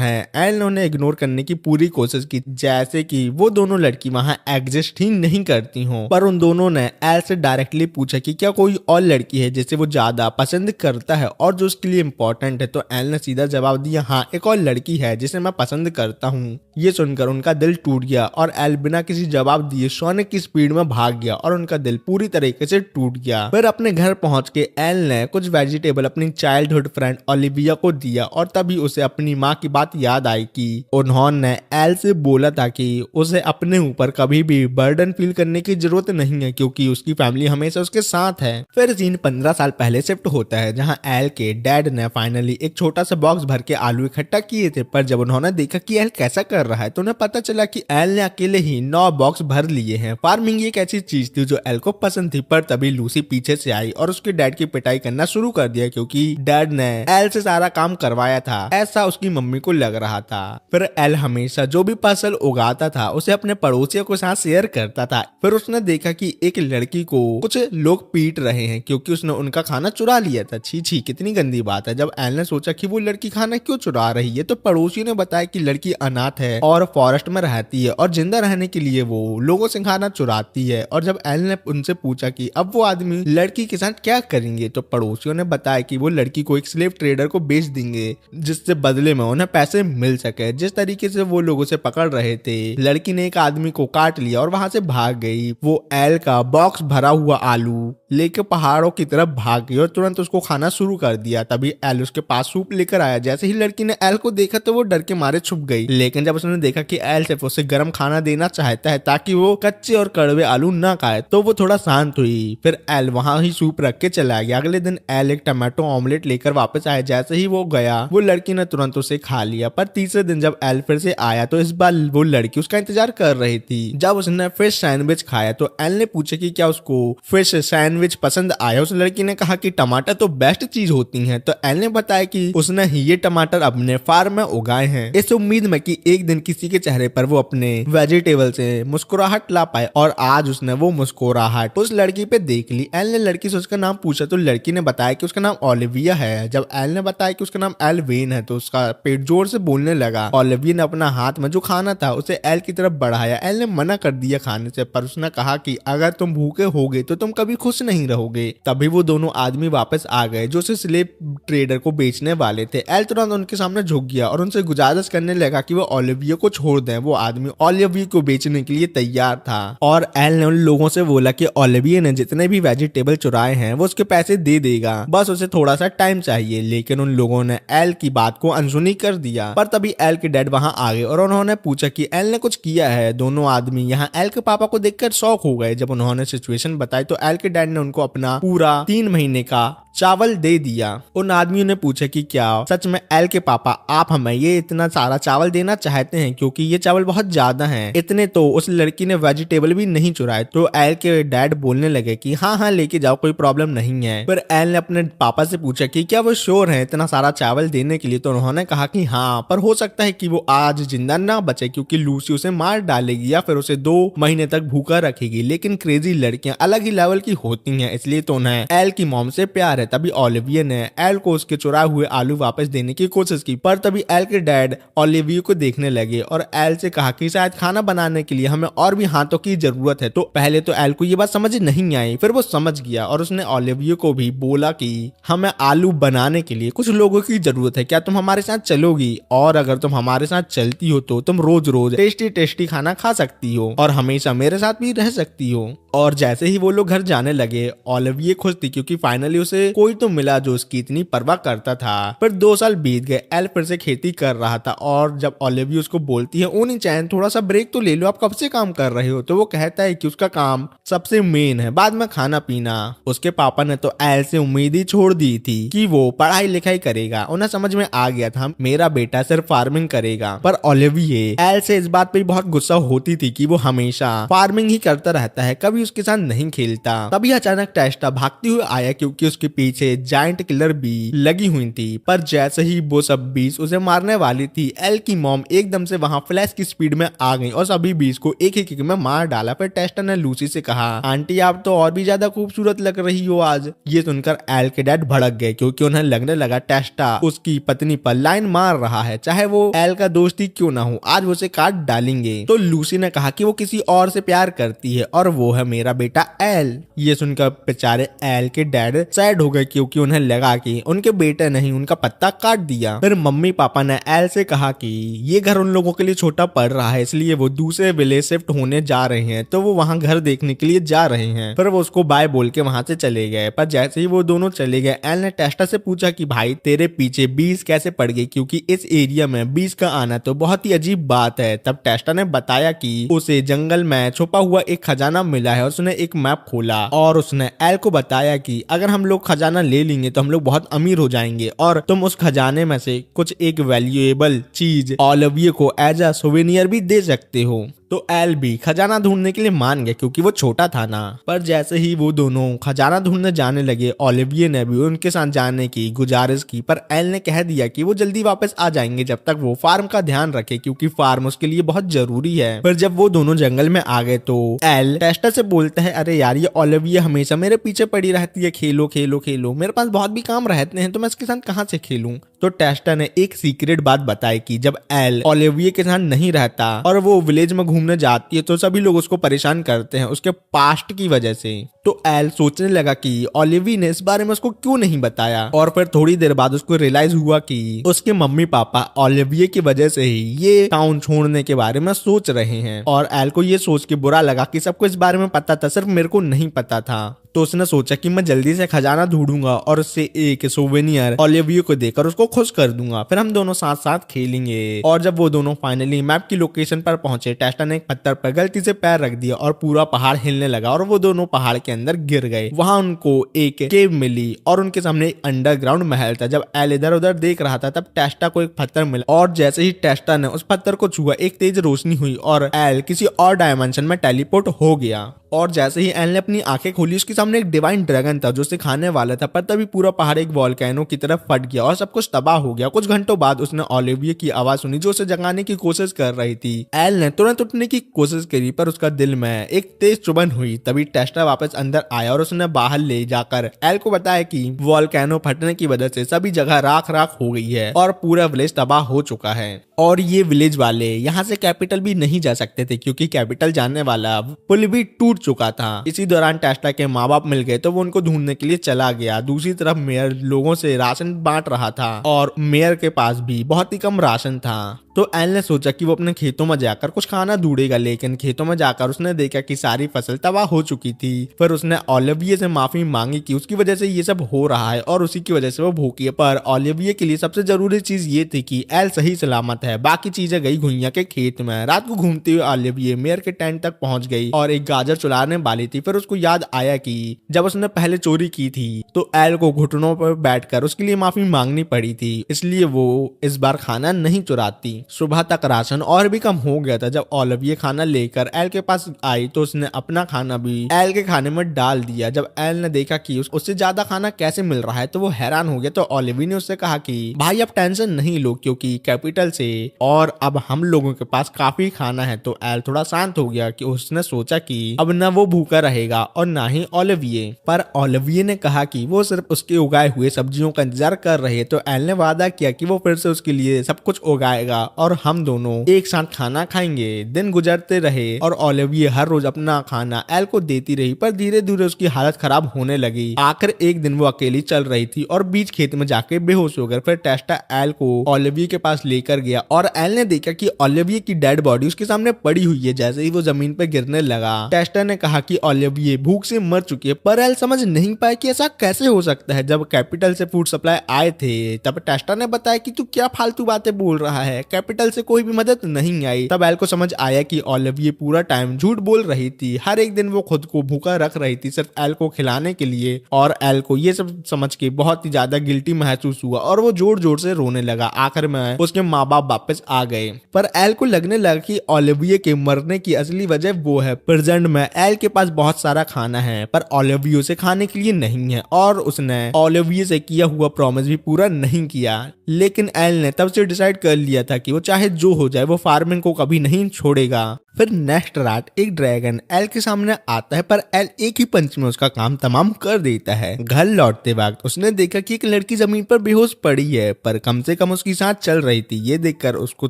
है। एल ने उन्हें इग्नोर करने की पूरी कोशिश की, जैसे कि वो दोनों लड़की वहाँ एग्जिस्ट ही नहीं करती हों। पर उन दोनों ने एल से डायरेक्टली पूछा कि क्या कोई और लड़की है जिसे वो ज्यादा पसंद करता है और जो उसके लिए इम्पोर्टेंट है। तो एल ने सीधा जवाब दिया, हाँ एक और लड़की है जिसे मैं पसंद करता हूँ। ये सुनकर उनका दिल टूट गया और एल बिना किसी जवाब दिए सोने की स्पीड में भाग गया और उनका दिल पूरी तरीके से टूट गया। फिर अपने घर पहुंच के एल ने कुछ वेजिटेबल अपनी चाइल्डहुड फ्रेंड ओलिविया को दिया और तभी उसे अपनी माँ की बात याद आई कि उन्होंने एल से बोला था कि उसे अपने ऊपर कभी भी बर्डन फील करने की जरूरत नहीं है क्योंकि उसकी फैमिली हमेशा उसके साथ है। फिर सीन 15 साल पहले शिफ्ट होता है जहाँ एल के डैड ने फाइनली एक छोटा सा बॉक्स भर के आलू इकट्ठा किए थे, पर जब उन्होंने देखा कि एल कैसा कर रहा है तो उन्हें पता चला कि एल ने अकेले ही 9 बॉक्स भर लिए हैं। फार्मिंग एक ऐसी चीज थी जो एल को पसंद थी, पर तभी लूसी पीछे से आई और उसके डैड की पिटाई करना शुरू कर दिया क्योंकि डैड ने एल से सारा काम करवाया था, ऐसा उसकी मम्मी को लग रहा था। फिर एल हमेशा जो भी फसल उगाता था उसे अपने पड़ोसियों के साथ शेयर करता था। फिर उसने देखा कि एक लड़की को कुछ लोग पीट रहे हैं क्योंकि उसने उनका खाना चुरा लिया था। छी छी कितनी गंदी बात है। जब एल ने सोचा कि वो लड़की खाना क्यों चुरा रही है तो पड़ोसी ने बताया कि लड़की अनाथ है और फॉरेस्ट में रहती है और जिंदा रहने के लिए वो लोगों से खाना चुराती है। और जब एल ने उनसे पूछा कि अब वो आदमी लड़की के साथ क्या करेंगे तो पड़ोसियों ने बताया कि वो लड़की को एक स्लेव ट्रेडर को बेच देंगे जिससे बदले में उन्हें पैसे मिल सके। जिस तरीके से वो लोग उसे पकड़ रहे थे, लड़की ने एक आदमी को काट लिया और वहां से भाग गई। वो एल का बॉक्स भरा हुआ आलू लेके पहाड़ों की तरफ भाग गई और तुरंत उसको खाना शुरू कर दिया। तभी एल उसके पास सूप लेकर आया। जैसे ही लड़की ने एल को देखा तो वो डर के मारे छुप गई, लेकिन जब उसने देखा कि एल सिर्फ उसे गर्म खाना देना चाहता है ताकि वो कच्चे और कड़वे आलू ना खाए तो वो थोड़ा शांत हुई। फिर एल वहां ही सूप रख के चला गया। अगले दिन एल एक टमाटो ऑमलेट लेकर वापस आया। जैसे ही वो गया वो लड़की ने तुरंत उसे खा लिया। पर तीसरे दिन जब एल फिर से आया तो इस बार वो लड़की उसका इंतजार कर रही थी। जब उसने फिश सैंडविच खाया तो एल ने पूछा कि क्या उसको फिश सैंडविच पसंद आया। उस लड़की ने कहा कि टमाटर तो बेस्ट चीज होती है। तो एल ने बताया कि उसने ही ये टमाटर अपने फार्म में उगाए हैं इस उम्मीद में कि एक दिन किसी के चेहरे पर वो अपने वेजिटेबल से मुस्कुराहट ला पाए। और आज उसने वो मुस्कुराहट उस लड़की पे देख ली। एल ने लड़की से उसका नाम पूछा तो लड़की ने बताया कि उसका नाम ओलिविया है। जब एल ने बताया कि उसका नाम एलवेन है तो उसका पेट जोर से बोलने लगा। ओलिविया ने अपना हाथ में जो खाना था उसे एल की तरफ बढ़ाया। एल ने मना कर दिया खाने से, पर उसने कहा कि अगर तुम भूखे होगे तो तुम कभी खुश नहीं रहोगे। तभी वो दोनों आदमी वापस आ गए जो उसे स्लेव ट्रेडर को बेचने वाले थे। एल तुरंत उनके सामने झुक गया और उनसे गुजारिश करने लगा कि वो ओलिविया को छोड़ दें। वो आदमी ओलिविया को बेचने के लिए तैयार था और एल ने उन लोगों से बोला कि ओलिविया ने जितने भी वेजिटेबल चुराए हैं वो उसके पैसे दे देगा, बस उसे थोड़ा सा टाइम चाहिए। लेकिन उन लोगों ने एल की बात को अनसुनी कर दिया। पर तभी एल के डैड वहां आ गए और उन्होंने पूछा कि एल ने कुछ किया है। दोनों आदमी यहाँ एल के पापा को देखकर शॉक हो गए। जब उन्होंने सिचुएशन बताई तो एल के डैड ने उनको अपना पूरा 3 महीने का चावल दे दिया। उन आदमियों ने पूछा कि क्या सच में एल के पापा आप हमें ये इतना सारा चावल देना चाहते हैं क्योंकि ये चावल बहुत ज्यादा हैं। इतने तो उस लड़की ने वेजिटेबल भी नहीं चुराए। तो एल के डैड बोलने लगे कि हाँ हाँ लेके जाओ, कोई प्रॉब्लम नहीं है। फिर एल ने अपने पापा से पूछा कि क्या वो श्योर है इतना सारा चावल देने के लिए। तो उन्होंने कहा कि हाँ, पर हो सकता है कि वो आज जिंदा ना बचे क्योंकि लूसी उसे मार डालेगी या फिर उसे 2 महीने तक भूखा रखेगी। लेकिन क्रेजी लड़कियां अलग ही लेवल की होती हैं, इसलिए तो उन्हें एल की मॉम से प्यार है। तभी ओलिविया ने एल को उसके चुराए हुए आलू वापस देने की कोशिश की, पर तभी एल के डैड ओलिविया को देखने लगे और एल से कहा कि शायद खाना बनाने के लिए हमें और भी हाथों की जरूरत है। तो पहले तो एल को ये बात समझ नहीं आई, फिर वो समझ गया और उसने ओलिविया को भी बोला कि हमें आलू बनाने के लिए कुछ लोगों की जरूरत है, क्या तुम हमारे साथ चलोगी? और अगर तुम हमारे साथ चलती हो तो तुम रोज रोज टेस्टी टेस्टी खाना खा सकती हो और हमेशा मेरे साथ भी रह सकती हो। और जैसे ही वो लोग घर जाने लगे ओलिविया खुश थी क्योंकि फाइनली उसे कोई तो मिला जो उसकी इतनी परवाह करता था। फिर 2 साल बीत गए। एल फिर से खेती कर रहा था और जब ओलिविया उसको बोलती है ओनी चैन थोड़ा सा ब्रेक तो ले लो, आप कब से काम कर रहे हो? तो वो कहता है कि उसका काम सबसे मेन है, बाद में खाना पीना। उसके पापा ने तो एल से उम्मीद ही छोड़ दी थी कि वो पढ़ाई लिखाई करेगा। उन्हें समझ में आ गया था मेरा बेटा सिर्फ फार्मिंग करेगा। पर ओलिविया एल से इस बात पे बहुत गुस्सा होती थी कि वो हमेशा फार्मिंग ही करता रहता है, कभी उसके साथ नहीं खेलता। तभी अचानक टेस्टा भागती हुई आया क्योंकि उसके पीछे जायंट किलर भी लगी हुई थी। पर जैसे ही वो सब बीस उसे मारने वाली थी, एल की मॉम एकदम से वहां फ्लैश की स्पीड में आ गई और सभी बीस को एक ही किक में मार डाला। फिर टेस्टा ने लूसी से कहा, आंटी आप तो और भी ज्यादा खूबसूरत लग रही हो आज। ये सुनकर एल के डैड भड़क गए क्योंकि उन्हें लगने लगा टेस्टा उसकी पत्नी पर लाइन मार रहा है, चाहे वो एल का दोस्त ही क्यों ना हो, आज वो उसे काट डालेंगे। तो लूसी ने कहा कि वो किसी और से प्यार करती है और वो है मेरा बेटा एल। ये सुनकर बेचारे एल के डैड सैड हो गए क्योंकि उन्हें लगा कि उनके बेटे नहीं उनका पत्ता काट दिया। फिर मम्मी पापा ने एल से कहा कि ये घर उन लोगों के लिए छोटा पड़ रहा है, इसलिए वो दूसरे विलेज शिफ्ट होने जा रहे हैं, तो वो वहां घर देखने के लिए जा रहे हैं। फिर वो उसको बाय बोल के वहां से चले गए। पर जैसे ही वो दोनों चले गए, एल ने टेस्टा से पूछा कि भाई तेरे पीछे बीस कैसे पड़ गई, क्योंकि इस एरिया में बीस का आना तो बहुत ही अजीब बात है। तब टेस्टा ने बताया कि उसे जंगल में छुपा हुआ एक खजाना मिला है और उसने एक मैप खोला और उसने एल को बताया कि अगर हम लोग खजाना ले लेंगे तो हम लोग बहुत अमीर हो जाएंगे और तुम उस खजाने में से कुछ एक वैल्यूएबल चीज ओलिविये को एज अ सोवेनियर भी दे सकते हो। तो एल भी खजाना ढूंढने के लिए मान गया क्योंकि वो छोटा था ना। पर जैसे ही वो दोनों खजाना ढूंढने जाने लगे, ओलिविये ने भी उनके साथ जाने की गुजारिश की, पर एल ने कह दिया कि वो जल्दी वापस आ जाएंगे जब तक वो फार्म का ध्यान रखे, क्योंकि फार्म उसके लिए बहुत जरूरी है। पर जब वो दोनों जंगल में आ गए तो एल टेस्टा से बोलता है, अरे यार ये ओलिविये हमेशा मेरे पीछे पड़ी रहती है, खेलो खेलो खेलो, मेरे पास बहुत भी काम रहते हैं तो मैं इसके साथ कहाँ से खेलूं। तो टेस्टा ने एक सीक्रेट बात बताई कि जब एल ओलिविये के साथ नहीं रहता और वो विलेज में घूमने जाती है तो सभी लोग उसको परेशान करते हैं उसके पास्ट की वजह से। तो एल सोचने लगा कि ओलिविये ने इस बारे में उसको क्यों नहीं बताया, और फिर थोड़ी देर बाद उसको रियलाइज हुआ कि उसके मम्मी पापा ओलिविये की वजह से ही ये टाउन छोड़ने के बारे में सोच रहे हैं। और एल को ये सोच के बुरा लगा कि सबको इस बारे में पता था, सिर्फ मेरे को नहीं पता था। तो उसने सोचा कि मैं जल्दी से खजाना ढूंढूंगा और उससे एक सोवेनियर ओलिविये को देकर उसको खुश कर दूंगा, फिर हम दोनों साथ साथ खेलेंगे। और जब वो दोनों फाइनली मैप की लोकेशन पर पहुंचे, टेस्टा ने एक पत्थर पर गलती से पैर रख दिया और पूरा पहाड़ हिलने लगा और वो दोनों पहाड़ के अंदर गिर गए। वहां उनको एक केव मिली और उनके सामने एक अंडरग्राउंड महल था। जब एल इधर उधर देख रहा था तब टेस्टा को एक पत्थर मिला और जैसे ही टेस्टा ने उस पत्थर को छुआ, एक तेज रोशनी हुई और एल किसी और डायमेंशन में टेलीपोर्ट हो गया। और जैसे ही एल ने अपनी आंखें खोली, उसके सामने एक डिवाइन ड्रैगन था जो उसे खाने वाला था। पर तभी पूरा पहाड़ एक वोल्केनो की तरफ फट गया और सब कुछ तबाह हो गया। कुछ घंटों बाद उसने ओलिविये की आवाज सुनी जो उसे जगाने की कोशिश कर रही थी। एल ने तुरंत उठने की कोशिश करी पर उसका दिल में एक तेज चुभन हुई। तभी टेस्टा वापस अंदर आया और उसने बाहर ले जाकर एल को बताया कि वोल्केनो फटने की वजह से सभी जगह राख राख हो गई है और पूरा विलेज तबाह हो चुका है। और ये विलेज वाले यहाँ से कैपिटल भी नहीं जा सकते थे क्योंकि कैपिटल जाने वाला पुल भी टूट चुका था। इसी दौरान टेस्टा के माँ बाप मिल गए तो वो उनको ढूंढने के लिए चला गया। दूसरी तरफ मेयर लोगों से राशन बांट रहा था और मेयर के पास भी बहुत ही कम राशन था। तो एल ने सोचा कि वो अपने खेतों में जाकर कुछ खाना ढूंढेगा, लेकिन खेतों में जाकर उसने देखा कि सारी फसल तबाह हो चुकी थी। फिर उसने ओलिविये से माफी मांगी कि उसकी वजह से ये सब हो रहा है और उसी की वजह से वो भूखी है। पर ओलिविये के लिए सबसे जरूरी चीज ये थी कि एल सही सलामत है, बाकी चीजें गई घुइयां के खेत में। रात को घूमते हुए ओलिविये मेयर के टेंट तक पहुंच गई और एक गाजर चुराने वाली थी। फिर उसको याद आया कि जब उसने पहले चोरी की थी तो एल को घुटनों पर बैठकर उसके लिए माफी मांगनी पड़ी थी, इसलिए वो इस बार खाना नहीं चुराती। सुबह तक राशन और भी कम हो गया था। जब ओलिविये खाना लेकर एल के पास आई तो उसने अपना खाना भी एल के खाने में डाल दिया। जब एल ने देखा कि उससे ज्यादा खाना कैसे मिल रहा है तो वो हैरान हो गया। तो ओलिविये ने उससे कहा कि भाई अब टेंशन नहीं लो क्योंकि कैपिटल से और अब हम लोगों के पास काफी खाना है। तो एल थोड़ा शांत हो गया कि उसने सोचा कि अब न वो भूखा रहेगा और ना ही ओलिविये। पर ओलिविये ने कहा कि वो सिर्फ उसके उगाए हुए सब्जियों का इंतजार कर रहे। तो एल ने वादा किया कि वो फिर से उसके लिए सब कुछ उगाएगा और हम दोनों एक साथ खाना खाएंगे। दिन गुजरते रहे और ओलिविये हर रोज अपना खाना एल को देती रही, पर धीरे धीरे उसकी हालत खराब होने लगी। आखिर एक दिन वो अकेली चल रही थी और बीच खेत में जाके बेहोश हो गई। फिर टेस्टा एल को ओलिविये के पास लेकर गया और एल ने देखा कि ओलिविये की डेड बॉडी उसके सामने पड़ी हुई है। जैसे ही वो जमीन पर गिरने लगा, टेस्टा ने कहा कि ओलिविये भूख से मर चुकी है, पर एल समझ नहीं पाया कि ऐसा कैसे हो सकता है। जब कैपिटल से फूड सप्लाई आए थे तब टेस्टा ने बताया कि तू क्या फालतू बातें बोल रहा है, कैपिटल से कोई भी मदद नहीं आई। तब एल को समझ आया कि ओलिव ये पूरा टाइम झूठ बोल रही थी। हर एक दिन वो खुद को भूखा रख रही थी सिर्फ एल को खिलाने के लिए, और एल को ये सब समझ के बहुत ही ज्यादा गिल्टी महसूस हुआ और वो जोर जोर से रोने लगा। आखिर में उसके माँ बाप वापस आ गए, पर एल को लगने लगा कि ओलिविये के मरने की असली वजह वो है। प्रेजेंट में एल के पास बहुत सारा खाना है पर ओलिविये से खाने के लिए नहीं है, और उसने ओलिविये से किया हुआ प्रॉमिस भी पूरा नहीं किया। लेकिन एल ने तब से डिसाइड कर लिया था कि वो चाहे जो हो जाए वो फार्मिंग को कभी नहीं छोड़ेगा। फिर नेक्स्ट रात एक ड्रैगन एल के सामने आता है, पर एल एक ही पंच में उसका काम तमाम कर देता है। घर लौटते वक्त उसने देखा कि एक लड़की जमीन पर बेहोश पड़ी है, पर कम से कम उसकी सांस चल रही थी। ये देखकर उसको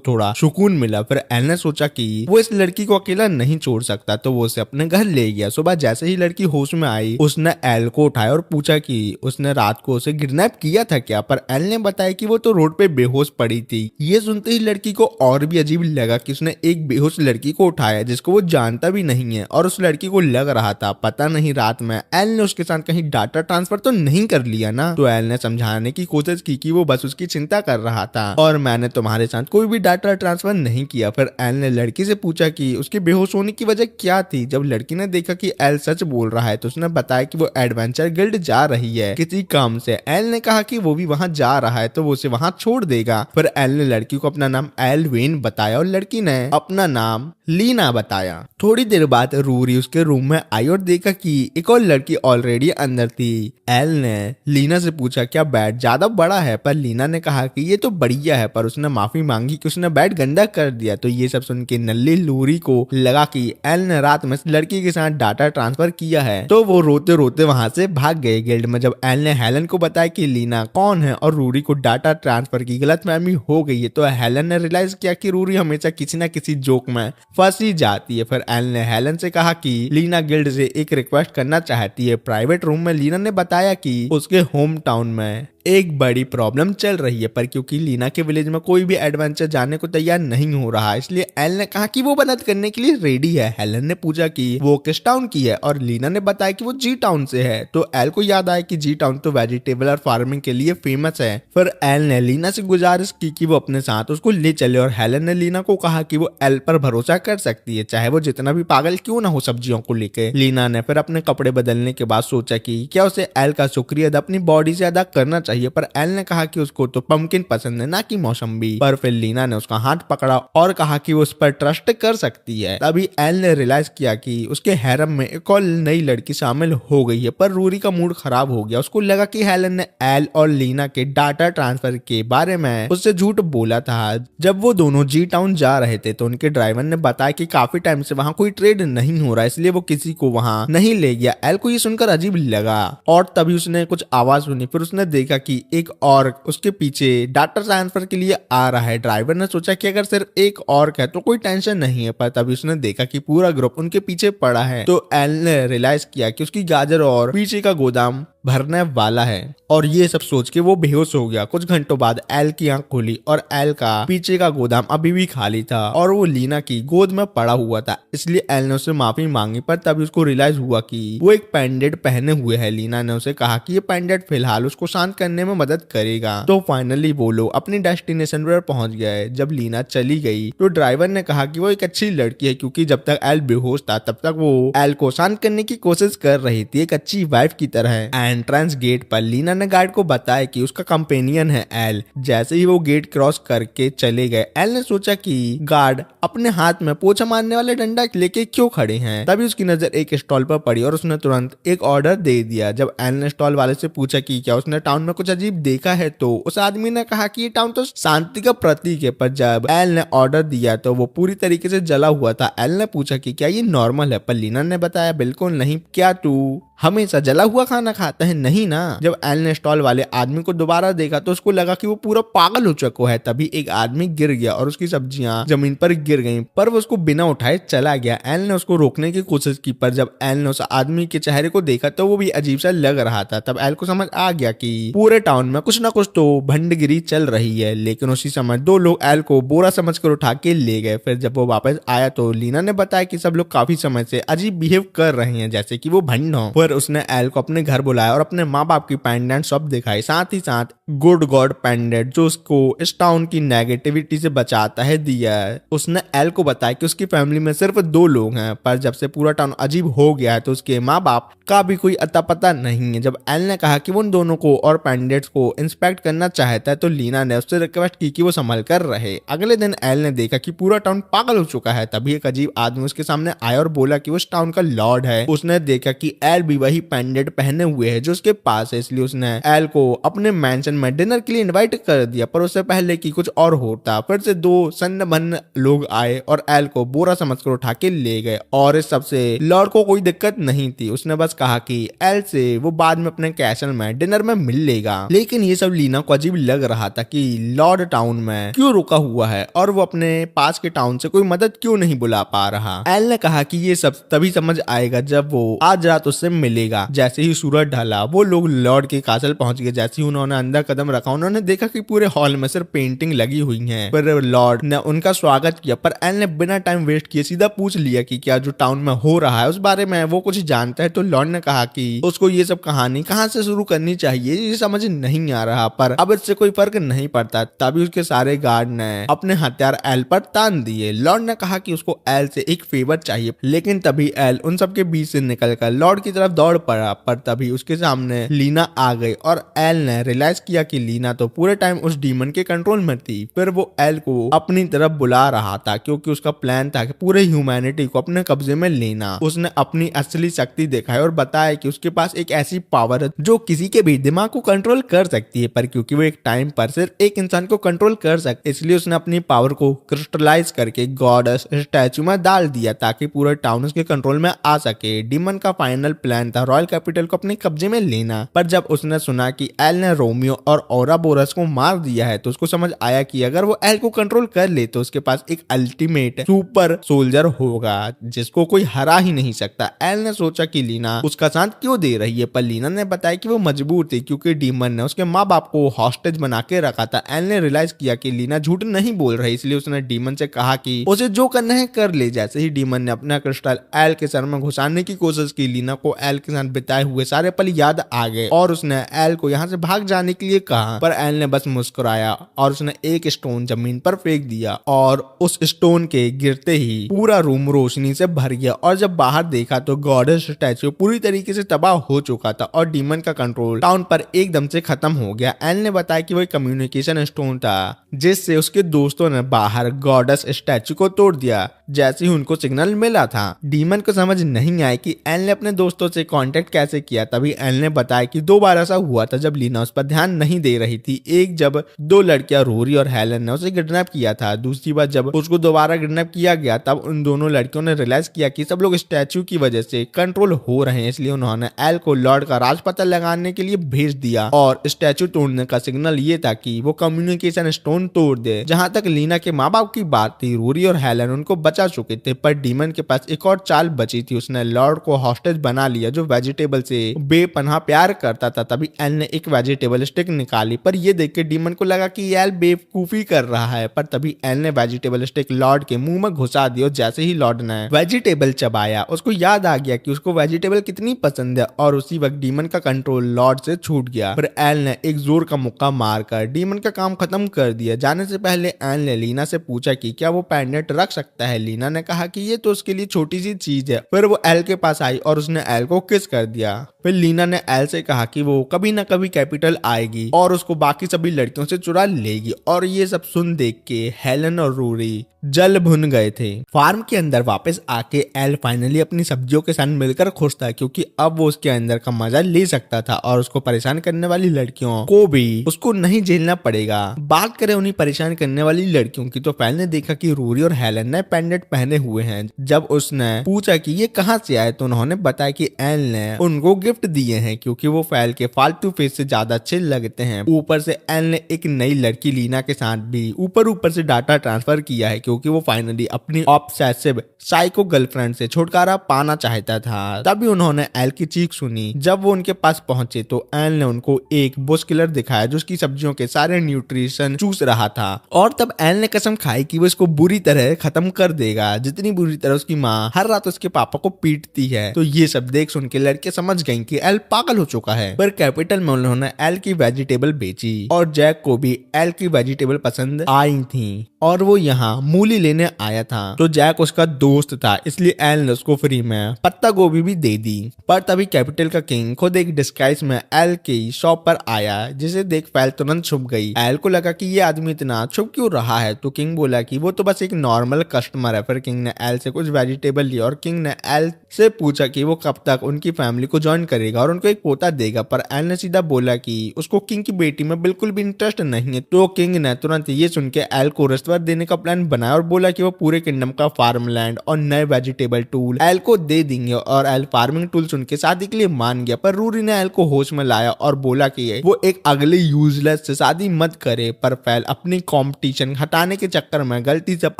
थोड़ा सुकून मिला। फिर एल ने सोचा कि वो इस लड़की को अकेला नहीं छोड़ सकता, तो वो उसे अपने घर ले गया। सुबह जैसे ही लड़की होश में आई, उसने एल को उठाया और पूछा कि उसने रात को उसे किडनैप किया था क्या, पर एल ने बताया कि वो तो रोड पे बेहोश पड़ी थी। ये सुनते ही लड़की को और भी अजीब लगा कि उसने एक बेहोश लड़की को उठाया जिसको वो जानता भी नहीं है, और उस लड़की को लग रहा था पता नहीं रात में एल ने उसके साथ कहीं डाटा ट्रांसफर तो नहीं कर लिया ना। तो एल ने समझाने की कोशिश की कि वो बस उसकी चिंता कर रहा था और मैंने तुम्हारे साथ कोई भी डाटा ट्रांसफर नहीं किया। फिर एल ने लड़की से पूछा कि उसके बेहोश होने की वजह क्या थी। जब लड़की ने देखा कि एल सच बोल रहा है तो उसने बताया कि वो एडवेंचर गिल्ड जा रही है किसी काम से। एल ने कहा कि वो भी वहां जा रहा है तो वो उसे वहां छोड़ देगा। फिर एल ने लड़की को अपना नाम एल वेन बताया और लड़की ने अपना नाम लीना बताया। थोड़ी देर बाद रूरी उसके रूम में आई और देखा कि एक और लड़की ऑलरेडी अंदर थी। एल ने लीना से पूछा क्या बेड ज्यादा बड़ा है, पर लीना ने कहा कि ये तो बढ़िया है, पर उसने माफी मांगी कि उसने बेड गंदा कर दिया। तो ये सब सुन के नल्ली लूरी को लगा कि एल ने रात में लड़की के साथ डाटा ट्रांसफर किया है, तो वो रोते रोते वहां से भाग गए। गिल्ड में जब एल ने हेलन को बताया कि लीना कौन है और रूरी को डाटा ट्रांसफर की गलतफहमी हो गई है, तो हेलन ने रियलाइज किया कि रूरी हमेशा किसी न किसी जोक में फंसी जाती है। फिर एल ने हेलन से कहा कि लीना गिल्ड से एक रिक्वेस्ट करना चाहती है। प्राइवेट रूम में लीना ने बताया कि उसके होम टाउन में एक बड़ी प्रॉब्लम चल रही है, पर क्योंकि लीना के विलेज में कोई भी एडवेंचर जाने को तैयार नहीं हो रहा, इसलिए एल ने कहा कि वो मदद करने के लिए रेडी है। हेलन ने पूछा कि वो किस टाउन की है और लीना ने बताया कि वो जी टाउन से है। तो एल को याद आया कि जी टाउन तो वेजिटेबल और फार्मिंग के लिए फेमस है। फिर एल ने लीना से गुजारिश की कि वो अपने साथ उसको ले चले, और हेलन ने लीना को कहा कि वो एल पर भरोसा कर सकती है चाहे वो जितना भी पागल क्यों ना हो सब्जियों को लेकर। लीना ने फिर अपने कपड़े बदलने के बाद सोचा कि क्या उसे एल का शुक्रिया अपनी बॉडी से अदा करना चाहिए, पर एल ने कहा कि उसको तो पम्पकिन पसंद है ना कि मौसम्बी। पर फिर लीना ने उसका हाथ पकड़ा और कहा कि वो उस पर ट्रस्ट कर सकती है। तभी एल ने रियलाइज किया कि उसके हैरम में एक और नई लड़की शामिल हो गई है। पर रूरी का मूड खराब हो गया। उसको लगा कि हेलन ने एल और लीना के डाटा ट्रांसफर के बारे में उससे झूठ बोला था। जब वो दोनों जी टाउन जा रहे थे तो उनके ड्राइवर ने बताया कि काफी टाइम से वहां कोई ट्रेड नहीं हो रहा, इसलिए वो किसी को वहां नहीं ले गया। एल को ये सुनकर अजीब लगा और तभी उसने कुछ आवाज सुनी। फिर उसने देखा कि एक और उसके पीछे डाटा ट्रांसफर के लिए आ रहा है। ड्राइवर ने सोचा कि अगर सिर्फ एक और है तो कोई टेंशन नहीं है, पर तभी उसने देखा कि पूरा ग्रुप उनके पीछे पड़ा है। तो एल ने रियलाइज किया कि उसकी गाजर और पीछे का गोदाम भरने वाला है, और ये सब सोच के वो बेहोश हो गया। कुछ घंटों बाद एल की आंख खुली और एल का पीछे का गोदाम अभी भी खाली था और वो लीना की गोद में पड़ा हुआ था, इसलिए एल ने उससे माफी मांगी। पर तभी उसको रियलाइज हुआ कि वो एक पेंडेंट पहने हुए है। लीना ने उसे कहा कि ये पेंडेंट फिलहाल उसको शांत करने में मदद करेगा। तो फाइनली वो लोग अपनी डेस्टिनेशन पर पहुंच गए। जब लीना चली गई तो ड्राइवर ने कहा कि वो एक अच्छी लड़की है, क्योंकि जब तक एल बेहोश था तब तक वो एल को शांत करने की कोशिश कर रही थी, एक अच्छी वाइफ की तरह। एंट्रेंस गेट पर लीना ने गार्ड को बताया कि उसका कंपेनियन है एल। जैसे ही वो गेट क्रॉस करके चले गए, एल ने सोचा कि गार्ड अपने हाथ में पोछा मारने वाले डंडा लेके क्यों खड़े हैं। तभी उसकी नजर एक स्टॉल पर पड़ी और उसने तुरंत एक ऑर्डर दे दिया। जब एल ने स्टॉल वाले से पूछा कि क्या उसने टाउन में कुछ अजीब देखा है, तो उस आदमी ने कहा कि ये टाउन तो शांति का प्रतीक है। पर जब एल ने ऑर्डर दिया तो वो पूरी तरीके से जला हुआ था। एल ने पूछा कि क्या ये नॉर्मल है, पर लीना ने बताया बिल्कुल नहीं। क्या तू हमेशा जला हुआ खाना खाता है? नहीं ना। जब एल ने स्टॉल वाले आदमी को दोबारा देखा तो उसको लगा कि वो पूरा पागल हो चुका है। तभी एक आदमी गिर गया और उसकी सब्जियां जमीन पर गिर गईं, पर वो उसको बिना उठाए चला गया। एल ने उसको रोकने की कोशिश की, पर जब एल ने उस आदमी के चेहरे को देखा तो वो भी अजीब सा लग रहा था। तब एल को समझ आ गया कि पूरे टाउन में कुछ ना कुछ तो भंडगिरी चल रही है। लेकिन उसी समय दो लोग एल को बोरा समझकर उठा के ले गए। फिर जब वो वापस आया तो लीना ने बताया कि सब लोग काफी समय से अजीब बिहेव कर रहे हैं, जैसे कि वो भंड हो। फिर फिर उसने एल को अपने घर बुलाया और अपने माँ बाप की पेंडेंट सब दिखाई, साथ ही साथ गुड गॉड पेंडेंट जो उसको इस टाउन की नेगेटिविटी से बचाता है दिया है। उसने एल को बताया कि उसकी फैमिली में सिर्फ 2 लोग हैं, पर जब से पूरा टाउन अजीब हो गया है तो उसके माँ बाप का भी कोई अता पता नहीं है। जब एल ने कहा कि वो उन दोनों को और पेंडेंट्स को इंस्पेक्ट करना चाहता है तो लीना ने उससे रिक्वेस्ट की कि वो संभल कर रहे। अगले दिन एल ने देखा कि पूरा टाउन पागल हो चुका है। तभी एक अजीब आदमी उसके सामने आया और बोला कि वो इस टाउन का लॉर्ड है। उसने देखा कि एल भी वही पेंडेंट पहने हुए है जो उसके पास है, इसलिए उसने एल को अपने मैंशन में डिनर के लिए इनवाइट कर दिया। पर उससे पहले कि कुछ और होता, फिर से 2 सन्न लोग आए और एल को बोरा समझकर उठा के ले गए। और इस सबसे लॉर्ड को कोई दिक्कत नहीं थी। उसने बस कहा कि एल से वो बाद में अपने कैसल में डिनर में मिल लेगा। लेकिन ये सब लीना को अजीब लग रहा था कि लॉर्ड टाउन में क्यों रुका हुआ है और वो अपने पास के टाउन से कोई मदद क्यों नहीं बुला पा रहा। एल ने कहा कि ये सब तभी समझ आएगा जब वो आज रात उससे मिलेगा। जैसे ही सूरज ढला वो लोग लॉर्ड के कासल पहुंच गए। जैसे ही उन्होंने अंदर कदम रखा उन्होंने देखा कि पूरे हॉल में सिर्फ पेंटिंग लगी हुई है। फिर लॉर्ड ने उनका स्वागत किया, पर एल ने बिना टाइम वेस्ट किए सीधा पूछ लिया कि क्या जो टाउन में हो रहा है उस बारे में वो कुछ जानता है। तो लॉर्ड ने कहा कि उसको ये सब कहानी कहाँ से शुरू करनी चाहिए ये समझ नहीं आ रहा, पर अब इससे कोई फर्क नहीं पड़ता। तभी उसके सारे गार्ड ने अपने हथियार एल पर तान दिए। लॉर्ड ने कहा कि उसको एल से एक फेवर चाहिए, लेकिन तभी एल उन सबके बीच से निकलकर लॉर्ड की तरफ दौड़ पड़ा। पर तभी उसके सामने लीना आ गई और एल ने रियलाइज किया कि लीना तो पूरे टाइम उस डीमन के कंट्रोल में थी। फिर वो एल को अपनी तरफ बुला रहा था क्योंकि उसका प्लान था कि पूरे ह्यूमैनिटी को अपने कब्जे में लेना। उसने अपनी असली शक्ति दिखाई और बताया कि उसके पास एक ऐसी पावर है जो किसी के भी दिमाग को कंट्रोल कर सकती है, पर क्योंकि वो एक टाइम पर सिर्फ एक इंसान को कंट्रोल कर सकते इसलिए उसने अपनी पावर को क्रिस्टलाइज करके गॉडेस स्टैचू में डाल दिया ताकि पूरा टाउन उसके कंट्रोल में आ सके। डीमन का फाइनल प्लान था रॉयल कैपिटल को अपने कब्जे में लेना, पर जब उसने सुना कि एल ने रोमियो और ओराबोरस को मार दिया है तो उसको समझ आया कि अगर वो एल को कंट्रोल कर ले तो उसके पास एक अल्टीमेट सुपर सोल्जर होगा जिसको कोई हरा ही नहीं सकता। एल ने सोचा कि लीना उसका साथ क्यों दे रही है, पर लीना ने बताया कि वो मजबूर थी क्योंकि डीमन ने उसके माँ बाप को हॉस्टेज बना के रखा था। एल ने रियलाइज किया कि लीना झूठ नहीं बोल रही, इसलिए उसने डीमन से कहा कि उसे जो करना है कर ले। जैसे ही डीमन ने अपना क्रिस्टल एल के सर में घुसाने की कोशिश की, लीना को एल के साथ बिताए हुए सारे पल याद आ गए और उसने एल को यहाँ से भाग जाने के लिए कहा, पर एल ने बस मुस्कुराया और उसने एक स्टोन जमीन पर फेंक दिया और उस स्टोन के गिरते ही पूरा रूम रोशनी से भर गया। और जब बाहर देखा तो गॉडेस स्टैचू पूरी तरीके से तबाह हो चुका था और डीमन का कंट्रोल टाउन पर एकदम से खत्म हो गया। एल ने बताया कि वो एक कम्युनिकेशन स्टोन था जिससे उसके दोस्तों ने बाहर गॉडेस स्टैचू को तोड़ दिया जैसे ही उनको सिग्नल मिला था। डीमन को समझ नहीं आया कि एल ने अपने दोस्तों से कांटेक्ट कैसे किया। तभी एल ने बताया कि 2 बार ऐसा हुआ था जब लीना उस पर ध्यान नहीं दे रही थी। एक जब 2 लड़कियां रोरी और हेलन ने उसे किडनैप किया था, दूसरी बार जब उसको दोबारा किडनैप किया गया तब उन दोनों लड़कियों ने रियलाइज किया कि सब लोग स्टैचू की वजह से कंट्रोल हो रहे हैं, इसलिए उन्होंने एल को लॉर्ड का राज पता लगाने के लिए भेज दिया। और स्टैचू तोड़ने का सिग्नल ये था कि वो कम्युनिकेशन स्टोन तोड़ दे। जहां तक लीना के माँ बाप की बात थी, रोरी और हेलन उनको बचा चुके थे, पर डीमन के पास एक और चाल बची थी। उसने लॉर्ड को हॉस्टेज बना लिया जो वेजिटेबल से बेपनाह प्यार करता था। तभी एल ने एक वेजिटेबल स्टिक निकाली, पर ये देख के डीमन को लगा कि एल बेवकूफी कर रहा है। पर तभी एल ने वेजिटेबल स्टिक लॉर्ड के मुंह में घुसा दिया। जैसे ही लॉर्ड ने वेजिटेबल चबाया उसको याद आ गया कि उसको वेजिटेबल कितनी पसंद है और उसी वक्त डीमन का कंट्रोल लॉर्ड से छूट गया। फिर एल ने एक जोर का मुक्का मारकर डीमन का काम खत्म कर दिया। जाने से पहले एल ने लीना से पूछा कि क्या वो पेंडेंट रख सकता है। लीना ने कहा कि ये तो उसके लिए छोटी सी चीज है। फिर वो एल के पास आई और उसने एल को किस कर दिया। फिर लीना ने एल से कहा कि वो कभी ना कभी कैपिटल आएगी और उसको बाकी सभी लड़कियों से चुरा लेगी। और ये सब सुन देख के हेलन और रूरी जल भुन गए थे। फार्म के अंदर वापस आके एल फाइनली अपनी सब्जियों के साथ मिलकर खुश था क्योंकि अब वो उसके अंदर का मजा ले सकता था और उसको परेशान करने वाली लड़कियों को भी उसको नहीं झेलना पड़ेगा। बात करें उन्हीं परेशान करने वाली लड़कियों की तो फैल ने देखा कि रूरी और हेलन ने पेंडेंट पहने हुए हैं। जब उसने पूछा कि ये कहाँ से आए तो उन्होंने बताया कि एल ने उनको गिफ्ट दिए हैं क्योंकि वो फैल के फालतू फेस से ज्यादा अच्छे लगते हैं। ऊपर से एल ने एक नई लड़की लीना के साथ भी ऊपर से डाटा ट्रांसफर किया है क्योंकि वो फाइनली अपनी ऑब्सेसिव साइको गर्लफ्रेंड से छुटकारा पाना चाहता था। तभी उन्होंने एल की चीख सुनी। जब वो उनके पास पहुंचे तो एल ने उनको एक बुश किलर दिखाया जो उसकी सब्जियों के सारे न्यूट्रिशन चूस रहा था और तब एल ने कसम खाई कि वो इसको बुरी तरह खत्म कर देगा, जितनी बुरी तरह उसकी माँ हर रात उसके पापा को पीटती है। तो ये सब देख सुन के लड़के समझ गई कि एल पागल हो चुका है। पर कैपिटल में उन्होंने एल की वेजिटेबल बेची और जैक को भी एल की वेजिटेबल पसंद आई थी और वो यहाँ मूली लेने आया था। तो जैक उसका दोस्त था इसलिए एल ने उसको फ्री में पत्ता गोभी भी दे दी। पर तभी कैपिटल का किंग खुद एक डिस्गाइज में एल की शॉप पर आया, जिसे देख फैल तुरंत छुप गई। एल को लगा कि ये आदमी इतना छुप क्यों रहा है, तो किंग बोला कि वो तो बस एक नॉर्मल कस्टमर है। फिर किंग ने एल से कुछ वेजिटेबल लिया और किंग ने एल से पूछा कि वो कब तक उनकी फैमिली को ज्वाइन करेगा और उनको एक पोता देगा। पर एल ने सीधा बोला कि उसको किंग की बेटी में बिल्कुल भी इंटरेस्ट नहीं है। तो किंग ने तुरंत ये सुन के एल को रिश्वत देने का प्लान बनाया और बोला कि वो पूरे किंगडम का फार्म लैंड और नए वेजिटेबल टूल एल को दे देंगे। और एल फार्मिंग टूल सुन के शादी के लिए मान गया। पर रूरी ने एल को होश में लाया और बोला कि वो एक अगले यूजलेस से शादी मत करे। पर फैल अपनी कंपटीशन हटाने के चक्कर में गलती से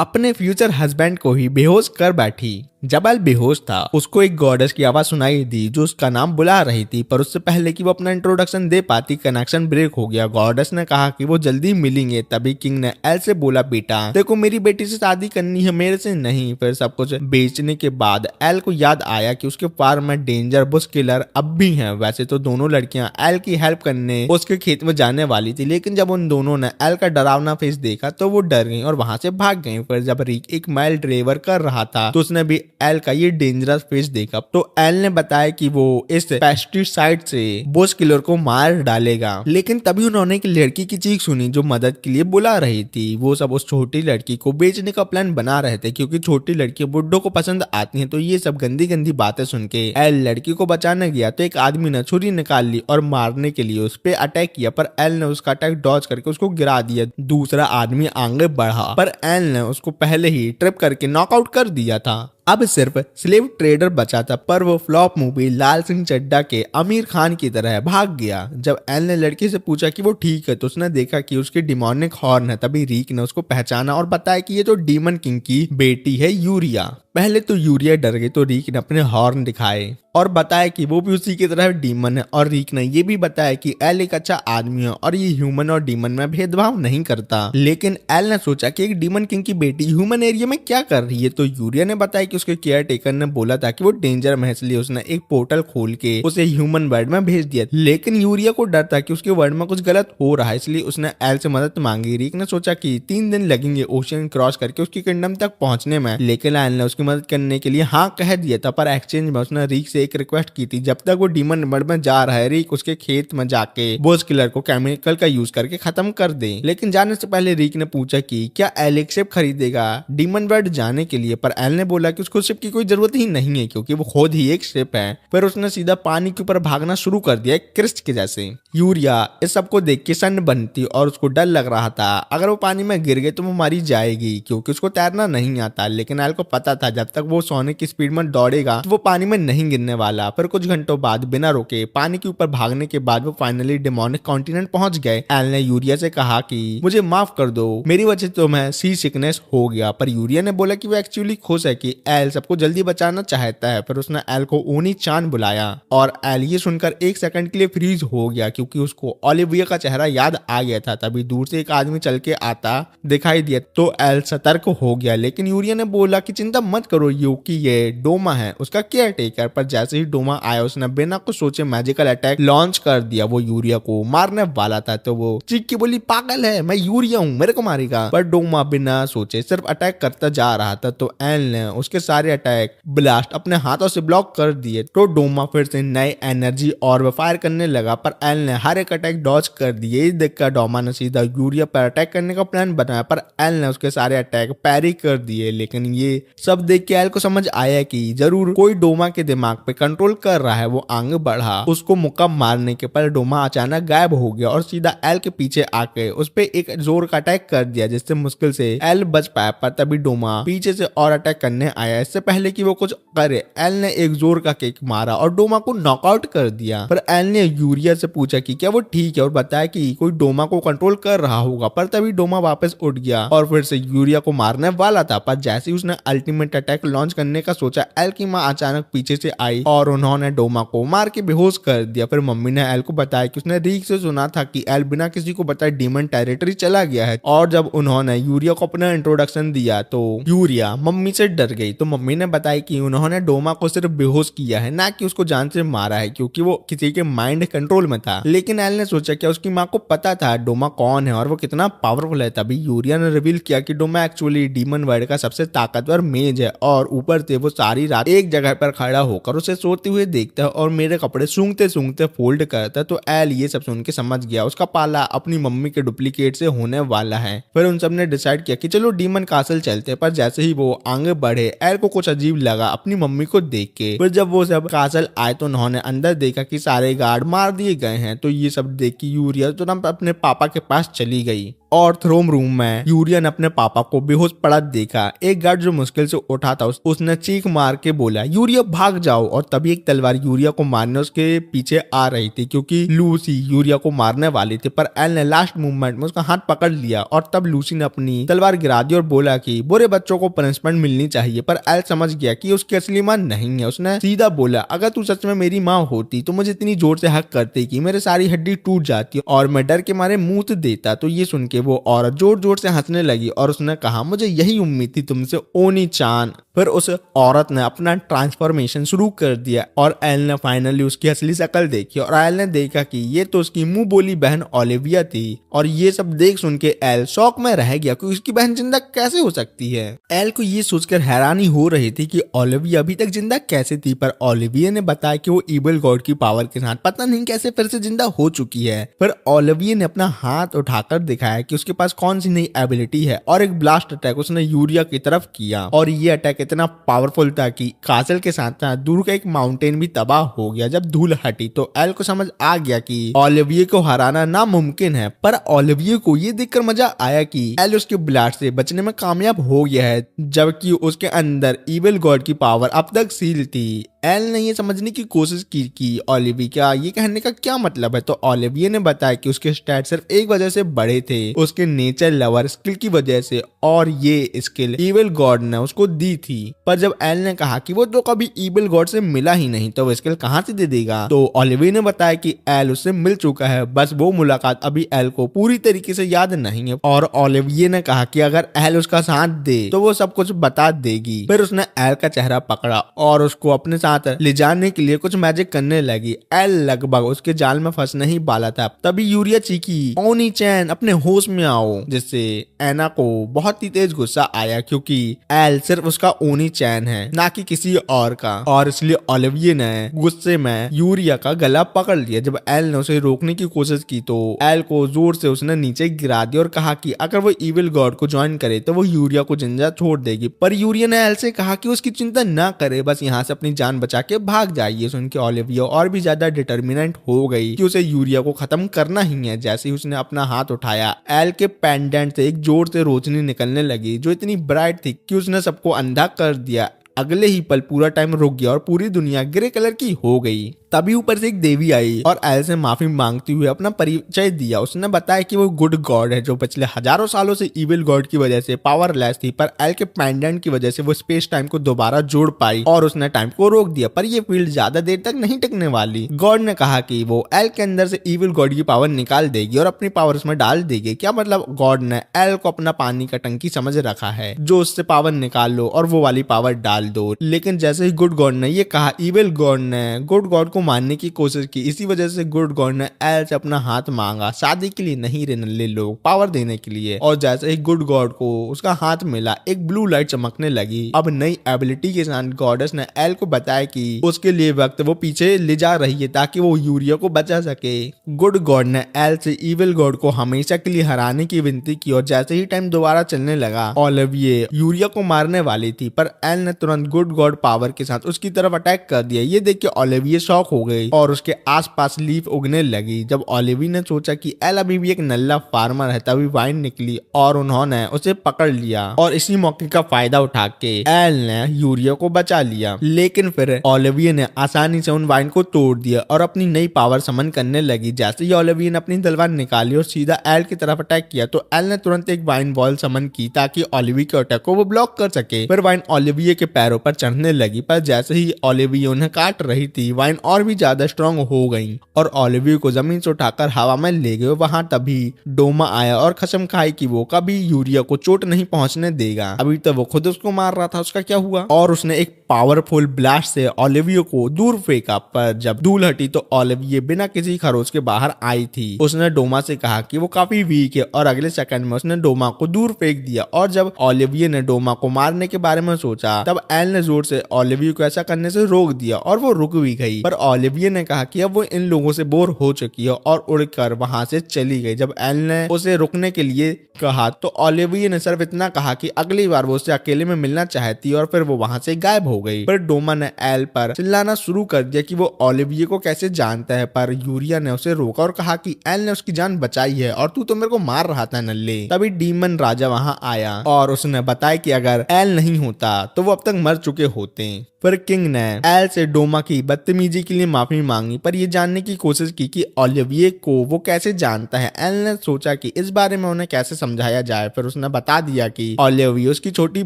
अपने फ्यूचर हस्बैंड को ही बेहोश कर बैठी। जब एल बेहोश था उसको एक गॉडेस की आवाज सुनाई दी जो उसका नाम बुला रही थी। पर उससे पहले कि वो अपना इंट्रोडक्शन दे पाती कनेक्शन ब्रेक हो गया। गॉडेस ने कहा कि वो जल्दी मिलेंगे। तभी किंग ने एल से बोला, बेटा देखो मेरी बेटी से शादी करनी है, मेरे से नहीं। फिर सब कुछ बेचने के बाद एल को याद आया कि उसके फार्म में डेंजर बुश किलर अब भी हैं। वैसे तो दोनों लड़कियां एल की हेल्प करने उसके खेत में जाने वाली थी, लेकिन जब उन दोनों ने एल का डरावना फेस देखा तो वो डर गई और वहां से भाग गई। फिर जब रिक एक माइल ड्राइवर कर रहा था तो उसने भी एल का ये डेंजरस फेस देखा। तो एल ने बताया कि वो इस पेस्टिसाइड से बुश किलर को मार डालेगा। लेकिन तभी उन्होंने एक लड़की की चीख सुनी जो मदद के लिए बुला रही थी। वो सब उस छोटी लड़की को बेचने का प्लान बना रहे थे क्योंकि छोटी लड़की बुड्ढों को पसंद आती हैं। तो ये सब गंदी गंदी बातें सुन के एल लड़की को बचाने गया तो एक आदमी ने छुरी निकाल ली और मारने के लिए उस पर अटैक किया। पर एल ने उसका अटैक डॉज करके उसको गिरा दिया। दूसरा आदमी आगे बढ़ा पर एल ने उसको पहले ही ट्रिप करके नॉकआउट कर दिया था। अब सिर्फ स्लेव ट्रेडर बचा था। पर वो फ्लॉप मूवी लाल सिंह चड्ढा के आमिर खान की तरह भाग गया। जब एल ने लड़की से पूछा कि वो ठीक है तो उसने देखा कि उसकी डिमोनिक हॉर्न है। तभी रीक ने उसको पहचाना और बताया कि ये तो डीमन किंग की बेटी है यूरिया। पहले तो यूरिया डर गई तो रीक ने अपने हॉर्न दिखाए और बताया कि वो भी उसी की तरह डीमन है। और रीक ने ये भी बताया कि एल एक अच्छा आदमी है और ये ह्यूमन और डीमन में भेदभाव नहीं करता। लेकिन एल ने सोचा कि एक डीमन किंग की बेटी ह्यूमन एरिया में क्या कर रही है। तो यूरिया ने बताया कि उसके केयर टेकर ने बोला था कि वो डेंजर में है, इसलिए उसने एक पोर्टल खोल के उसे ह्यूमन वर्ल्ड में भेज दिया। लेकिन यूरिया को डर था कि उसके वर्ल्ड में कुछ गलत हो रहा है, इसलिए उसने एल से मदद मांगी। रीक ने सोचा कि 3 दिन लगेंगे ओशियन क्रॉस करके उसकी किंगडम तक पहुंचने में, लेकिन एल ने उसकी मदद करने के लिए हाँ कह दिया था। पर एक्सचेंज में उसने रीक से एक रिक्वेस्ट की थी, जब तक वो डीमन वर्ल्ड में जा रहा है रीक उसके खेत में जाके बोस किलर को केमिकल का यूज करके खत्म कर दे। लेकिन जाने से पहले रीक ने पूछा कि क्या एल एक शिप खरीदेगा डीमन वर्ल्ड जाने के लिए। पर एल ने बोला कि उसको शिप की कोई जरूरत ही नहीं है क्योंकि वो खुद ही एक शिप है। फिर उसने सीधा पानी के ऊपर भागना शुरू कर दिया क्रिस्ट के जैसे। यूरिया इस सबको देख के सन्न बनती और उसको डर लग रहा था अगर वो पानी में गिर गई तो वो मारी जाएगी क्योंकि उसको तैरना नहीं आता। लेकिन एल को पता था जब तक वो सोने की स्पीड में दौड़ेगा तो वो पानी में नहीं गिरने वाला। फिर कुछ घंटों बाद बिना रुके पानी के ऊपर भागने के बाद वो फाइनली डेमोनिक कॉन्टिनेंट पहुंच गए। एल ने यूरिया से कहा कि मुझे माफ कर दो, मेरी वजह से तो मैं सी सिकनेस हो गया। पर यूरिया ने बोला कि वो एक्चुअली खुश है कि एल सबको जल्दी बचाना चाहता है। फिर उसने एल को ओनी चान बुलाया और एल ये सुनकर 1 सेकंड के लिए फ्रीज हो गया क्योंकि उसको ओलिविया का चेहरा याद आ गया था। तभी दूर से एक आदमी चल के आता दिखाई दिया तो एल सतर्क हो गया। लेकिन यूरिया ने बोला कि चिंता मत करो यूकी, ये डोमा है उसका केयर टेकर। पर जैसे ही डोमा आया उसने बिना कुछ सोचे मैजिकल अटैक लॉन्च कर दिया। वो यूरिया को मारने वाला था तो वो चीख के बोली, पागल है, मैं यूरिया हूँ, मेरे को मारेगा। पर डोमा बिना सोचे सिर्फ अटैक करता जा रहा था तो एल ने उसके सारे अटैक ब्लास्ट अपने हाथों से ब्लॉक कर दिए। तो डोमा फिर से नई एनर्जी और फायर करने लगा पर एल ने हर एक अटैक डॉज कर दिए। देखकर डोमा ने सीधा यूरिया पर अटैक करने का प्लान बनाया पर एल ने उसके सारे अटैक पैरी कर दिए। लेकिन ये सब देख के एल को समझ आया कि जरूर कोई डोमा के दिमाग पे कंट्रोल कर रहा है। वो आगे बढ़ा, उसको मुक्का मारने के पर डोमा अचानक गायब हो गया और सीधा एल के पीछे आके उस पे एक जोर का अटैक कर दिया जिससे मुश्किल से एल बच पाया। पर तभी डोमा पीछे से और अटैक करने आया। इससे पहले कि वो कुछ करे एल ने एक जोर का किक मारा और डोमा को नॉकआउट कर दिया। पर एल ने यूरिया से पूछा कि क्या वो ठीक है और बताया कि कोई डोमा को कंट्रोल कर रहा होगा। पर तभी डोमा वापस उठ गया और फिर से यूरिया को मारने वाला था। पर जैसे ही उसने अल्टीमेट अटैक लॉन्च करने का सोचा, एल की माँ अचानक पीछे से आई और उन्होंने डोमा को मार के बेहोश कर दिया। फिर मम्मी ने एल को बताया कि उसने रीक से सुना था कि एल बिना किसी को बताए डीमन टेरिटरी चला गया है। और जब उन्होंने यूरिया को अपना इंट्रोडक्शन दिया तो यूरिया मम्मी से डर गई। तो मम्मी ने बताया कि उन्होंने डोमा को सिर्फ बेहोश किया है, ना कि उसको जान से मारा है, क्योंकि वो किसी के माइंड कंट्रोल में था। लेकिन एल ने सोचा कि उसकी माँ को पता था डोमा कौन है और वो कितना पावरफुल है। तभी यूरिया ने रिवील किया कि डोमा एक्चुअली डीमन वर्ल्ड का सबसे ताकतवर मेज है और ऊपर से वो सारी रात एक जगह पर खड़ा होकर उसे सोते हुए देखता है और मेरे कपड़े सूंघते सूंघते फोल्ड करता है। तो एल ये सब सुन के समझ गया उसका पाला अपनी मम्मी के डुप्लीकेट से होने वाला है। फिर उन सब ने डिसाइड किया कि चलो डीमन कासल चलते। पर जैसे ही वो आगे बढ़े एल को कुछ अजीब लगा अपनी मम्मी को देख के। फिर जब वो सब कासल आए तो उन्होंने अंदर देखा कि सारे गार्ड मार दिए गए हैं। तो ये सब देख के यूरिया तुरंत अपने पापा के पास चली गई और थ्रोन रूम में यूरिया ने अपने पापा को बेहोश पड़ा देखा। एक गार्ड जो मुश्किल से उठा था उसने चीख मार के बोला यूरिया भाग जाओ। और तभी एक तलवार यूरिया को मारने उसके पीछे आ रही थी, क्योंकि लूसी यूरिया को मारने वाली थी। पर एल ने लास्ट मूवमेंट में उसका हाथ पकड़ लिया और तब लूसी ने अपनी तलवार गिरा दी और बोला कि बुरे बच्चों को पनिशमेंट मिलनी चाहिए। पर एल समझ गया कि उसकी असली मां नहीं है। उसने सीधा बोला अगर तू सच में मेरी माँ होती तो मुझे इतनी जोर से हक करती कि मेरे सारी हड्डी टूट जाती और मैं डर के मारे मुंह देता। तो ये सुन के वो औरत जोर जोर से हंसने लगी और उसने कहा मुझे यही उम्मीद थी तुमसे ओनी चान। फिर उस औरत ने अपना ट्रांसफॉर्मेशन शुरू कर दिया और एल ने फाइनली उसकी असली शक्ल देखी और एल ने देखा कि ये तो उसकी मुंह बोली बहन ओलिविया थी। और ये सब देख सुन के एल शॉक में रह गया कि उसकी बहन जिंदा कैसे हो सकती है। एल को ये सोचकर हैरानी हो रही थी कि ओलिविया अभी तक जिंदा कैसे थी। पर ओलिविया ने बताया कि वो इविल गॉड की पावर के साथ पता नहीं कैसे फिर से जिंदा हो चुकी है। फिर ओलिविया ने अपना हाथ उठाकर दिखाया कि उसके पास कौन सी नई एबिलिटी है और एक ब्लास्ट अटैक उसने यूरिया की तरफ किया। और ये अटैक इतना पावरफुल था कि कासल के साथ साथ दूर का एक माउंटेन भी तबाह हो गया। जब धूल हटी तो एल को समझ आ गया कि ओलिविया को हराना नामुमकिन है। पर ओलिविया को ये देखकर मजा आया कि एल उसके ब्लास्ट से बचने में कामयाब हो गया है, जबकि उसके अंदर इविल गॉड की पावर अब तक सील थी। एल ने ये समझने की कोशिश की कि ओलिविया ये कहने का क्या मतलब है। तो ओलिविया ने बताया कि उसके स्टैट सिर्फ एक वजह से बढ़े थे, उसके नेचर लवर स्किल की वजह से, और ये स्किल इविल गॉड ने उसको दी थी। पर जब एल ने कहा कि वो तो कभी इविल गॉड से मिला ही नहीं तो वो स्किल कहां से दे देगा, तो ओलिविया ने बताया कि एल उससे मिल चुका है, बस वो मुलाकात अभी एल को पूरी तरीके से याद नहीं है। और ओलिविया ने कहा कि अगर एल उसका साथ दे तो वो सब कुछ बता देगी। फिर उसने एल का चेहरा पकड़ा और उसको अपने साथ ले जाने के लिए कुछ मैजिक करने लगी। एल लगभग उसके जाल में फंसने ही वाला था। तभी यूरिया चीखी ओनी चैन अपने होश में आओ, जिससे एना को बहुत ही तेज गुस्सा आया, क्योंकि एल सिर्फ उसका ओनी चैन है ना कि किसी और का। और इसलिए ओलिविया ने गुस्से में यूरिया का गला पकड़ लिया। जब एल ने उसे रोकने की कोशिश की तो एल को जोर से उसने नीचे गिरा दिया और कहा कि अगर वो इविल गॉड को ज्वाइन करे तो वो यूरिया को जिंदा छोड़ देगी। पर यूरिया ने एल से कहा कि उसकी चिंता ना करे, बस यहाँ से अपनी जान बचा के भाग जाइए। सुन के ओलिविया और भी ज्यादा डिटर्मिनेंट हो गई कि उसे यूरिया को खत्म करना ही है। जैसे ही उसने अपना हाथ उठाया एल के पेंडेंट से एक जोर से रोशनी निकलने लगी जो इतनी ब्राइट थी कि उसने सबको अंधा कर दिया। अगले ही पल पूरा टाइम रुक गया और पूरी दुनिया ग्रे कलर की हो गई। तभी ऊपर से एक देवी आई और एल से माफी मांगती हुए अपना परिचय दिया। उसने बताया कि वो गुड गॉड है जो पिछले हजारों सालों से इविल गॉड की वजह से पावरलेस थी, पर एल के पेंडेंट की वजह से वो स्पेस टाइम को दोबारा जोड़ पाई और उसने टाइम को रोक दिया। पर ये फील्ड ज्यादा देर तक नहीं टिकने वाली। गॉड ने कहा कि वो एल के अंदर से इविल गॉड की पावर निकाल देगी और अपनी पावर उसमें डाल देगी। क्या मतलब गॉड ने एल को अपना पानी का टंकी समझ रखा है जो उससे पावर निकाल लो और वो वाली पावर डाल दो। लेकिन जैसे ही गुड गॉड ने ये कहा इविल गॉड ने गुड गॉड को मारने की कोशिश की। इसी वजह से गुड गॉड ने एल से अपना हाथ मांगा, शादी के लिए नहीं रे नल्ले लोग, पावर देने के लिए। और जैसे ही गुड गॉड को उसका हाथ मिला एक ब्लू लाइट चमकने लगी। अब नई एबिलिटी के साथ गॉडेस ने एल को बताया कि उसके लिए वक्त वो पीछे ले जा रही है ताकि वो यूरिया को बचा सके। गुड गॉड ने एल से इविल गॉड को हमेशा के लिए हराने की विनती की और जैसे ही टाइम दोबारा चलने लगा ओलिविया यूरिया को मारने वाली थी, पर एल ने तुरंत गुड गॉड पावर के साथ उसकी तरफ अटैक कर दिया। ये देख के ओलिविया शॉक हो गई और उसके आसपास लीफ उगने लगी। जब ओलिविया ने सोचा कि एल अभी भी एक नल्ला फार्मर है, तभी वाइन निकली और उन्होंने उसे पकड़ लिया और इसी मौके का फायदा उठा के एल ने यूरिया को बचा लिया। लेकिन फिर ओलिविया ने आसानी से उन वाइन को तोड़ दिया और अपनी नई पावर समन करने लगी। जैसे ही ओलिविया ने अपनी तलवार निकाली और सीधा एल की तरफ अटैक किया तो एल ने तुरंत एक वाइन बॉल समन की ताकि ओलिविया के अटैक को वो ब्लॉक कर सके। फिर वाइन ओलिविया के पैरों पर चढ़ने लगी, पर जैसे ही ओलिविया उन्हें काट रही थी वाइन और भी ज्यादा स्ट्रांग हो गई और ओलिविया को जमीन से उठाकर हवा में ले गए। वहां तभी डोमा आया और कसम खाई कि वो कभी यूरिया को चोट नहीं पहुंचने देगा। अभी तो वो खुद उसको मार रहा था, उसका क्या हुआ? और उसने एक पावरफुल ब्लास्ट से ओलिविया को दूर फेंका, पर जब धूल हटी तो ओलिविया बिना किसी खरोच के बाहर आई थी। उसने डोमा से कहा कि वो काफी वीक है और अगले सेकंड में उसने डोमा को दूर फेंक दिया। और जब ओलिविया ने डोमा को मारने के बारे में सोचा तब एल ने जोर से ओलिविया को ऐसा करने से रोक दिया और वो रुक भी गई। पर ओलिविया ने कहा कि अब वो इन लोगों से बोर हो चुकी है और उड़कर वहां से चली गई। जब एल ने उसे रुकने के लिए कहा तो ओलिविया ने सिर्फ इतना कहा कि अगली बार वो उससे अकेले में मिलना चाहती और फिर वो वहां से गायब हो गई। पर डोमा ने एल पर चिल्लाना शुरू कर दिया कि वो ओलिविया को कैसे जानता है, पर यूरिया ने उसे रोका और कहा कि एल ने उसकी जान बचाई है और तू तो मेरे को मार रहा था नल्ले। तभी डीमन राजा वहां आया और उसने बताया कि अगर एल नहीं होता तो वो अब तक मर चुके होते। फिर किंग ने एल से डोमा की बदतमीजी के लिए माफी मांगी, पर ये जानने की कोशिश की कि ओलिविया को वो कैसे जानता है। एल ने सोचा कि इस बारे में उन्हें कैसे समझाया जाए। फिर उसने बता दिया कि ओलिविया उसकी छोटी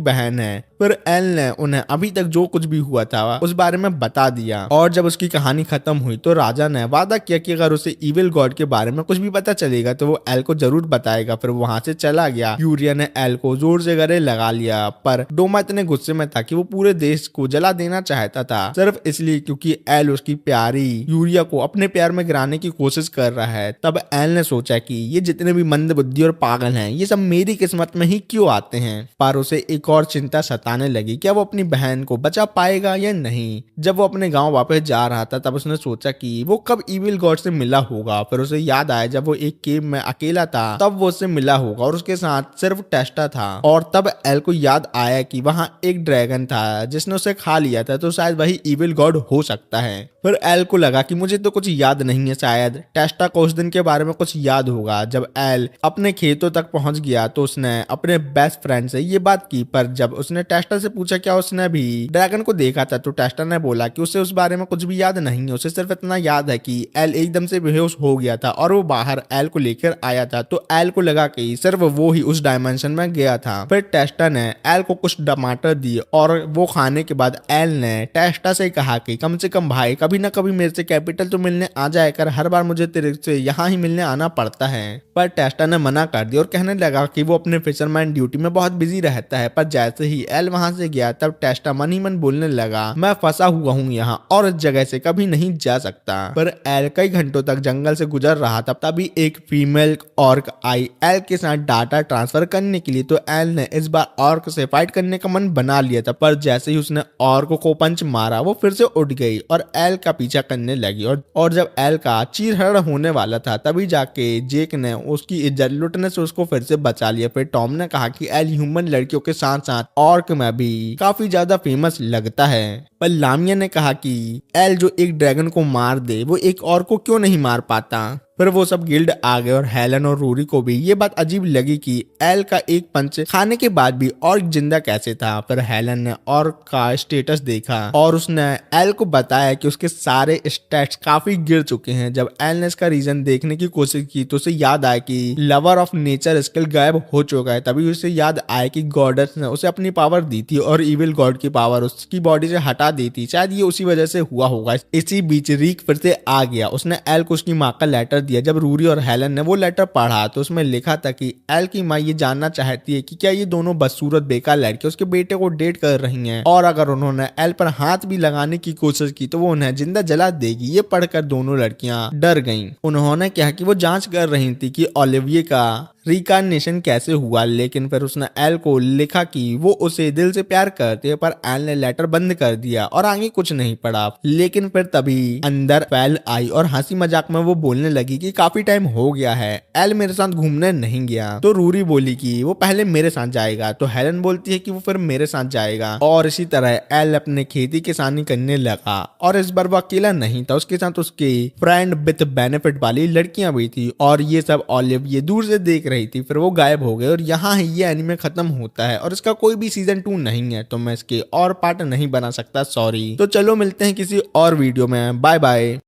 बहन है। फिर एल ने उन्हें अभी तक जो कुछ भी हुआ था उस बारे में बता दिया और जब उसकी कहानी खत्म हुई तो राजा ने वादा किया कि अगर उसे इविल गॉड के बारे में कुछ भी पता चलेगा तो वो एल को जरूर बताएगा। फिर वहां से चला गया। यूरिया ने एल को जोर से गले लगा लिया, पर डोमा इतने गुस्से में था कि वो पूरे देश को जला देना चाहता था सिर्फ इसलिए क्योंकि एल उसकी प्यारी यूरिया को अपने प्यार में गिराने की कोशिश कर रहा है। तब एल ने सोचा कि ये जितने भी मंद बुद्धि और पागल हैं ये सब मेरी किस्मत में ही क्यों आते हैं। पर उसे एक और चिंता सताने लगी, क्या वो अपनी बहन को बचा पाएगा या नहीं। जब वो अपने गांव वापस जा रहा था तब उसने सोचा कि वो कब इविल गॉड से मिला होगा। फिर उसे याद आया जब वो एक केव में अकेला था तब वो उससे मिला होगा और उसके साथ सिर्फ टेस्टा था। और तब एल को याद आया कि वहां एक ड्रैगन था जिसने उसे खा लिया था, तो शायद वही इविल गॉड हो सकता है। फिर एल को लगा कि मुझे तो कुछ याद नहीं है, शायद टेस्टा को उस दिन के बारे में कुछ याद होगा। जब एल अपने खेतों तक पहुंच गया तो उसने अपने बेस्ट फ्रेंड से ये बात की, पर जब उसने टेस्टा से पूछा क्या उसने भी ड्रैगन को देखा था तो टेस्टा ने बोला कि उसे उस बारे में कुछ भी याद नहीं है। उसे सिर्फ इतना याद है कि एल एकदम से बेहोश हो गया था और वो बाहर एल को लेकर आया था, तो एल को लगा कि सिर्फ वो ही उस डायमेंशन में गया था। फिर टेस्टा ने एल को कुछ टमाटर दिए और वो खाने के बाद एल ने टेस्टा से कहा कि कम से कम भाई कभी ना कभी मेरे से कैपिटल तो मिलने आ जाए कर, हर बार मुझे तेरे से यहाँ ही मिलने आना पड़ता है। पर टेस्टा ने मना कर दिया और कहने लगा कि वो अपने फिशरमैन ड्यूटी में बहुत बिजी रहता है। पर जैसे ही एल वहां से गया तब टेस्टा मन ही मन बोलने लगा, मैं फंसा हुआ हूँ यहाँ और इस जगह से कभी नहीं जा सकता। पर एल कई घंटों तक जंगल से गुजर रहा था, तभी एक फीमेल ऑर्क आई एल के साथ डाटा ट्रांसफर करने के लिए। तो एल ने इस बार ऑर्क से फाइट करने का मन बना लिया था, पर जैसे ही उसने ऑर्क को पंच मारा वो फिर से उठ गई और एल का पीछा करने लगी। और जब एल का चीरहरण होने वाला था तभी जाके जेक ने उसकी इज्जत लुटने से उसको फिर से बचा लिया। फिर टॉम ने कहा कि एल ह्यूमन लड़कियों के साथ साथ ऑर्क में भी काफी ज्यादा फेमस लगता है। पर लामिया ने कहा कि एल जो एक ड्रैगन को मार दे वो एक और को क्यों नहीं मार पाता। फिर वो सब गिल्ड आ गए और हेलन और रूरी को भी ये बात अजीब लगी कि एल का एक पंच खाने के बाद भी ऑर्क जिंदा कैसे था। फिर हेलन ने ऑर्क का स्टेटस देखा और उसने एल को बताया कि उसके सारे स्टैट्स काफी गिर चुके हैं। जब एल ने इसका रीजन देखने की कोशिश की तो उसे याद आया कि लवर ऑफ नेचर स्किल गायब हो चुका है। तभी उसे याद आया कि गॉडेस ने उसे अपनी पावर दी थी और इविल गॉड की पावर उसकी बॉडी से हटा दी थी, शायद ये उसी वजह से हुआ होगा। इसी बीच रीक फिर से आ गया। उसने एल को उसकी माँ का लेटर दिया। जब रूरी और हेलन ने वो लेटर पढ़ा तो उसमें लिखा था कि एल की माँ ये जानना चाहती है कि क्या ये दोनों बदसूरत बेकार लड़के उसके बेटे को डेट कर रही हैं और अगर उन्होंने एल पर हाथ भी लगाने की कोशिश की तो वो उन्हें जिंदा जला देगी। ये पढ़कर दोनों लड़कियां डर गईं। उन्होंने कहा कि वो जांच कर रही थी कि ओलिविया का रिकार्नेशन कैसे हुआ, लेकिन फिर उसने एल को लिखा कि वो उसे दिल से प्यार करते हैं। पर एल ने लेटर बंद कर दिया और आगे कुछ नहीं पढ़ा। लेकिन फिर तभी अंदर फैल आई और हंसी मजाक में वो बोलने लगी लगी कि काफी टाइम हो गया है, एल मेरे साथ घूमने नहीं गया। तो रूरी बोली कि वो पहले मेरे साथ जाएगा, तो हेलन बोलती है कि वो फिर मेरे साथ जाएगा। और इसी तरह एल अपने खेती किसानी करने लगा। और इस बार वो अकेला नहीं था, उसके साथ उसकी फ्रेंड विद बेनिफिट वाली लड़कियां भी थी। और ये सब ऑलिव ये दूर से देख रही थी, फिर वो गायब हो गए। और यहाँ ही ये एनिमे खत्म होता है और इसका कोई भी सीजन 2 नहीं है, तो मैं इसके और पार्ट नहीं बना सकता, सॉरी। तो चलो मिलते हैं किसी और वीडियो में, बाय बाय।